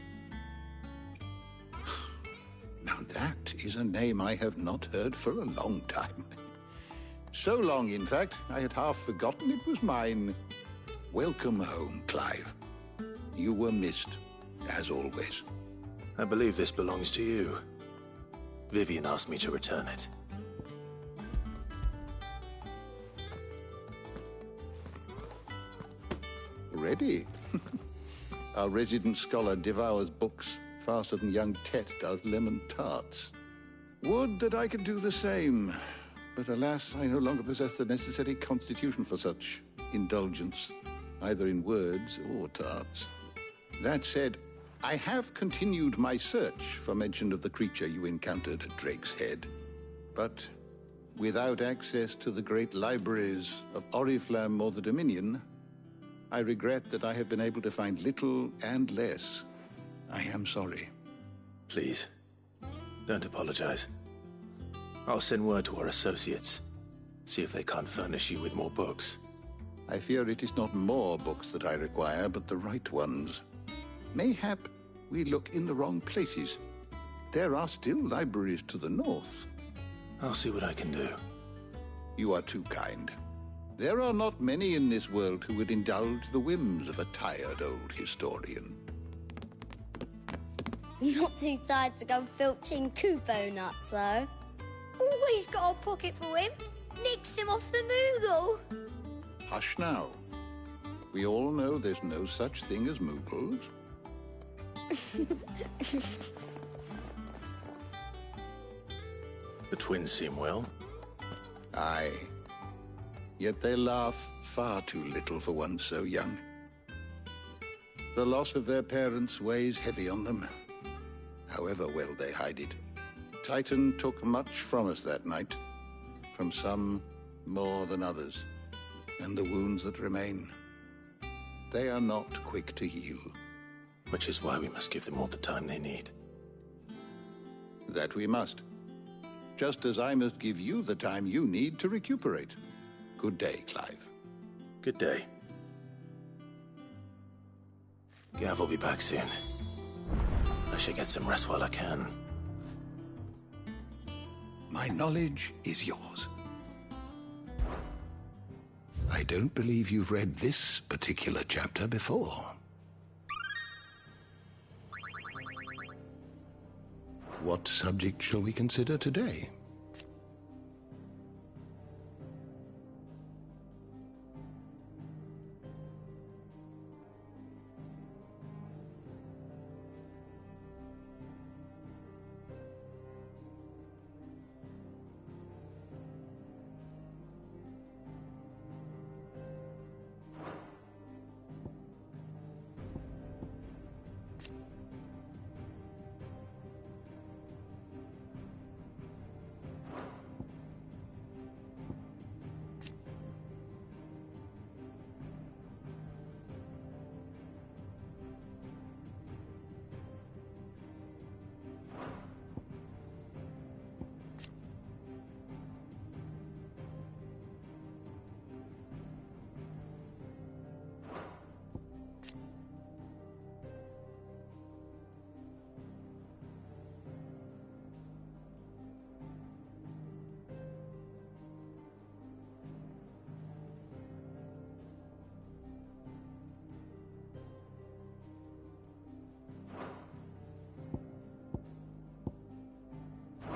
Now that is a name I have not heard for a long time. So long, in fact, I had half forgotten it was mine. Welcome home, Clive. You were missed, as always. I believe this belongs to you. Vivian asked me to return it. Ready? Our resident scholar devours books faster than young Tet does lemon tarts. Would that I could do the same. But alas, I no longer possess the necessary constitution for such indulgence, either in words or tarts. That said, I have continued my search for mention of the creature you encountered at Drake's Head. But without access to the great libraries of Oriflamme or the Dominion, I regret that I have been able to find little and less. I am sorry. Please, don't apologize. I'll send word to our associates. See if they can't furnish you with more books. I fear it is not more books that I require, but the right ones. Mayhap we look in the wrong places. There are still libraries to the north. I'll see what I can do. You are too kind. There are not many in this world who would indulge the whims of a tired old historian. Not too tired to go filching Kupo nuts, though. Always got a pocket for him. Nicks him off the Moogle. Hush now. We all know there's no such thing as Moogles. The twins seem well. Aye. Yet they laugh far too little for one so young. The loss of their parents weighs heavy on them, however well they hide it. Titan took much from us that night, from some more than others, and the wounds that remain, they are not quick to heal. Which is why we must give them all the time they need. That we must. Just as I must give you the time you need to recuperate. Good day, Clive. Good day. Gav will be back soon. I should get some rest while I can. My knowledge is yours. I don't believe you've read this particular chapter before. What subject shall we consider today?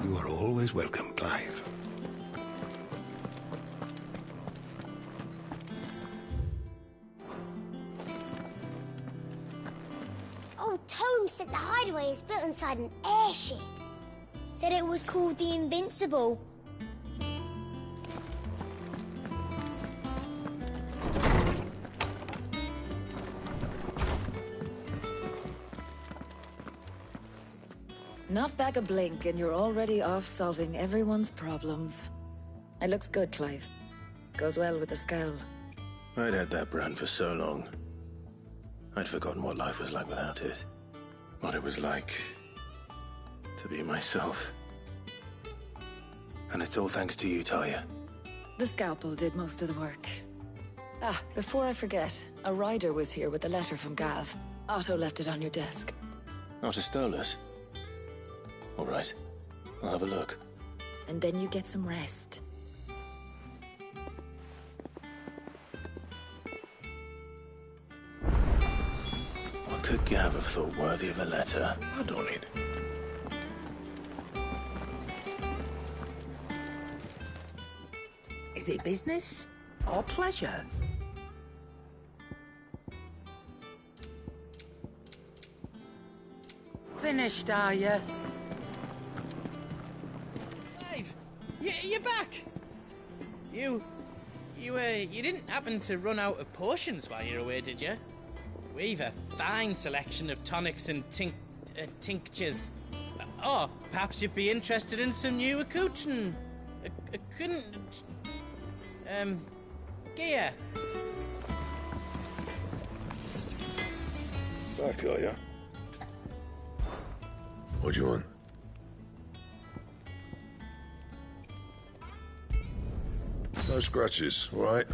You are always welcome, Clive. Old Tome said the hideaway is built inside an airship. Said it was called the Invincible. Not back a blink and you're already off solving everyone's problems. It looks good, Clive. Goes well with the scowl. I'd had that brand for so long. I'd forgotten what life was like without it. What it was like to be myself. And it's all thanks to you, Talia. The scalpel did most of the work. Ah, before I forget, a rider was here with a letter from Gav. Otto left it on your desk. Otto stole us. All right. I'll have a look. And then you get some rest. What could Gav have thought worthy of a letter? Not on it. Is it business or pleasure? Finished, are you? Clive, you're back. You didn't happen to run out of potions while you're away, did you? We've a fine selection of tonics and tinctures. Oh, perhaps you'd be interested in some new accoutrement. Gear. Back, are ya? What do you want? No scratches, all right?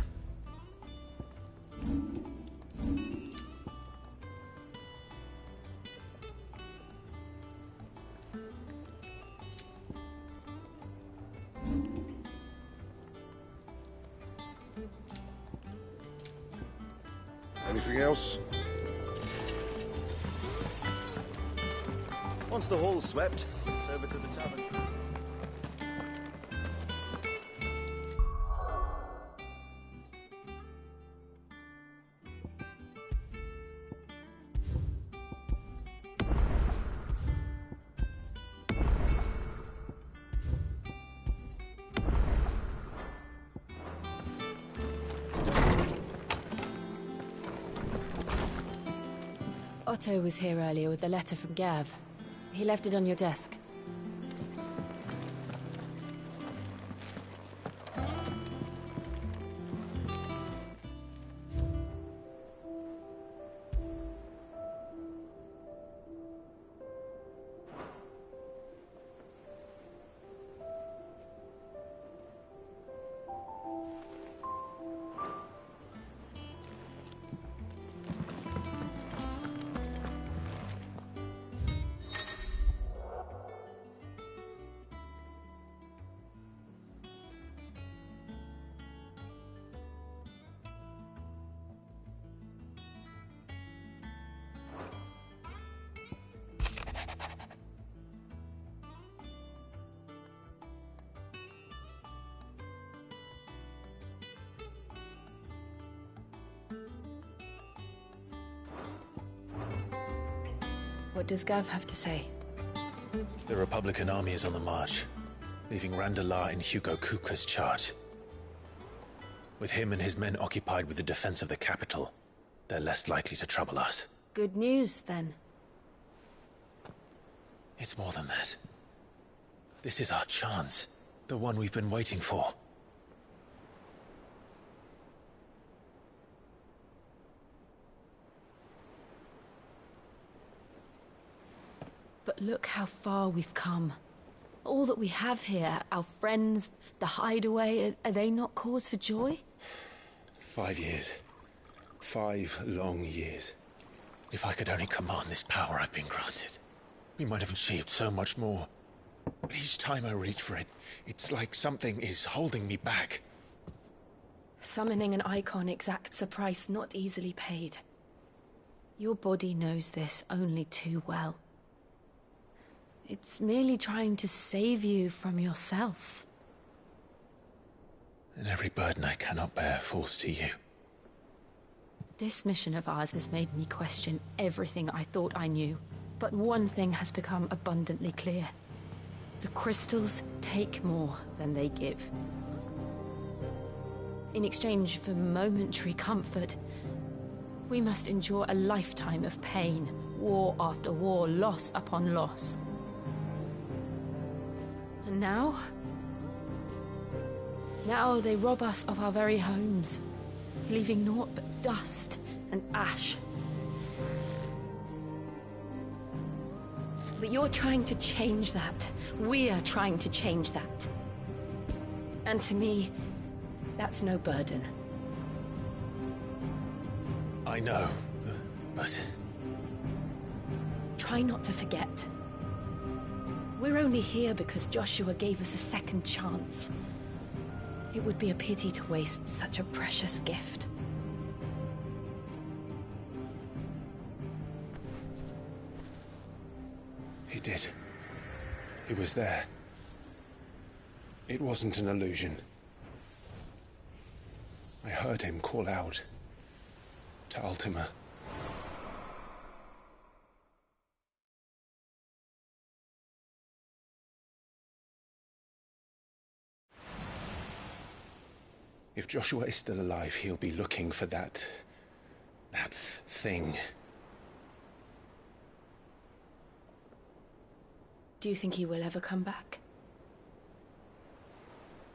Anything else? Once the hall's swept, it's over to the tavern. Otto was here earlier with a letter from Gav. He left it on your desk. What does Gav have to say? The Republican army is on the march, leaving Randalar in Hugo Kupka's charge. With him and his men occupied with the defense of the capital, they're less likely to trouble us. Good news, then. It's more than that. This is our chance, the one we've been waiting for. But look how far we've come. All that we have here, our friends, the hideaway, are they not cause for joy? 5 years. 5 long years. If I could only command this power I've been granted, we might have achieved so much more. But each time I reach for it, it's like something is holding me back. Summoning an Eikon exacts a price not easily paid. Your body knows this only too well. It's merely trying to save you from yourself. And every burden I cannot bear falls to you. This mission of ours has made me question everything I thought I knew. But one thing has become abundantly clear. The crystals take more than they give. In exchange for momentary comfort, we must endure a lifetime of pain, war after war, loss upon loss. And now they rob us of our very homes, leaving naught but dust and ash. But you're trying to change that. We're trying to change that. And to me, that's no burden. I know, but... Try not to forget. We're only here because Joshua gave us a second chance. It would be a pity to waste such a precious gift. He did. He was there. It wasn't an illusion. I heard him call out to Ultima. If Joshua is still alive, he'll be looking for that thing. Do you think he will ever come back?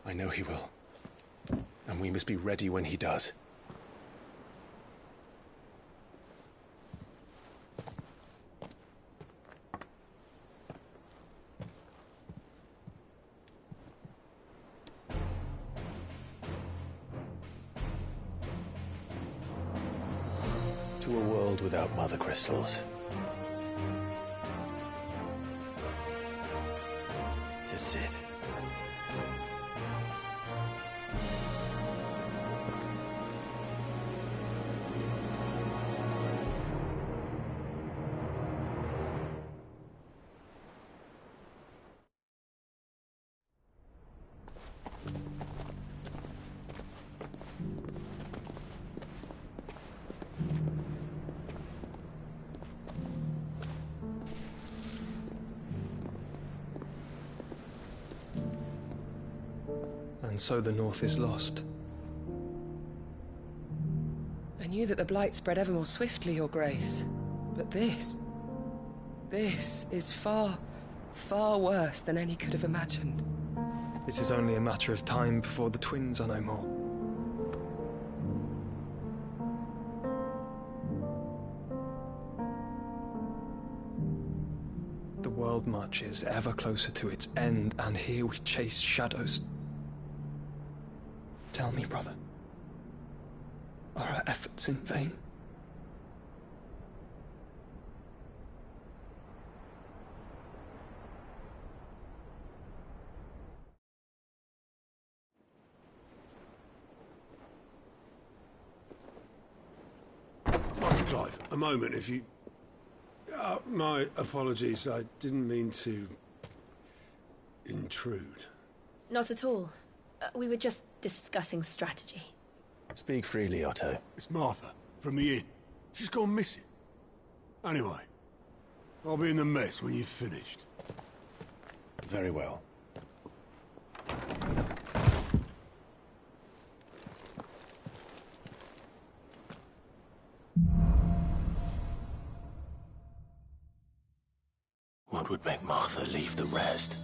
I know he will. And we must be ready when he does. To a world without mother crystals. To Sid. And so the North is lost. I knew that the Blight spread ever more swiftly, Your Grace. But this is far, far worse than any could have imagined. It is only a matter of time before the twins are no more. The world marches ever closer to its end, and here we chase shadows. Tell me, brother, are our efforts in vain? Master Clive, a moment, if you... my apologies, I didn't mean to... intrude. Not at all. We were just discussing strategy. Speak freely, Otto. It's Martha, from the inn. She's gone missing. Anyway, I'll be in the mess when you've finished. Very well. What would make Martha leave the rest?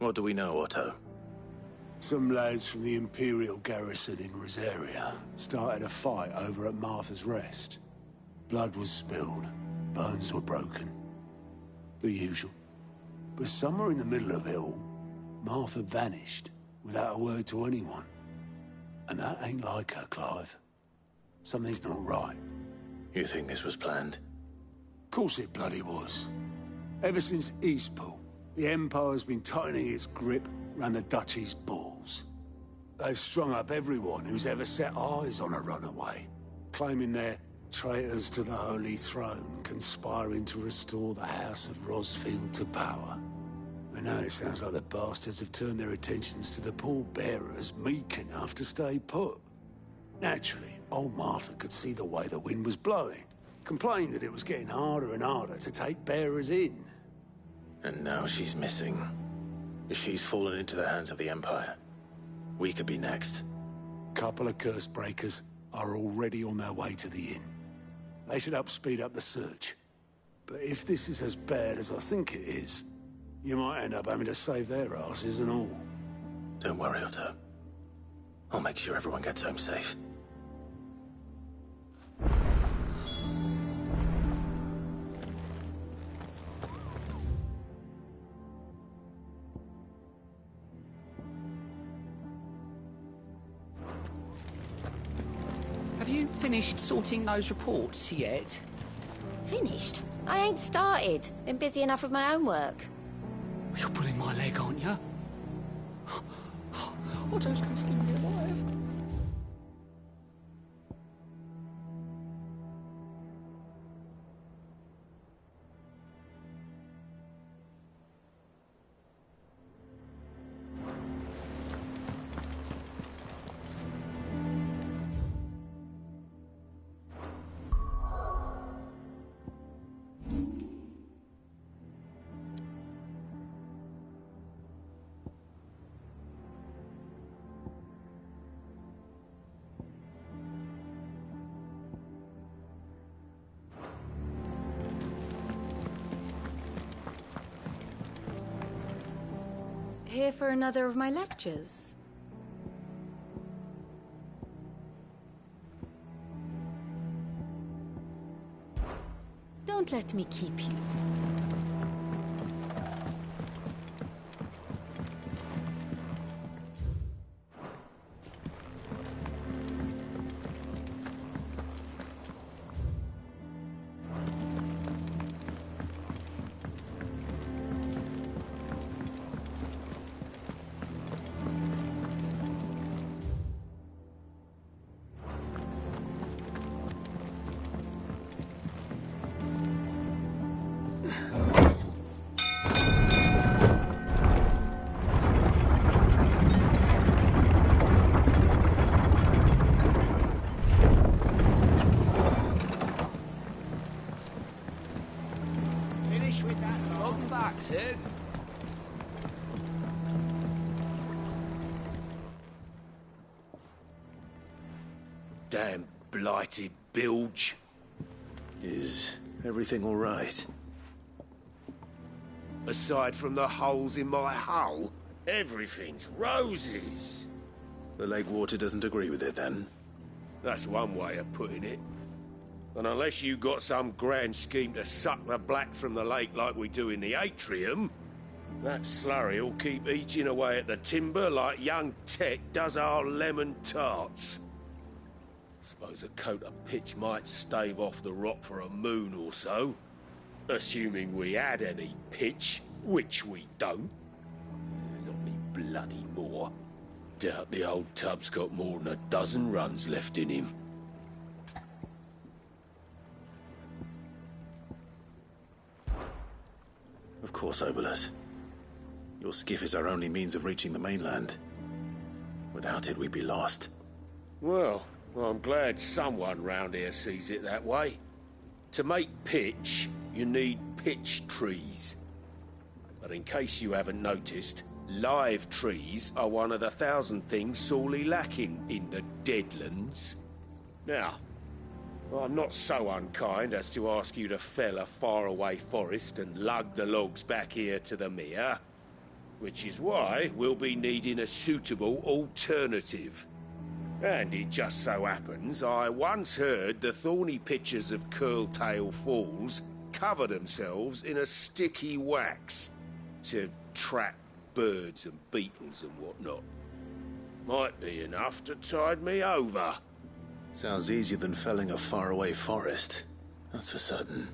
What do we know, Otto? Some lads from the Imperial garrison in Rosaria started a fight over at Martha's Rest. Blood was spilled, bones were broken. The usual. But somewhere in the middle of it all, Martha vanished without a word to anyone. And that ain't like her, Clive. Something's not right. You think this was planned? Of course it bloody was. Ever since Eastpool, the Empire's been tightening its grip around the Duchy's balls. They've strung up everyone who's ever set eyes on a runaway, claiming they're traitors to the Holy Throne, conspiring to restore the House of Rosfield to power. And now it sounds like the bastards have turned their attentions to the pallbearers meek enough to stay put. Naturally, old Martha could see the way the wind was blowing, complained that it was getting harder and harder to take bearers in. And now she's missing. If she's fallen into the hands of the Empire, we could be next. Couple of curse breakers are already on their way to the inn. They should help speed up the search. But if this is as bad as I think it is, you might end up having to save their asses and all. Don't worry, Otto. I'll make sure everyone gets home safe. Have you finished sorting those reports yet? Finished? I ain't started. Been busy enough with my own work. You're pulling my leg, aren't you? Otto's going to skin me alive. Here for another of my lectures? Don't let me keep you. Finish with that. Welcome back, Sid. Damn blighted bilge. Is everything all right? Aside from the holes in my hull, everything's roses. The lake water doesn't agree with it, then? That's one way of putting it. And unless you got some grand scheme to suck the black from the lake like we do in the atrium, that slurry'll keep eating away at the timber like young Tet does our lemon tarts. Suppose a coat of pitch might stave off the rot for a moon or so. Assuming we had any pitch, which we don't. Not any bloody more. Doubt the old tub's got more than a dozen runs left in him. Of course, Obolus. Your skiff is our only means of reaching the mainland. Without it, we'd be lost. Well, I'm glad someone round here sees it that way. To make pitch, you need pitch trees. But in case you haven't noticed, live trees are one of the 1,000 things sorely lacking in the Deadlands. Now, I'm not so unkind as to ask you to fell a faraway forest and lug the logs back here to the mere, which is why we'll be needing a suitable alternative. And it just so happens I once heard the thorny pitchers of Curltail Falls cover themselves in a sticky wax to trap birds and beetles and whatnot. Might be enough to tide me over. Sounds easier than felling a faraway forest. That's for certain.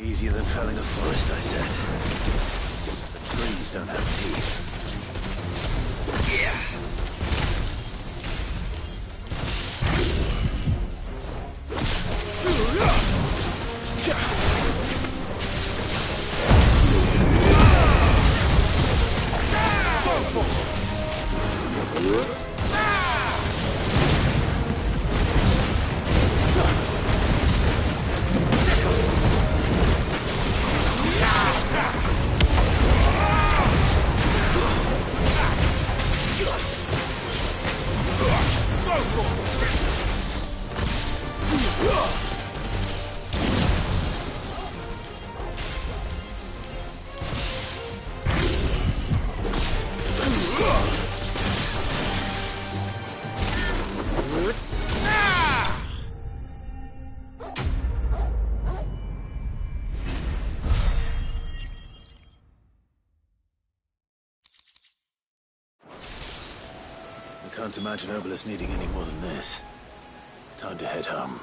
Easier than felling a forest, I said. The trees don't have teeth. Yeah. I can't imagine Obolus needing any more than this. Time to head home.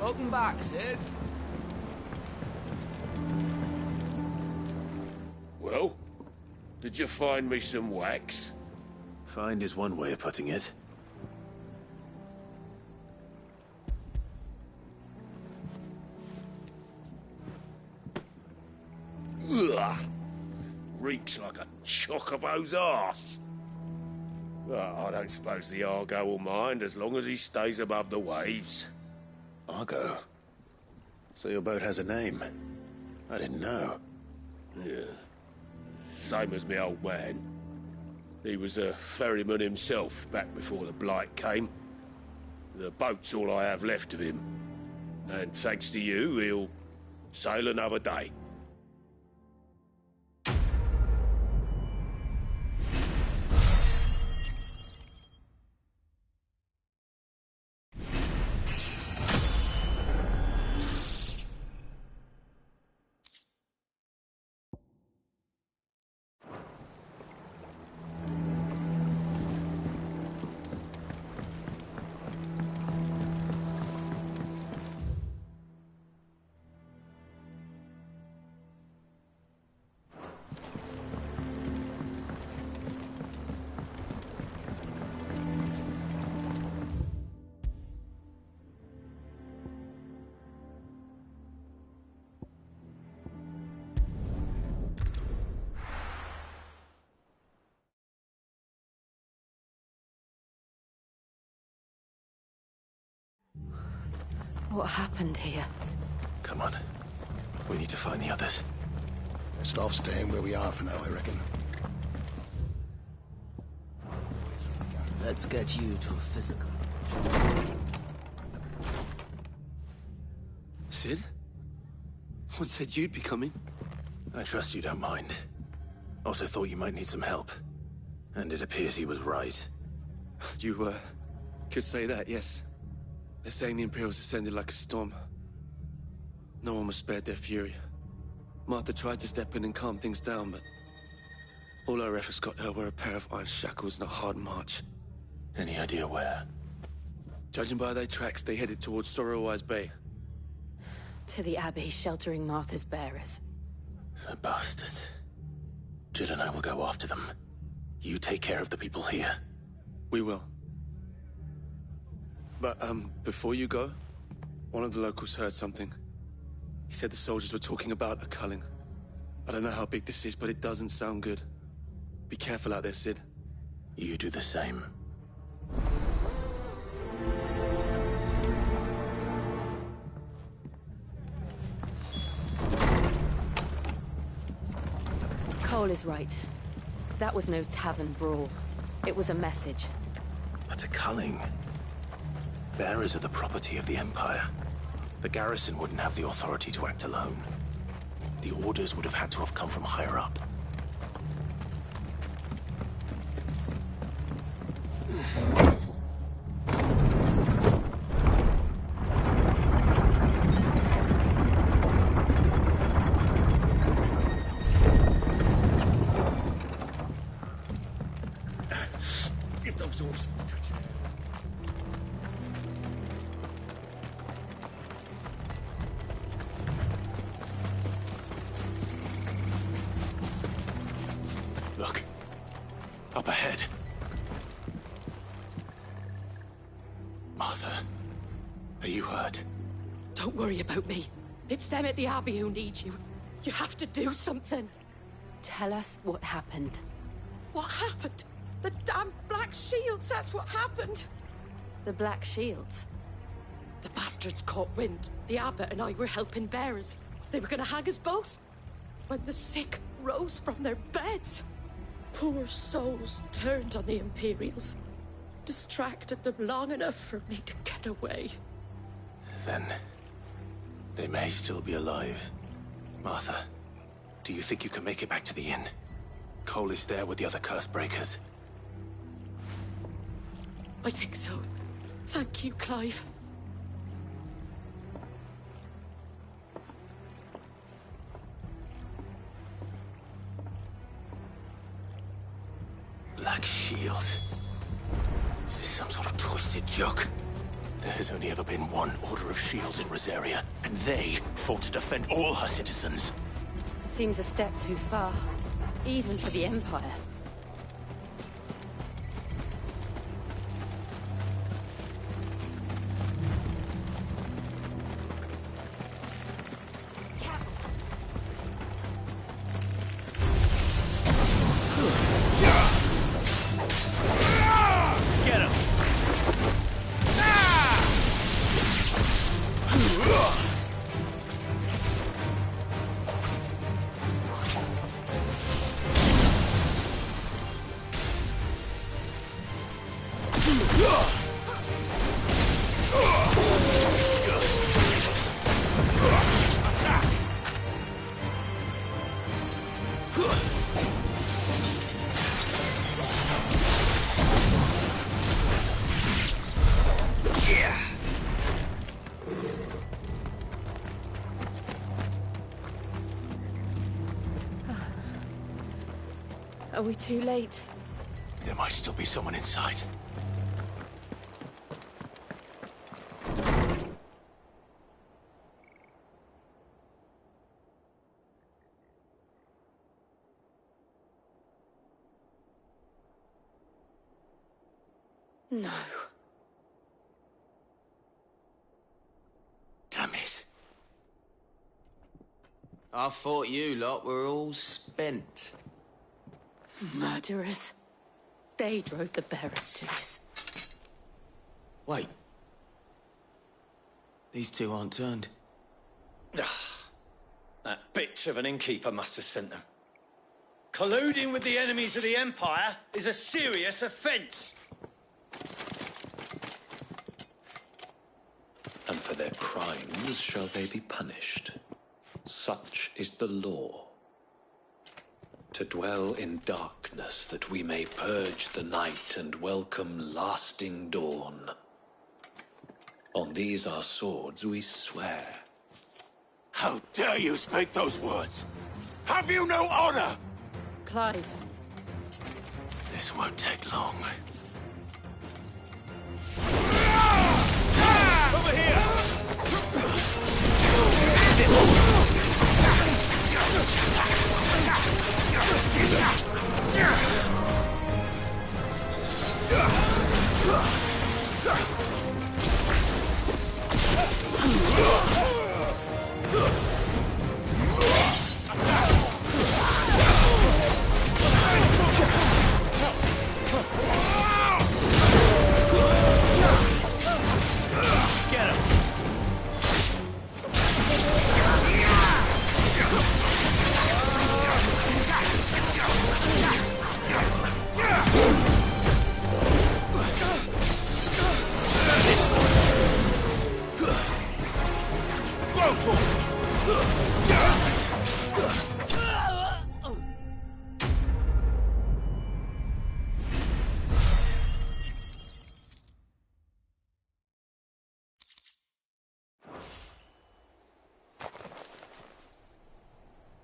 Welcome back, Sid. Well, did you find me some wax? Find is one way of putting it. Ugh! Reeks like a chocobo's arse. Well, I don't suppose the Argo will mind as long as he stays above the waves. Argo? So your boat has a name? I didn't know. Yeah. Same as me old man. He was a ferryman himself back before the Blight came. The boat's all I have left of him. And thanks to you, he'll sail another day. What happened here? Come on. We need to find the others. Best off staying where we are for now, I reckon. Let's get you to physical. Sid? What said you'd be coming? I trust you don't mind. Also thought you might need some help. And it appears he was right. You, could say that, yes. They're saying the Imperials ascended like a storm. No one was spared their fury. Martha tried to step in and calm things down, but all her efforts got her were a pair of iron shackles and a hard march. Any idea where? Judging by their tracks, they headed towards Sorrowwise Bay. To the Abbey sheltering Martha's bearers. The bastards. Jill and I will go after them. You take care of the people here. We will. But, before you go, one of the locals heard something. He said the soldiers were talking about a culling. I don't know how big this is, but it doesn't sound good. Be careful out there, Sid. You do the same. Cole is right. That was no tavern brawl. It was a message. But a culling. Bearers are the property of the Empire. The garrison wouldn't have the authority to act alone. The orders would have had to have come from higher up. Give those horses a touch. Look. Up ahead. Martha, are you hurt? Don't worry about me. It's them at the Abbey who need you. You have to do something. Tell us what happened. What happened? The damn Black Shields, that's what happened. The Black Shields? The bastards caught wind. The abbot and I were helping bearers. They were gonna hang us both. When the sick rose from their beds. Poor souls turned on the Imperials. Distracted them long enough for me to get away. Then, they may still be alive. Martha, do you think you can make it back to the inn? Cole is there with the other curse breakers. I think so. Thank you, Clive. Black Shield. Is this some sort of twisted joke? There has only ever been one Order of Shields in Rosaria, and they fought to defend all her citizens. Seems a step too far, even for the Empire. Are we too late? There might still be someone inside. No. Damn it. I thought you lot were all spent. Murderers. They drove the bearers to this. Wait. These two aren't turned. That bitch of an innkeeper must have sent them. Colluding with the enemies of the Empire is a serious offence. And for their crimes shall they be punished. Such is the law. To dwell in darkness that we may purge the night and welcome lasting dawn. On these our swords we swear. How dare you speak those words? Have you no honor? Clive. This won't take long. Over here! Get him!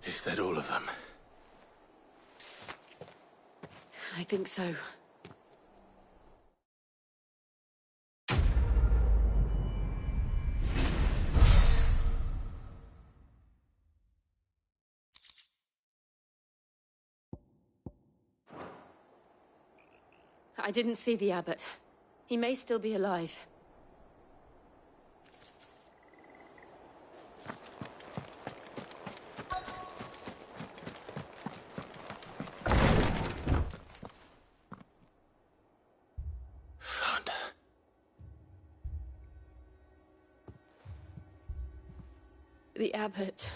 Is that all of them? I think so. I didn't see the abbot. He may still be alive. Found her. The abbot.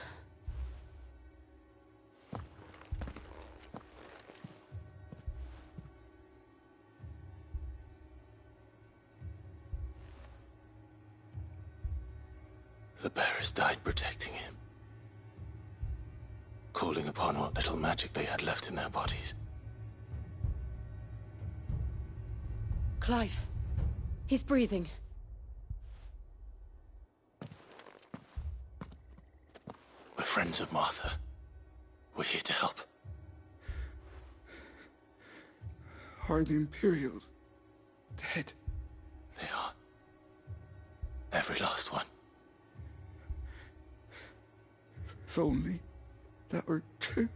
The bearers died protecting him. Calling upon what little magic they had left in their bodies. Clive. He's breathing. We're friends of Martha. We're here to help. Are the Imperials dead? They are. Every last one. If only that were true.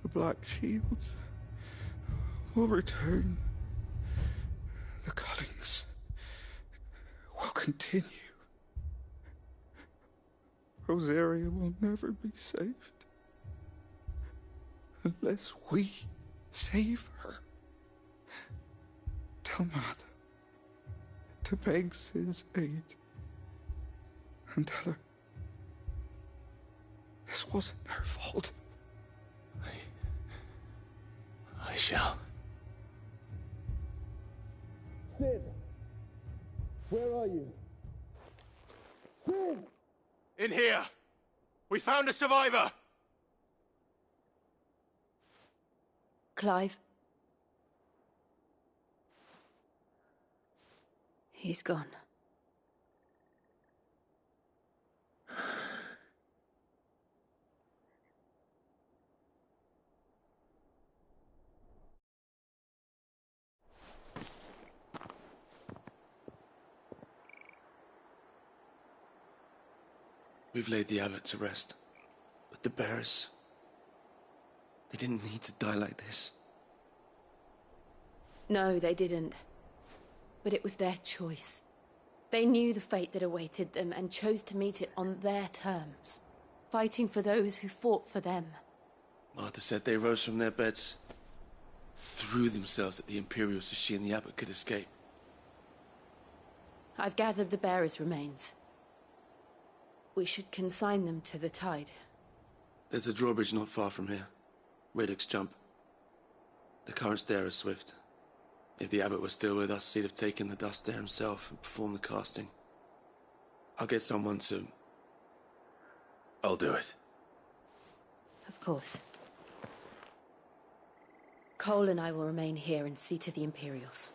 The Black Shields will return. The cuttings will continue. Rosaria will never be saved unless we save her. Tell Mother to beg Sid's aid and tell her this wasn't her fault. I shall. Sid, where are you? Sid! In here! We found a survivor! Clive. He's gone. We've laid the abbot to rest. But the bearers... they didn't need to die like this. No, they didn't. But it was their choice. They knew the fate that awaited them and chose to meet it on their terms, fighting for those who fought for them. Martha said they rose from their beds, threw themselves at the Imperials so she and the abbot could escape. I've gathered the bearers' remains. We should consign them to the tide. There's a drawbridge not far from here. Redux jump. The currents there are swift. If the abbot was still with us, he'd have taken the dust there himself and performed the casting. I'll get someone to... I'll do it. Of course. Cole and I will remain here and see to the Imperials.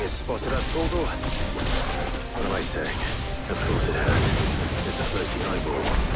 Spotted us, Baldur? What am I saying? Of course it has. It's a floating eyeball.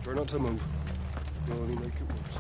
Try not to move. You'll only make it worse.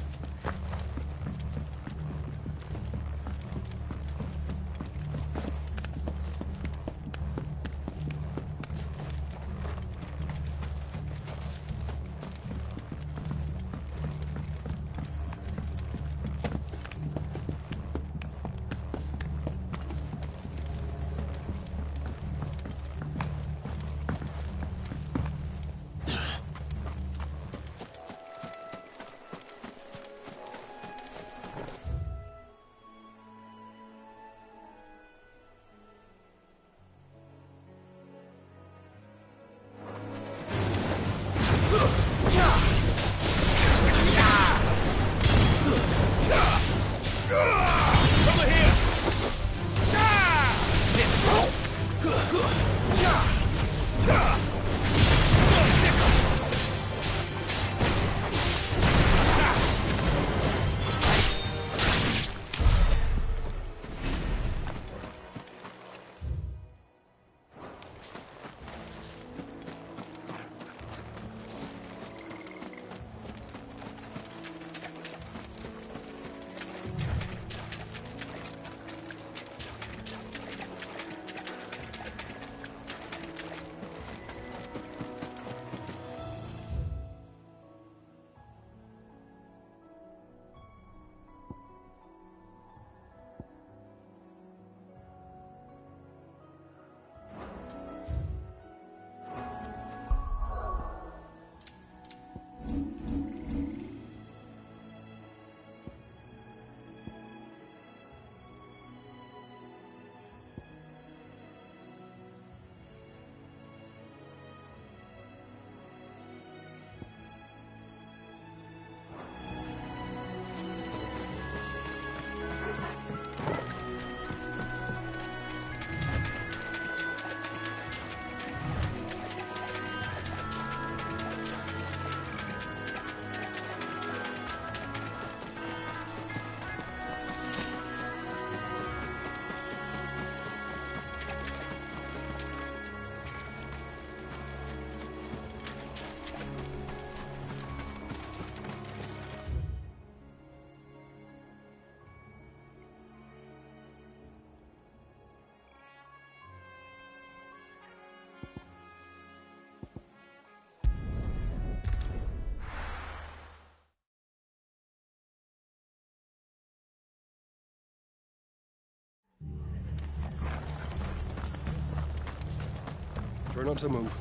Try not to move.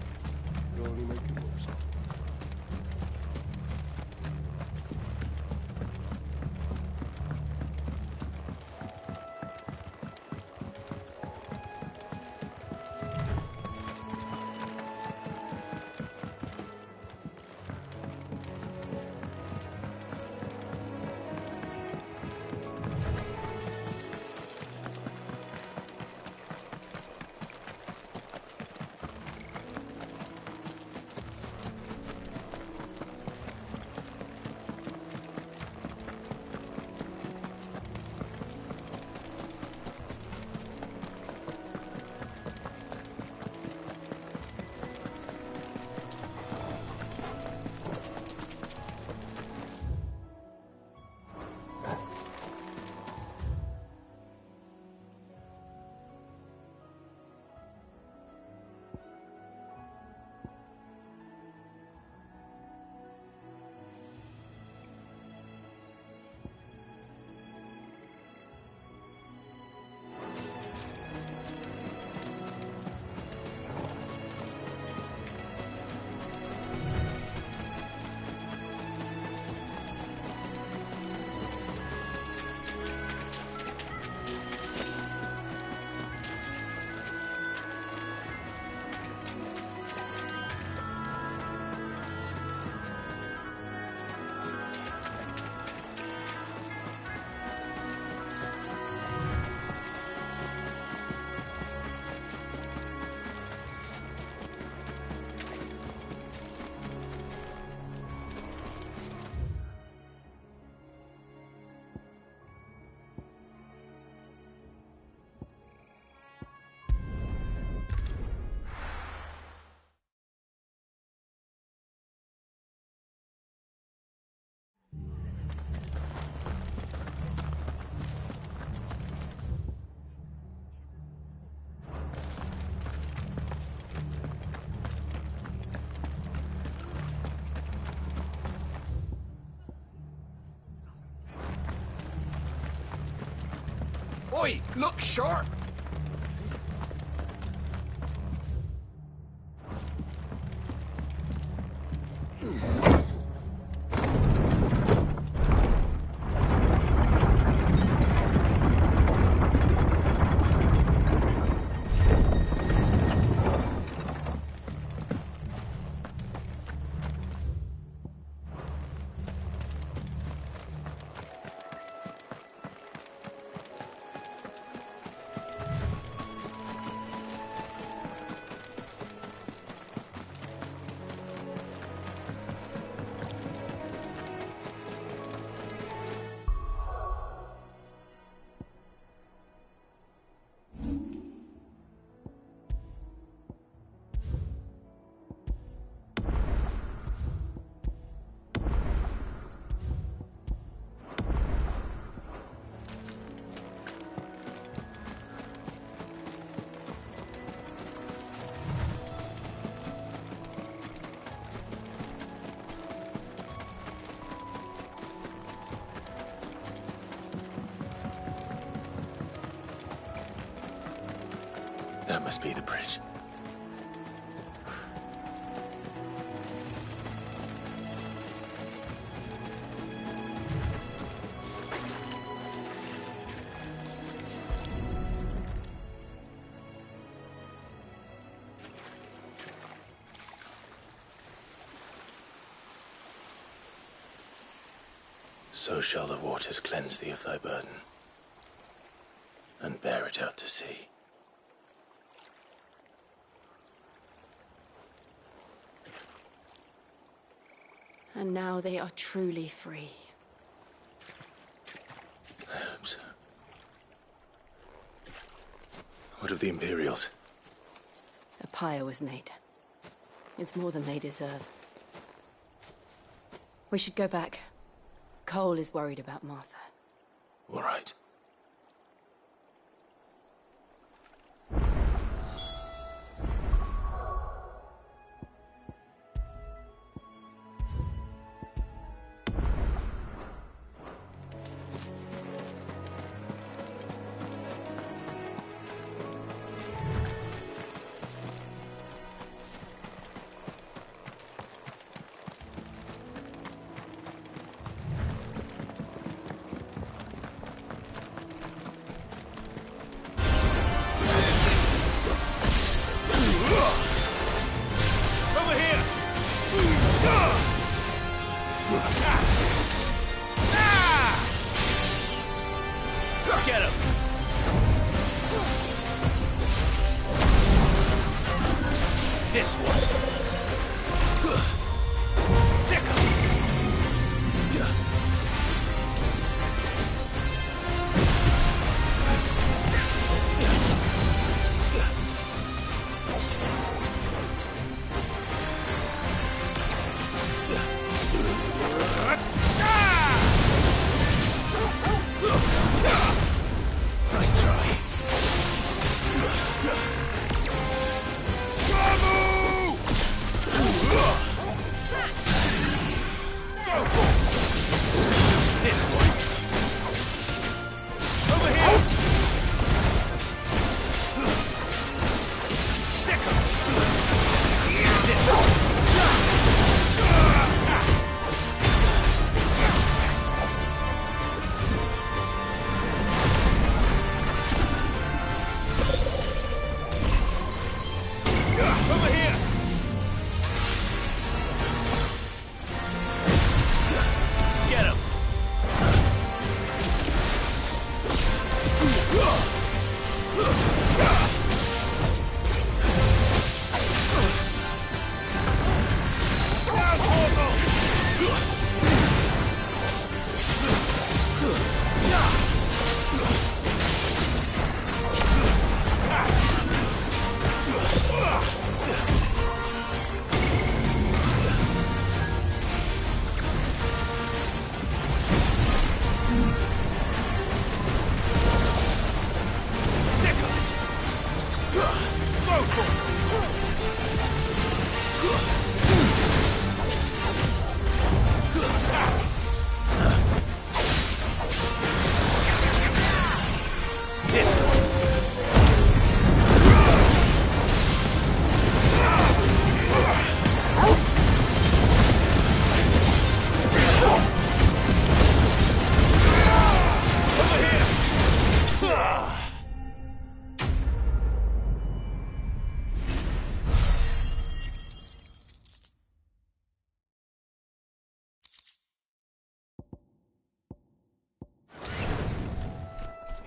You'll only make it worse. Oi, look sharp. That must be the bridge. So shall the waters cleanse thee of thy burden, and bear it out to sea. And now they are truly free. I hope so. What of the Imperials? A pyre was made. It's more than they deserve. We should go back. Cole is worried about Martha. All right.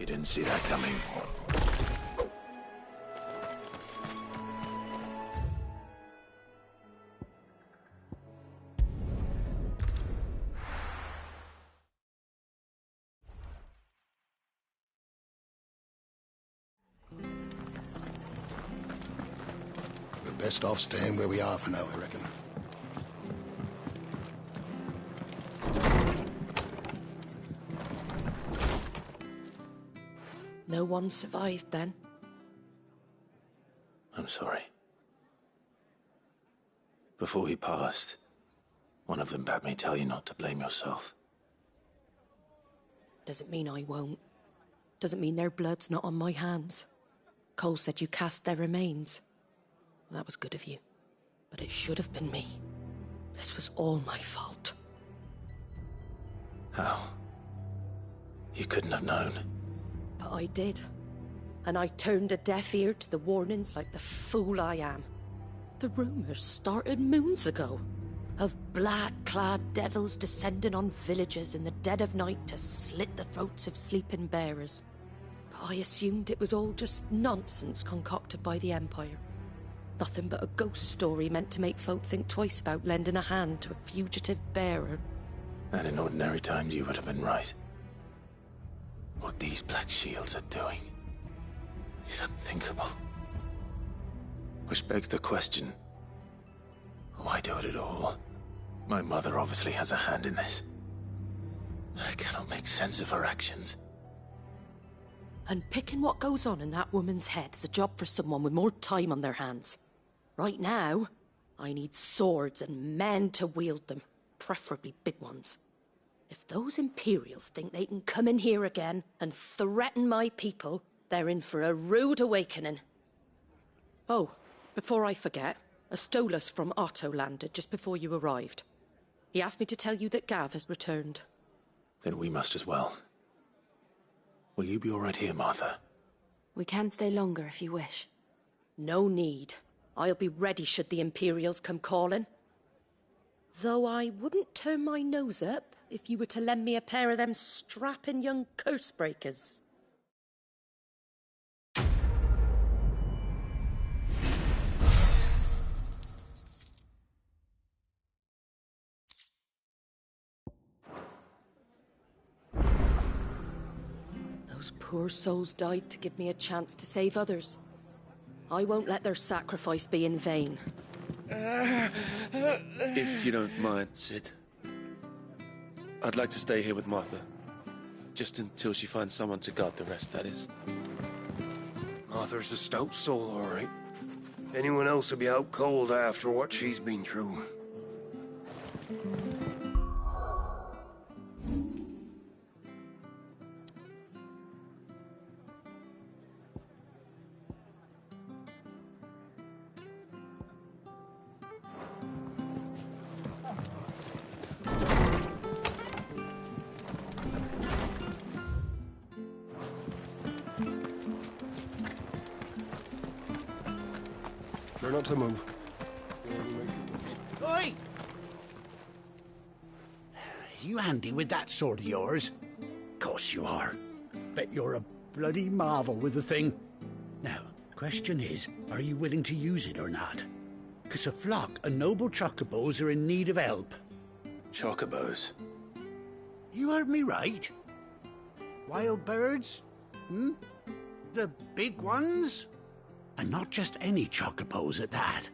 You didn't see that coming. We're best off staying where we are for now, I reckon. No one survived then? I'm sorry. Before he passed, one of them bade me tell you not to blame yourself. Doesn't mean I won't. Doesn't mean their blood's not on my hands. Cole said you cast their remains. That was good of you. But it should have been me. This was all my fault. How? You couldn't have known. But I did. And I turned a deaf ear to the warnings like the fool I am. The rumours started moons ago. Of black-clad devils descending on villages in the dead of night to slit the throats of sleeping bearers. But I assumed it was all just nonsense concocted by the Empire. Nothing but a ghost story meant to make folk think twice about lending a hand to a fugitive bearer. And in ordinary times you would have been right. What these Black Shields are doing is unthinkable. Which begs the question, why do it at all? My mother obviously has a hand in this. I cannot make sense of her actions. And picking what goes on in that woman's head is a job for someone with more time on their hands. Right now, I need swords and men to wield them, preferably big ones. If those Imperials think they can come in here again and threaten my people, they're in for a rude awakening. Oh, before I forget, a Stolas from Otto landed just before you arrived. He asked me to tell you that Gav has returned. Then we must as well. Will you be all right here, Martha? We can stay longer if you wish. No need. I'll be ready should the Imperials come calling. Though I wouldn't turn my nose up if you were to lend me a pair of them strapping young curse-breakers. Those poor souls died to give me a chance to save others. I won't let their sacrifice be in vain. If you don't mind, Sid. I'd like to stay here with Martha. Just until she finds someone to guard the rest, that is. Martha's a stout soul, all right. Anyone else will be out cold after what she's been through. Try not to move. Oi! You handy with that sword of yours? Course you are. Bet you're a bloody marvel with the thing. Now, question is, are you willing to use it or not? 'Cause a flock of noble chocobos are in need of help. Chocobos? You heard me right. Wild birds? The big ones? And not just any chocobos at that.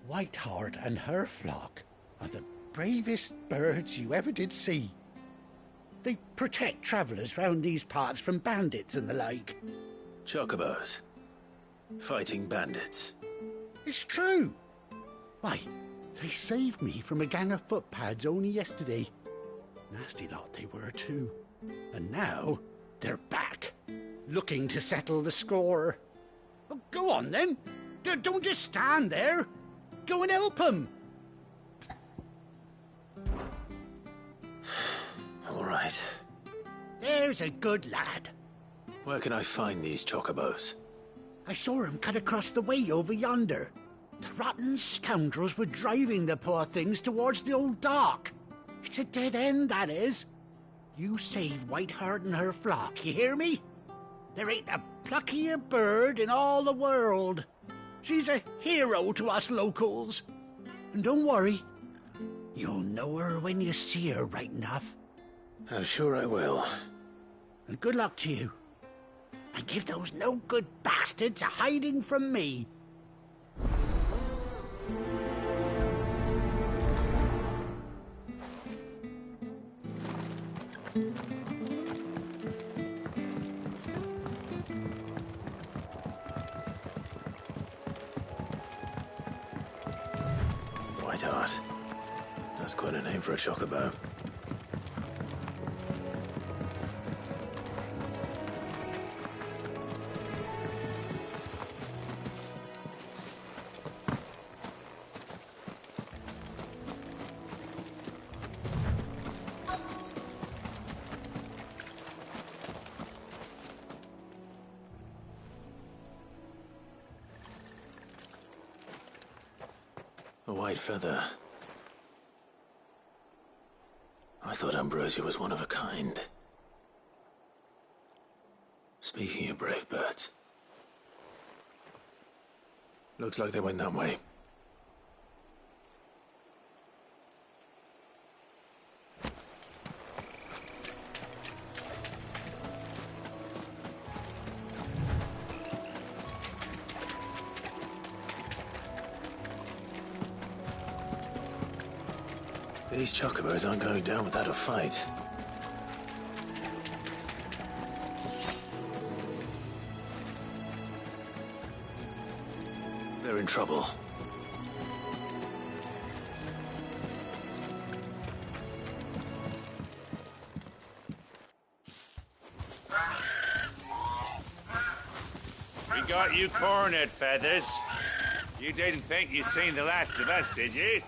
Whiteheart and her flock are the bravest birds you ever did see. They protect travellers round these parts from bandits and the like. Chocobos? Fighting bandits? It's true. Why, they saved me from a gang of footpads only yesterday. Nasty lot they were too. And now they're back, looking to settle the score. Oh, go on then. Don't just stand there. Go and help them. All right. There's a good lad. Where can I find these chocobos? I saw him cut across the way over yonder. The rotten scoundrels were driving the poor things towards the old dock. It's a dead end, that is. You save Whiteheart and her flock, you hear me? There ain't a pluckier bird in all the world. She's a hero to us locals. And don't worry, you'll know her when you see her right enough. I'm sure I will. And good luck to you. And give those no-good bastards a hiding from me. Whiteheart. That's quite a name for a chocobo. A white feather. I thought Ambrosia was one of a kind. Speaking of brave birds, looks like they went that way. These chocobos aren't going down without a fight. They're in trouble. We got you cornered, Feathers. You didn't think you'd seen the last of us, did you?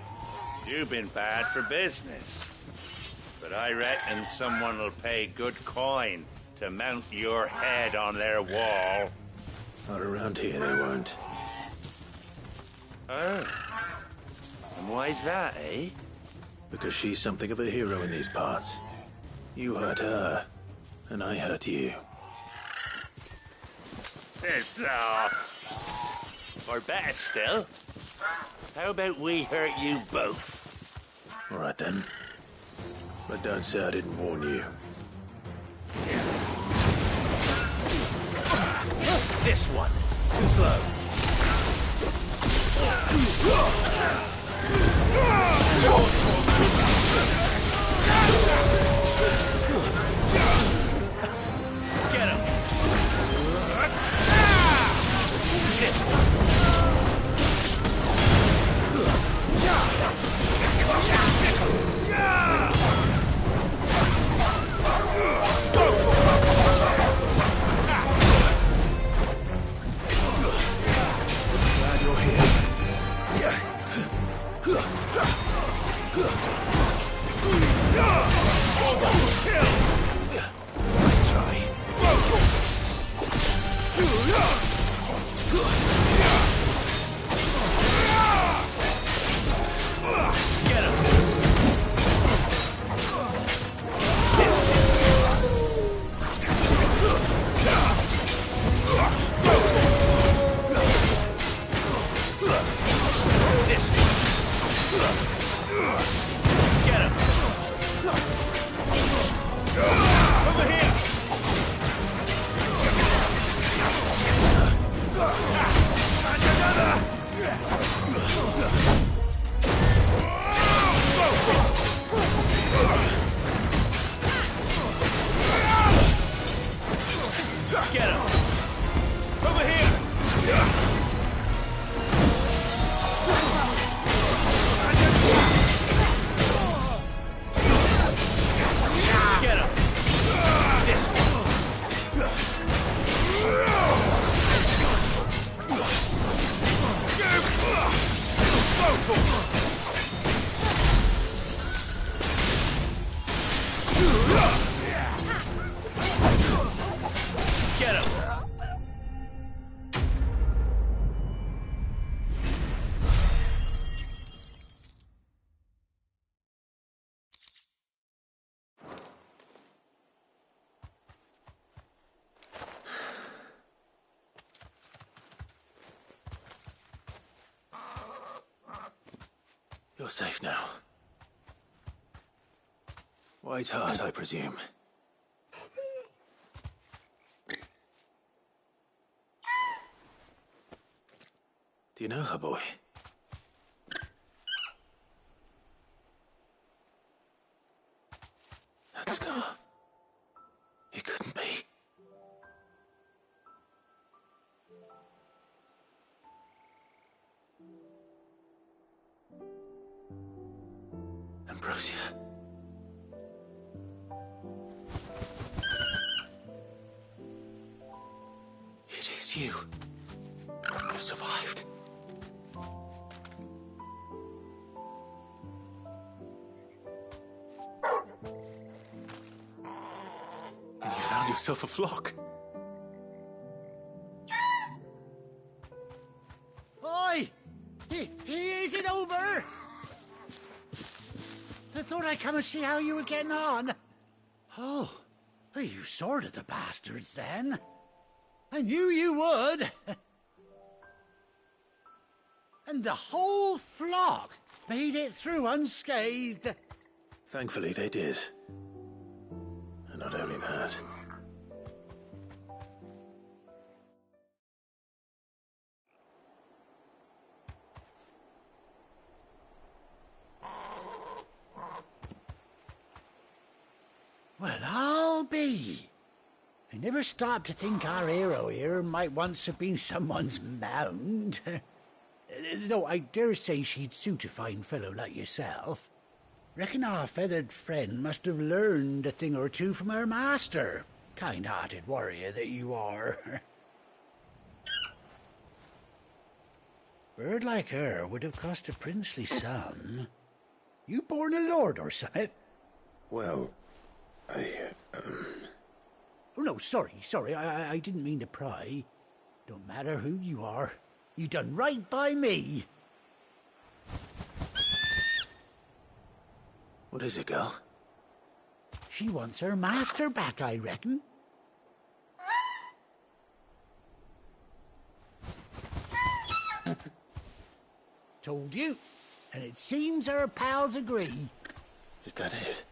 You've been bad for business. But I reckon someone will pay good coin to mount your head on their wall. Not around here, they won't. Oh. And why's that, eh? Because she's something of a hero in these parts. You hurt her, and I hurt you. Piss off. Or better still, how about we hurt you both? All right, then. But don't say I didn't warn you. This one. Too slow. Get him. This one. Glad you're here. Nice try. Get him. Over here! You're safe now. White Hart, I presume. Do you know her, boy? That scar. It couldn't be. Ambrosia. It is you. You survived. And you found yourself a flock. Oi! Is it over? I thought I'd come and see how you were getting on. Oh, you sorted the bastards then. I knew you would. And the whole flock made it through unscathed. Thankfully, they did. And not only that. Well, I'll be. I never stopped to think our hero here might once have been someone's mount. Though I dare say she'd suit a fine fellow like yourself. Reckon our feathered friend must have learned a thing or two from her master. Kind-hearted warrior that you are. Bird like her would have cost a princely sum. You born a lord or something? Well, Oh, no, sorry. I didn't mean to pry. Don't matter who you are. You done right by me. What is it, girl? She wants her master back, I reckon. Told you. And it seems her pals agree. Is that it?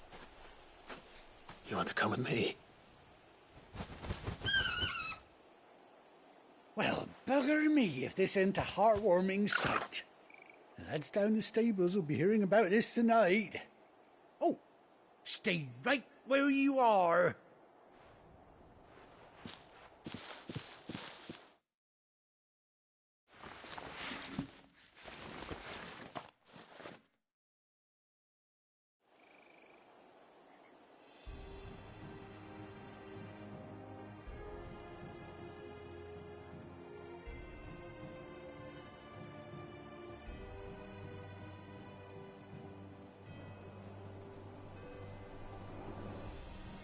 You want to come with me? Well, bugger me if this ain't a heartwarming sight. The lads down the stables will be hearing about this tonight. Oh, stay right where you are.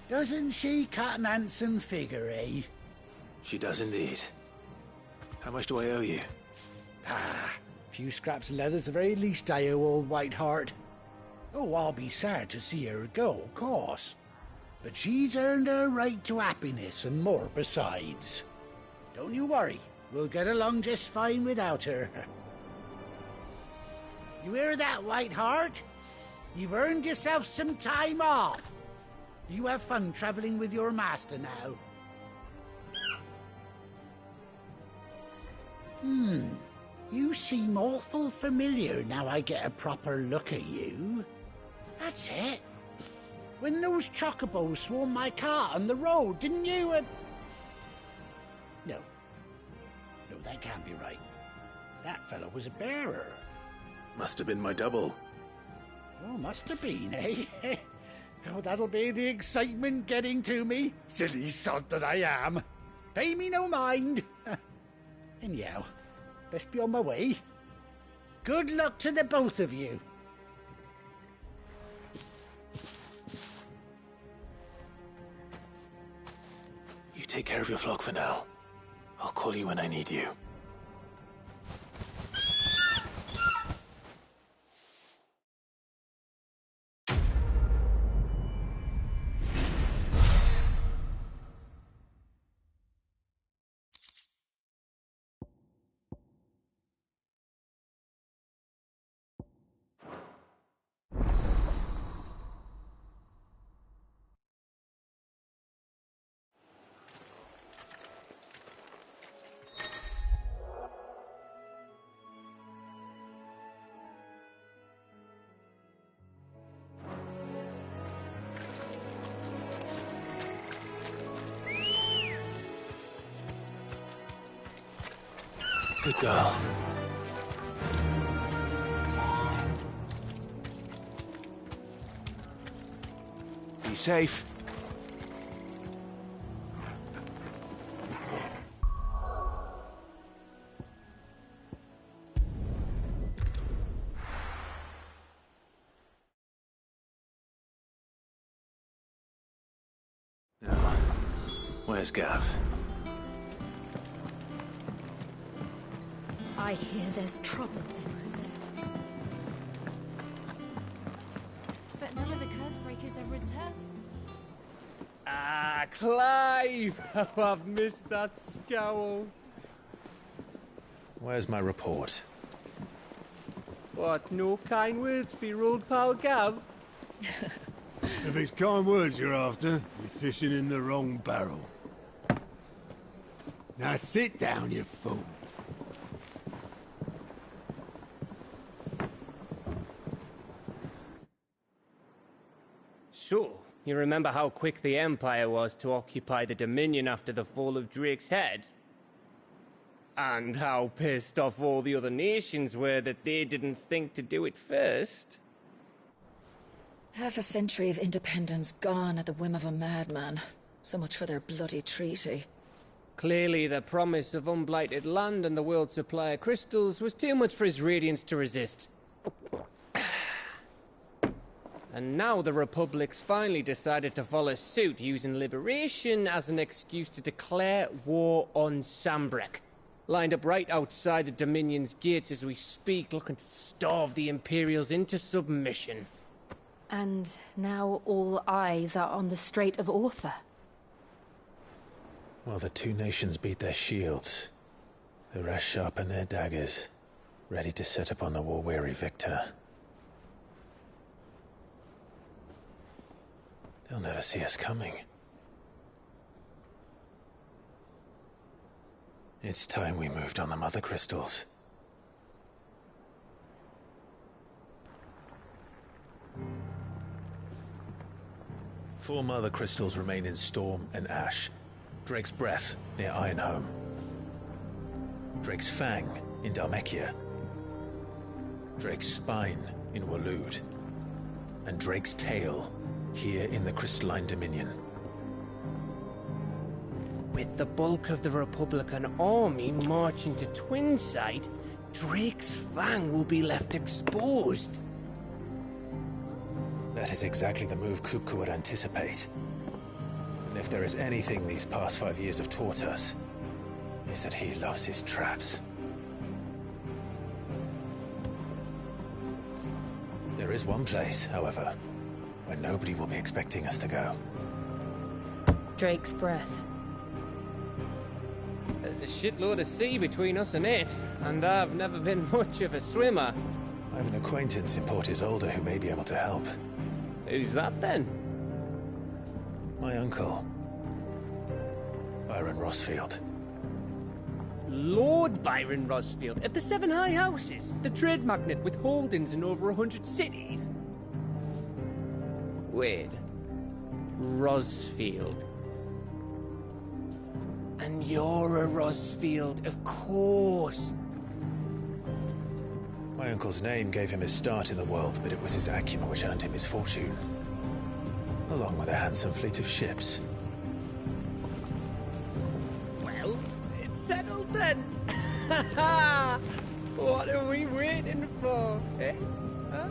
Doesn't she cut an handsome figure, eh? She does indeed. How much do I owe you? A few scraps of leather's the very least I owe old White Hart. Oh, I'll be sad to see her go, of course. But she's earned her right to happiness and more besides. Don't you worry, we'll get along just fine without her. You hear that, White Hart? You've earned yourself some time off. You have fun traveling with your master now. You seem awful familiar now I get a proper look at you. That's it. When those chocobos swarmed my cart on the road, didn't you? No, that can't be right. That fellow was a bearer. Must have been my double. Oh, must have been, eh? Oh, that'll be the excitement getting to me. Silly sod that I am. Pay me no mind. Anyhow, best be on my way. Good luck to the both of you. You take care of your flock for now. I'll call you when I need you. Good girl. Be safe. Now, where's Gav? I hear there's trouble in Rosaria. But none of the curse breakers have returned. Ah, Clive! Oh, I've missed that scowl. Where's my report? What, no kind words for your old pal Gav? If it's kind words you're after, you're fishing in the wrong barrel. Now sit down, you fool. So, you remember how quick the Empire was to occupy the Dominion after the fall of Drake's head? And how pissed off all the other nations were that they didn't think to do it first? Half a century of independence gone at the whim of a madman. So much for their bloody treaty. Clearly, the promise of unblighted land and the world's supply of crystals was too much for his radiance to resist. And now the Republic's finally decided to follow suit, using liberation as an excuse to declare war on Sambrek. Lined up right outside the Dominion's gates as we speak, looking to starve the Imperials into submission. And now all eyes are on the Strait of Author. While the two nations beat their shields, the rest sharpen their daggers, ready to set upon the war-weary victor. They'll never see us coming. It's time we moved on the Mother Crystals. Four Mother Crystals remain in Storm and Ash. Drake's Breath near Ironhome. Drake's Fang in Dhalmekia. Drake's Spine in Waloed. And Drake's Tail here in the Crystalline Dominion. With the bulk of the Republican army marching to Twinside, Drake's Fang will be left exposed. That is exactly the move Kupka would anticipate. And if there is anything these past 5 years have taught us, is that he loves his traps. There is one place, however, where nobody will be expecting us to go. Drake's Breath. There's a shitload of sea between us and it, and I've never been much of a swimmer. I have an acquaintance in Port Isolde who may be able to help. Who's that then? My uncle, Byron Rosfield. Lord Byron Rosfield of the Seven High Houses, the trade magnate with holdings in over 100 cities. Wait, Rosfield. And you're a Rosfield, of course. My uncle's name gave him his start in the world, but it was his acumen which earned him his fortune. Along with a handsome fleet of ships. Well, it's settled then. What are we waiting for, eh? Huh?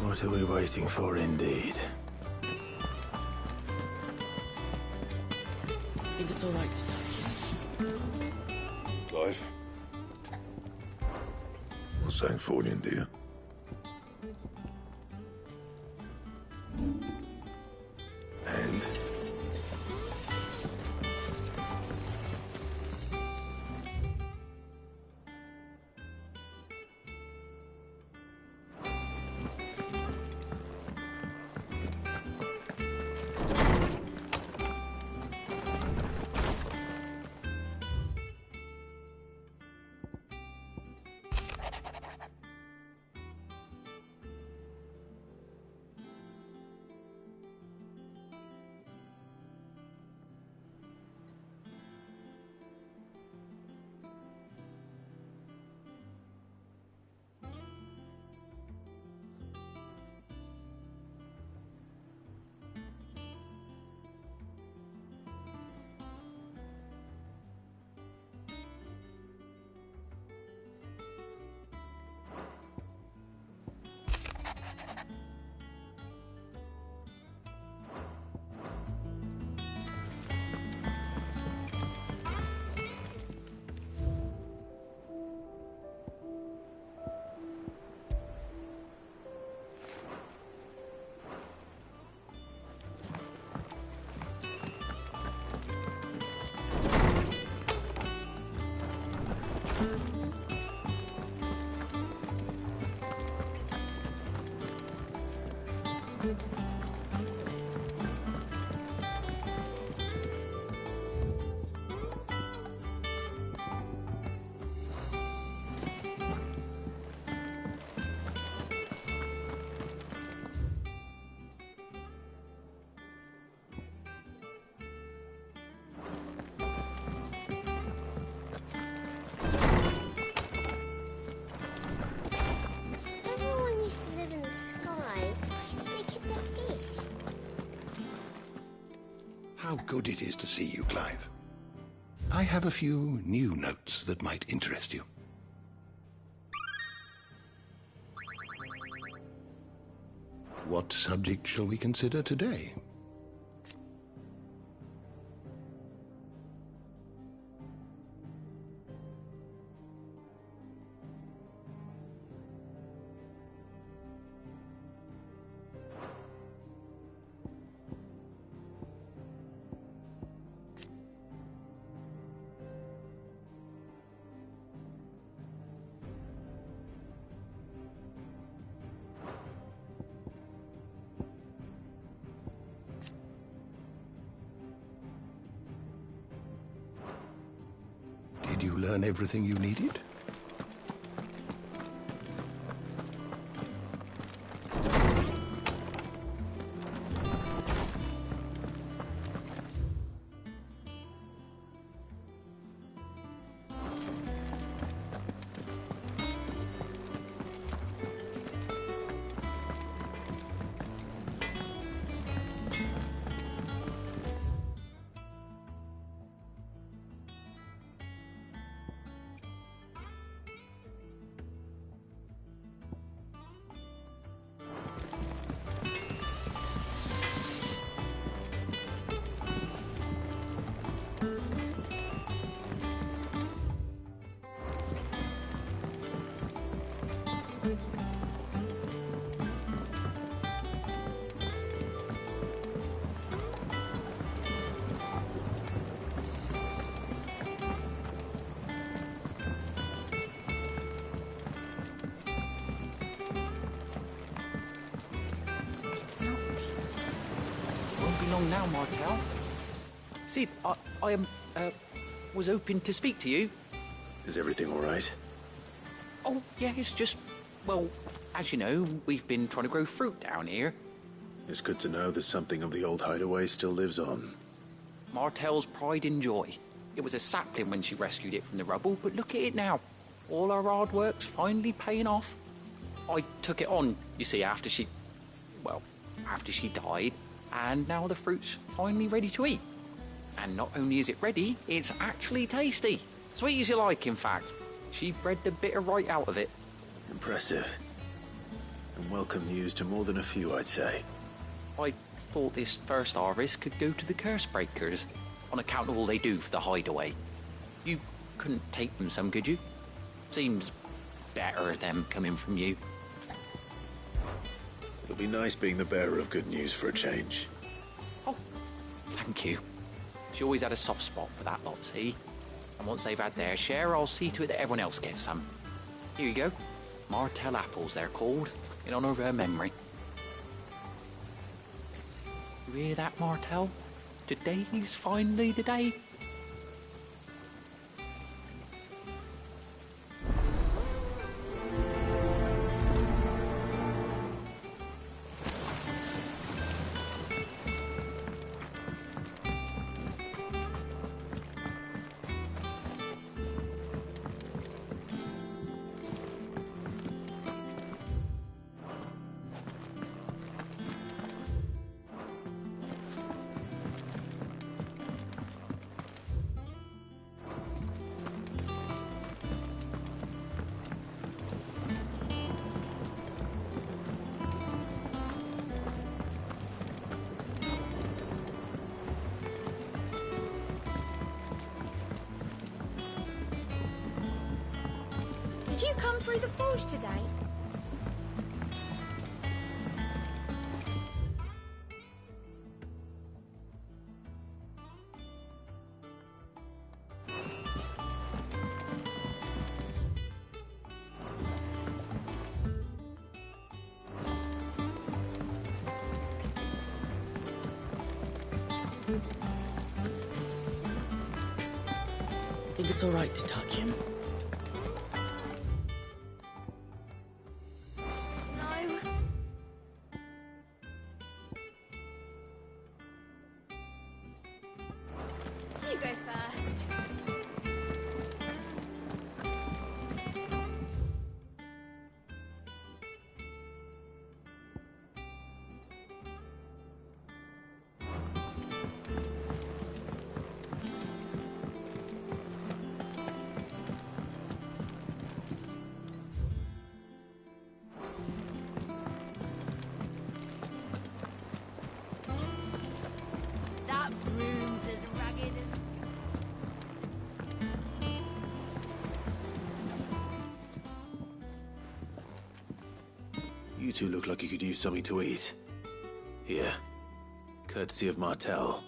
What are we waiting for, indeed? I think it's all right. for Sanktfordian, do you? And? How good it is to see you, Clive. I have a few new notes that might interest you. What subject shall we consider today? Did you learn everything you needed? Won't be long now, Martel. Sid, I was hoping to speak to you. Is everything all right? Oh, yeah, it's just, well, as you know, we've been trying to grow fruit down here. It's good to know that something of the old hideaway still lives on. Martel's pride and joy. It was a sapling when she rescued it from the rubble, but look at it now. All our hard work's finally paying off. I took it on, you see, after she died, and now the fruit's finally ready to eat. And not only is it ready, it's actually tasty. Sweet as you like, in fact. She bred the bitter right out of it. Impressive. And welcome news to more than a few, I'd say. I thought this first harvest could go to the curse breakers, on account of all they do for the hideaway. You couldn't take them some, could you? Seems better them coming from you. It'll be nice being the bearer of good news for a change. Thank you. She always had a soft spot for that lot, see? And once they've had their share, I'll see to it that everyone else gets some. Here you go. Martell apples, they're called, in honor of her memory. You hear that, Martell? Today's finally the day. Did you come through the forge today? Think it's all right to touch him? You go first. That room's as ragged as... You two look like you could use something to eat. Here. Courtesy of Martell.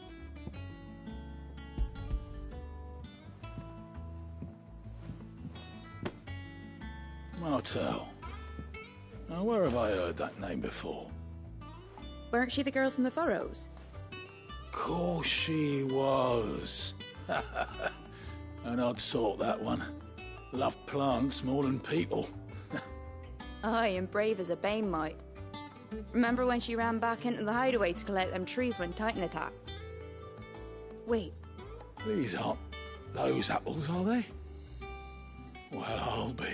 Martell. Now, where have I heard that name before? Weren't she the girl from the Furrows? Course she was. An odd sort, that one. Loved plants more than people. Aye, and brave as a bane might. Remember when she ran back into the hideaway to collect them trees when Titan attacked? Wait. These aren't those apples, are they? Well, I'll be.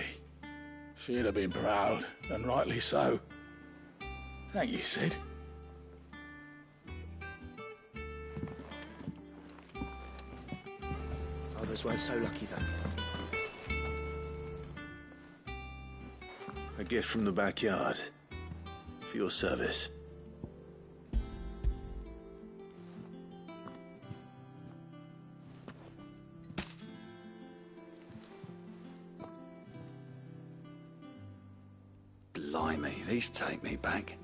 She'd have been proud, and rightly so. Thank you, Sid. Others weren't so lucky, though. A gift from the backyard. For your service. Blimey, these take me back.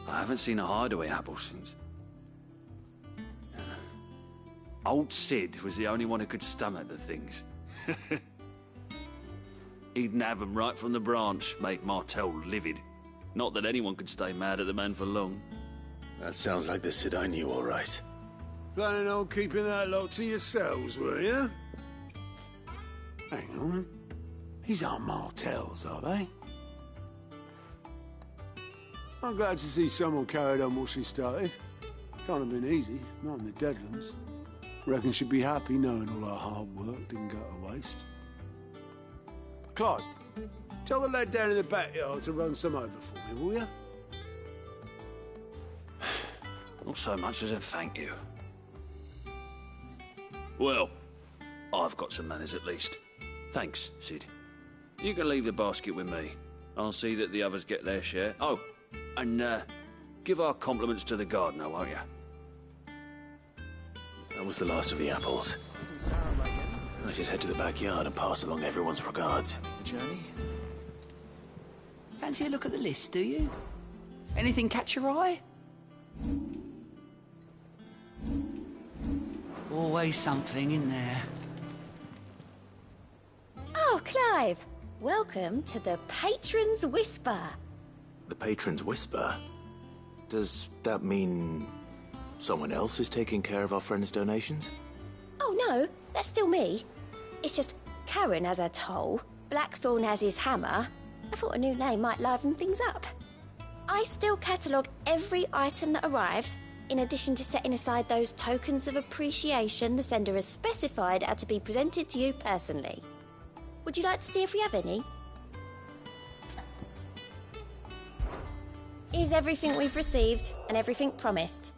I haven't seen a hideaway apple since. Old Sid was the only one who could stomach the things. He'd nab them right from the branch, make Martell livid. Not that anyone could stay mad at the man for long. That sounds like the Sid I knew, all right. Planning on keeping that lot to yourselves, were you? Hang on. These aren't Martells, are they? I'm glad to see someone carried on what she started. Can't have been easy, not in the Deadlands. Reckon she'd be happy knowing all her hard work didn't go to waste. Clive, tell the lad down in the backyard to run some over for me, will you? Not so much as a thank you. Well, I've got some manners at least. Thanks, Sid. You can leave the basket with me. I'll see that the others get their share. Oh, and give our compliments to the gardener, won't you? That was the last of the apples. Doesn't sound like it. I should head to the backyard and pass along everyone's regards. A journey? Fancy a look at the list, do you? Anything catch your eye? Always something in there. Oh, Clive! Welcome to the Patron's Whisper. The Patron's Whisper? Does that mean someone else is taking care of our friend's donations? Oh no, that's still me. It's just Karen has her toll, Blackthorn has his hammer. I thought a new name might liven things up. I still catalogue every item that arrives, in addition to setting aside those tokens of appreciation the sender has specified are to be presented to you personally. Would you like to see if we have any? Here's everything we've received and everything promised.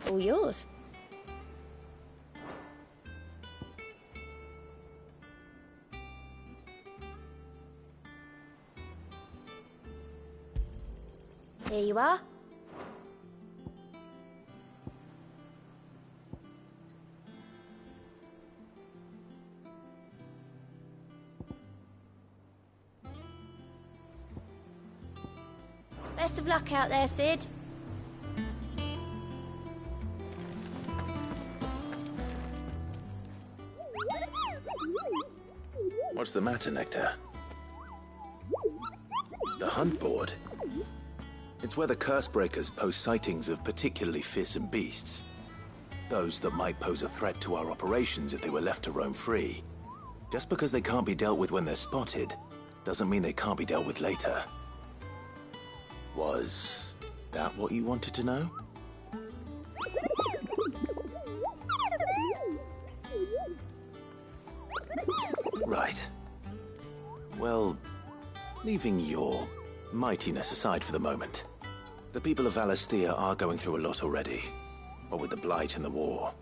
All yours. Here you are. Best of luck out there, Sid. What's the matter, Nectar? The hunt board? It's where the Cursebreakers post sightings of particularly fearsome beasts. Those that might pose a threat to our operations if they were left to roam free. Just because they can't be dealt with when they're spotted, doesn't mean they can't be dealt with later. Was that what you wanted to know? Right. Well, leaving your mightiness aside for the moment, the people of Valisthea are going through a lot already. What with the Blight and the war.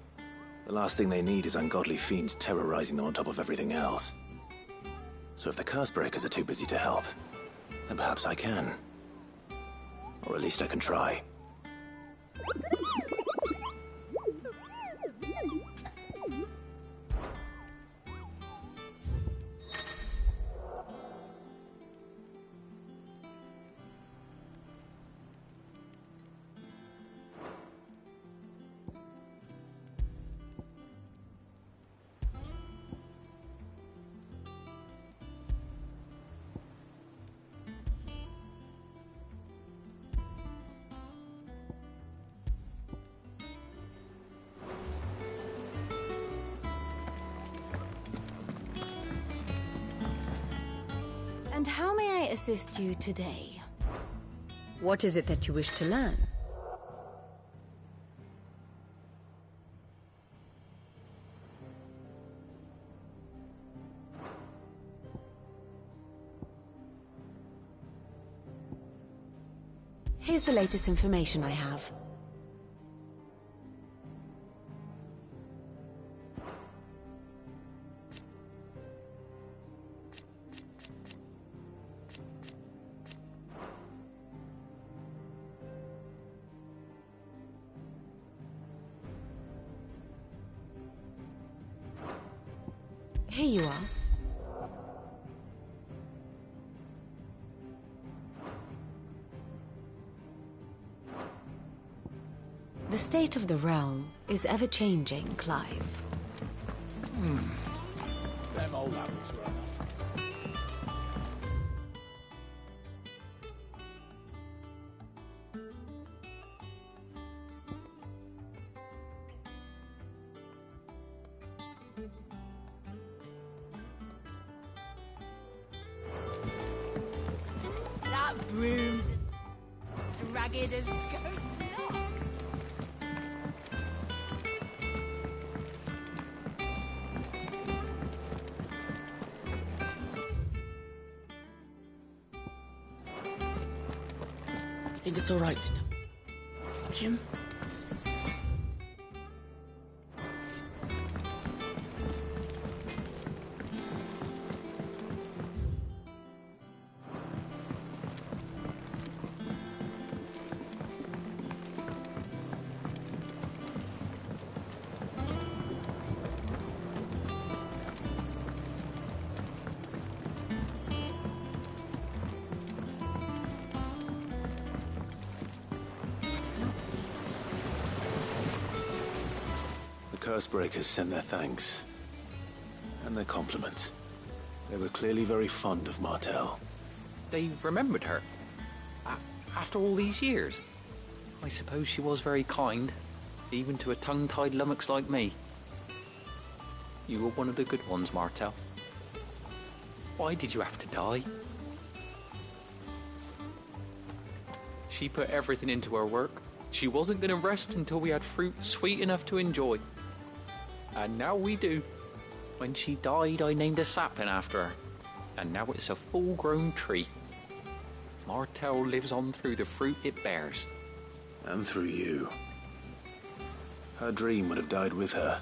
The last thing they need is ungodly fiends terrorizing them on top of everything else. So if the Cursebreakers are too busy to help, then perhaps I can. Or at least I can try. And how may I assist you today? What is it that you wish to learn? Here's the latest information I have. Here you are. The state of the realm is ever-changing, Clive. Them old apples were enough. That broom's as ragged as goat's locks. I think it's all right. Jim? Cursebreakers send their thanks. And their compliments. They were clearly very fond of Martel. They remembered her. After all these years. I suppose she was very kind, even to a tongue-tied lummox like me. You were one of the good ones, Martel. Why did you have to die? She put everything into her work. She wasn't going to rest until we had fruit sweet enough to enjoy. And now we do. When she died, I named a sapling after her. And now it's a full-grown tree. Martel lives on through the fruit it bears. And through you. Her dream would have died with her,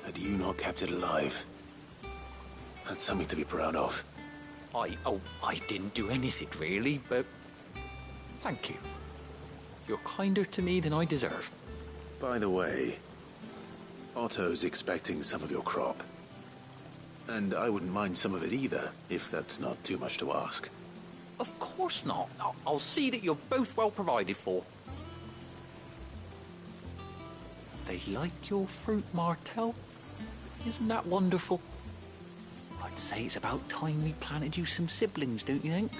had you not kept it alive. That's something to be proud of. I didn't do anything really, but thank you. You're kinder to me than I deserve. By the way, Otto's expecting some of your crop. And I wouldn't mind some of it either, if that's not too much to ask. Of course not. I'll see that you're both well provided for. They like your fruit, Martel. Isn't that wonderful? I'd say it's about time we planted you some siblings, don't you think?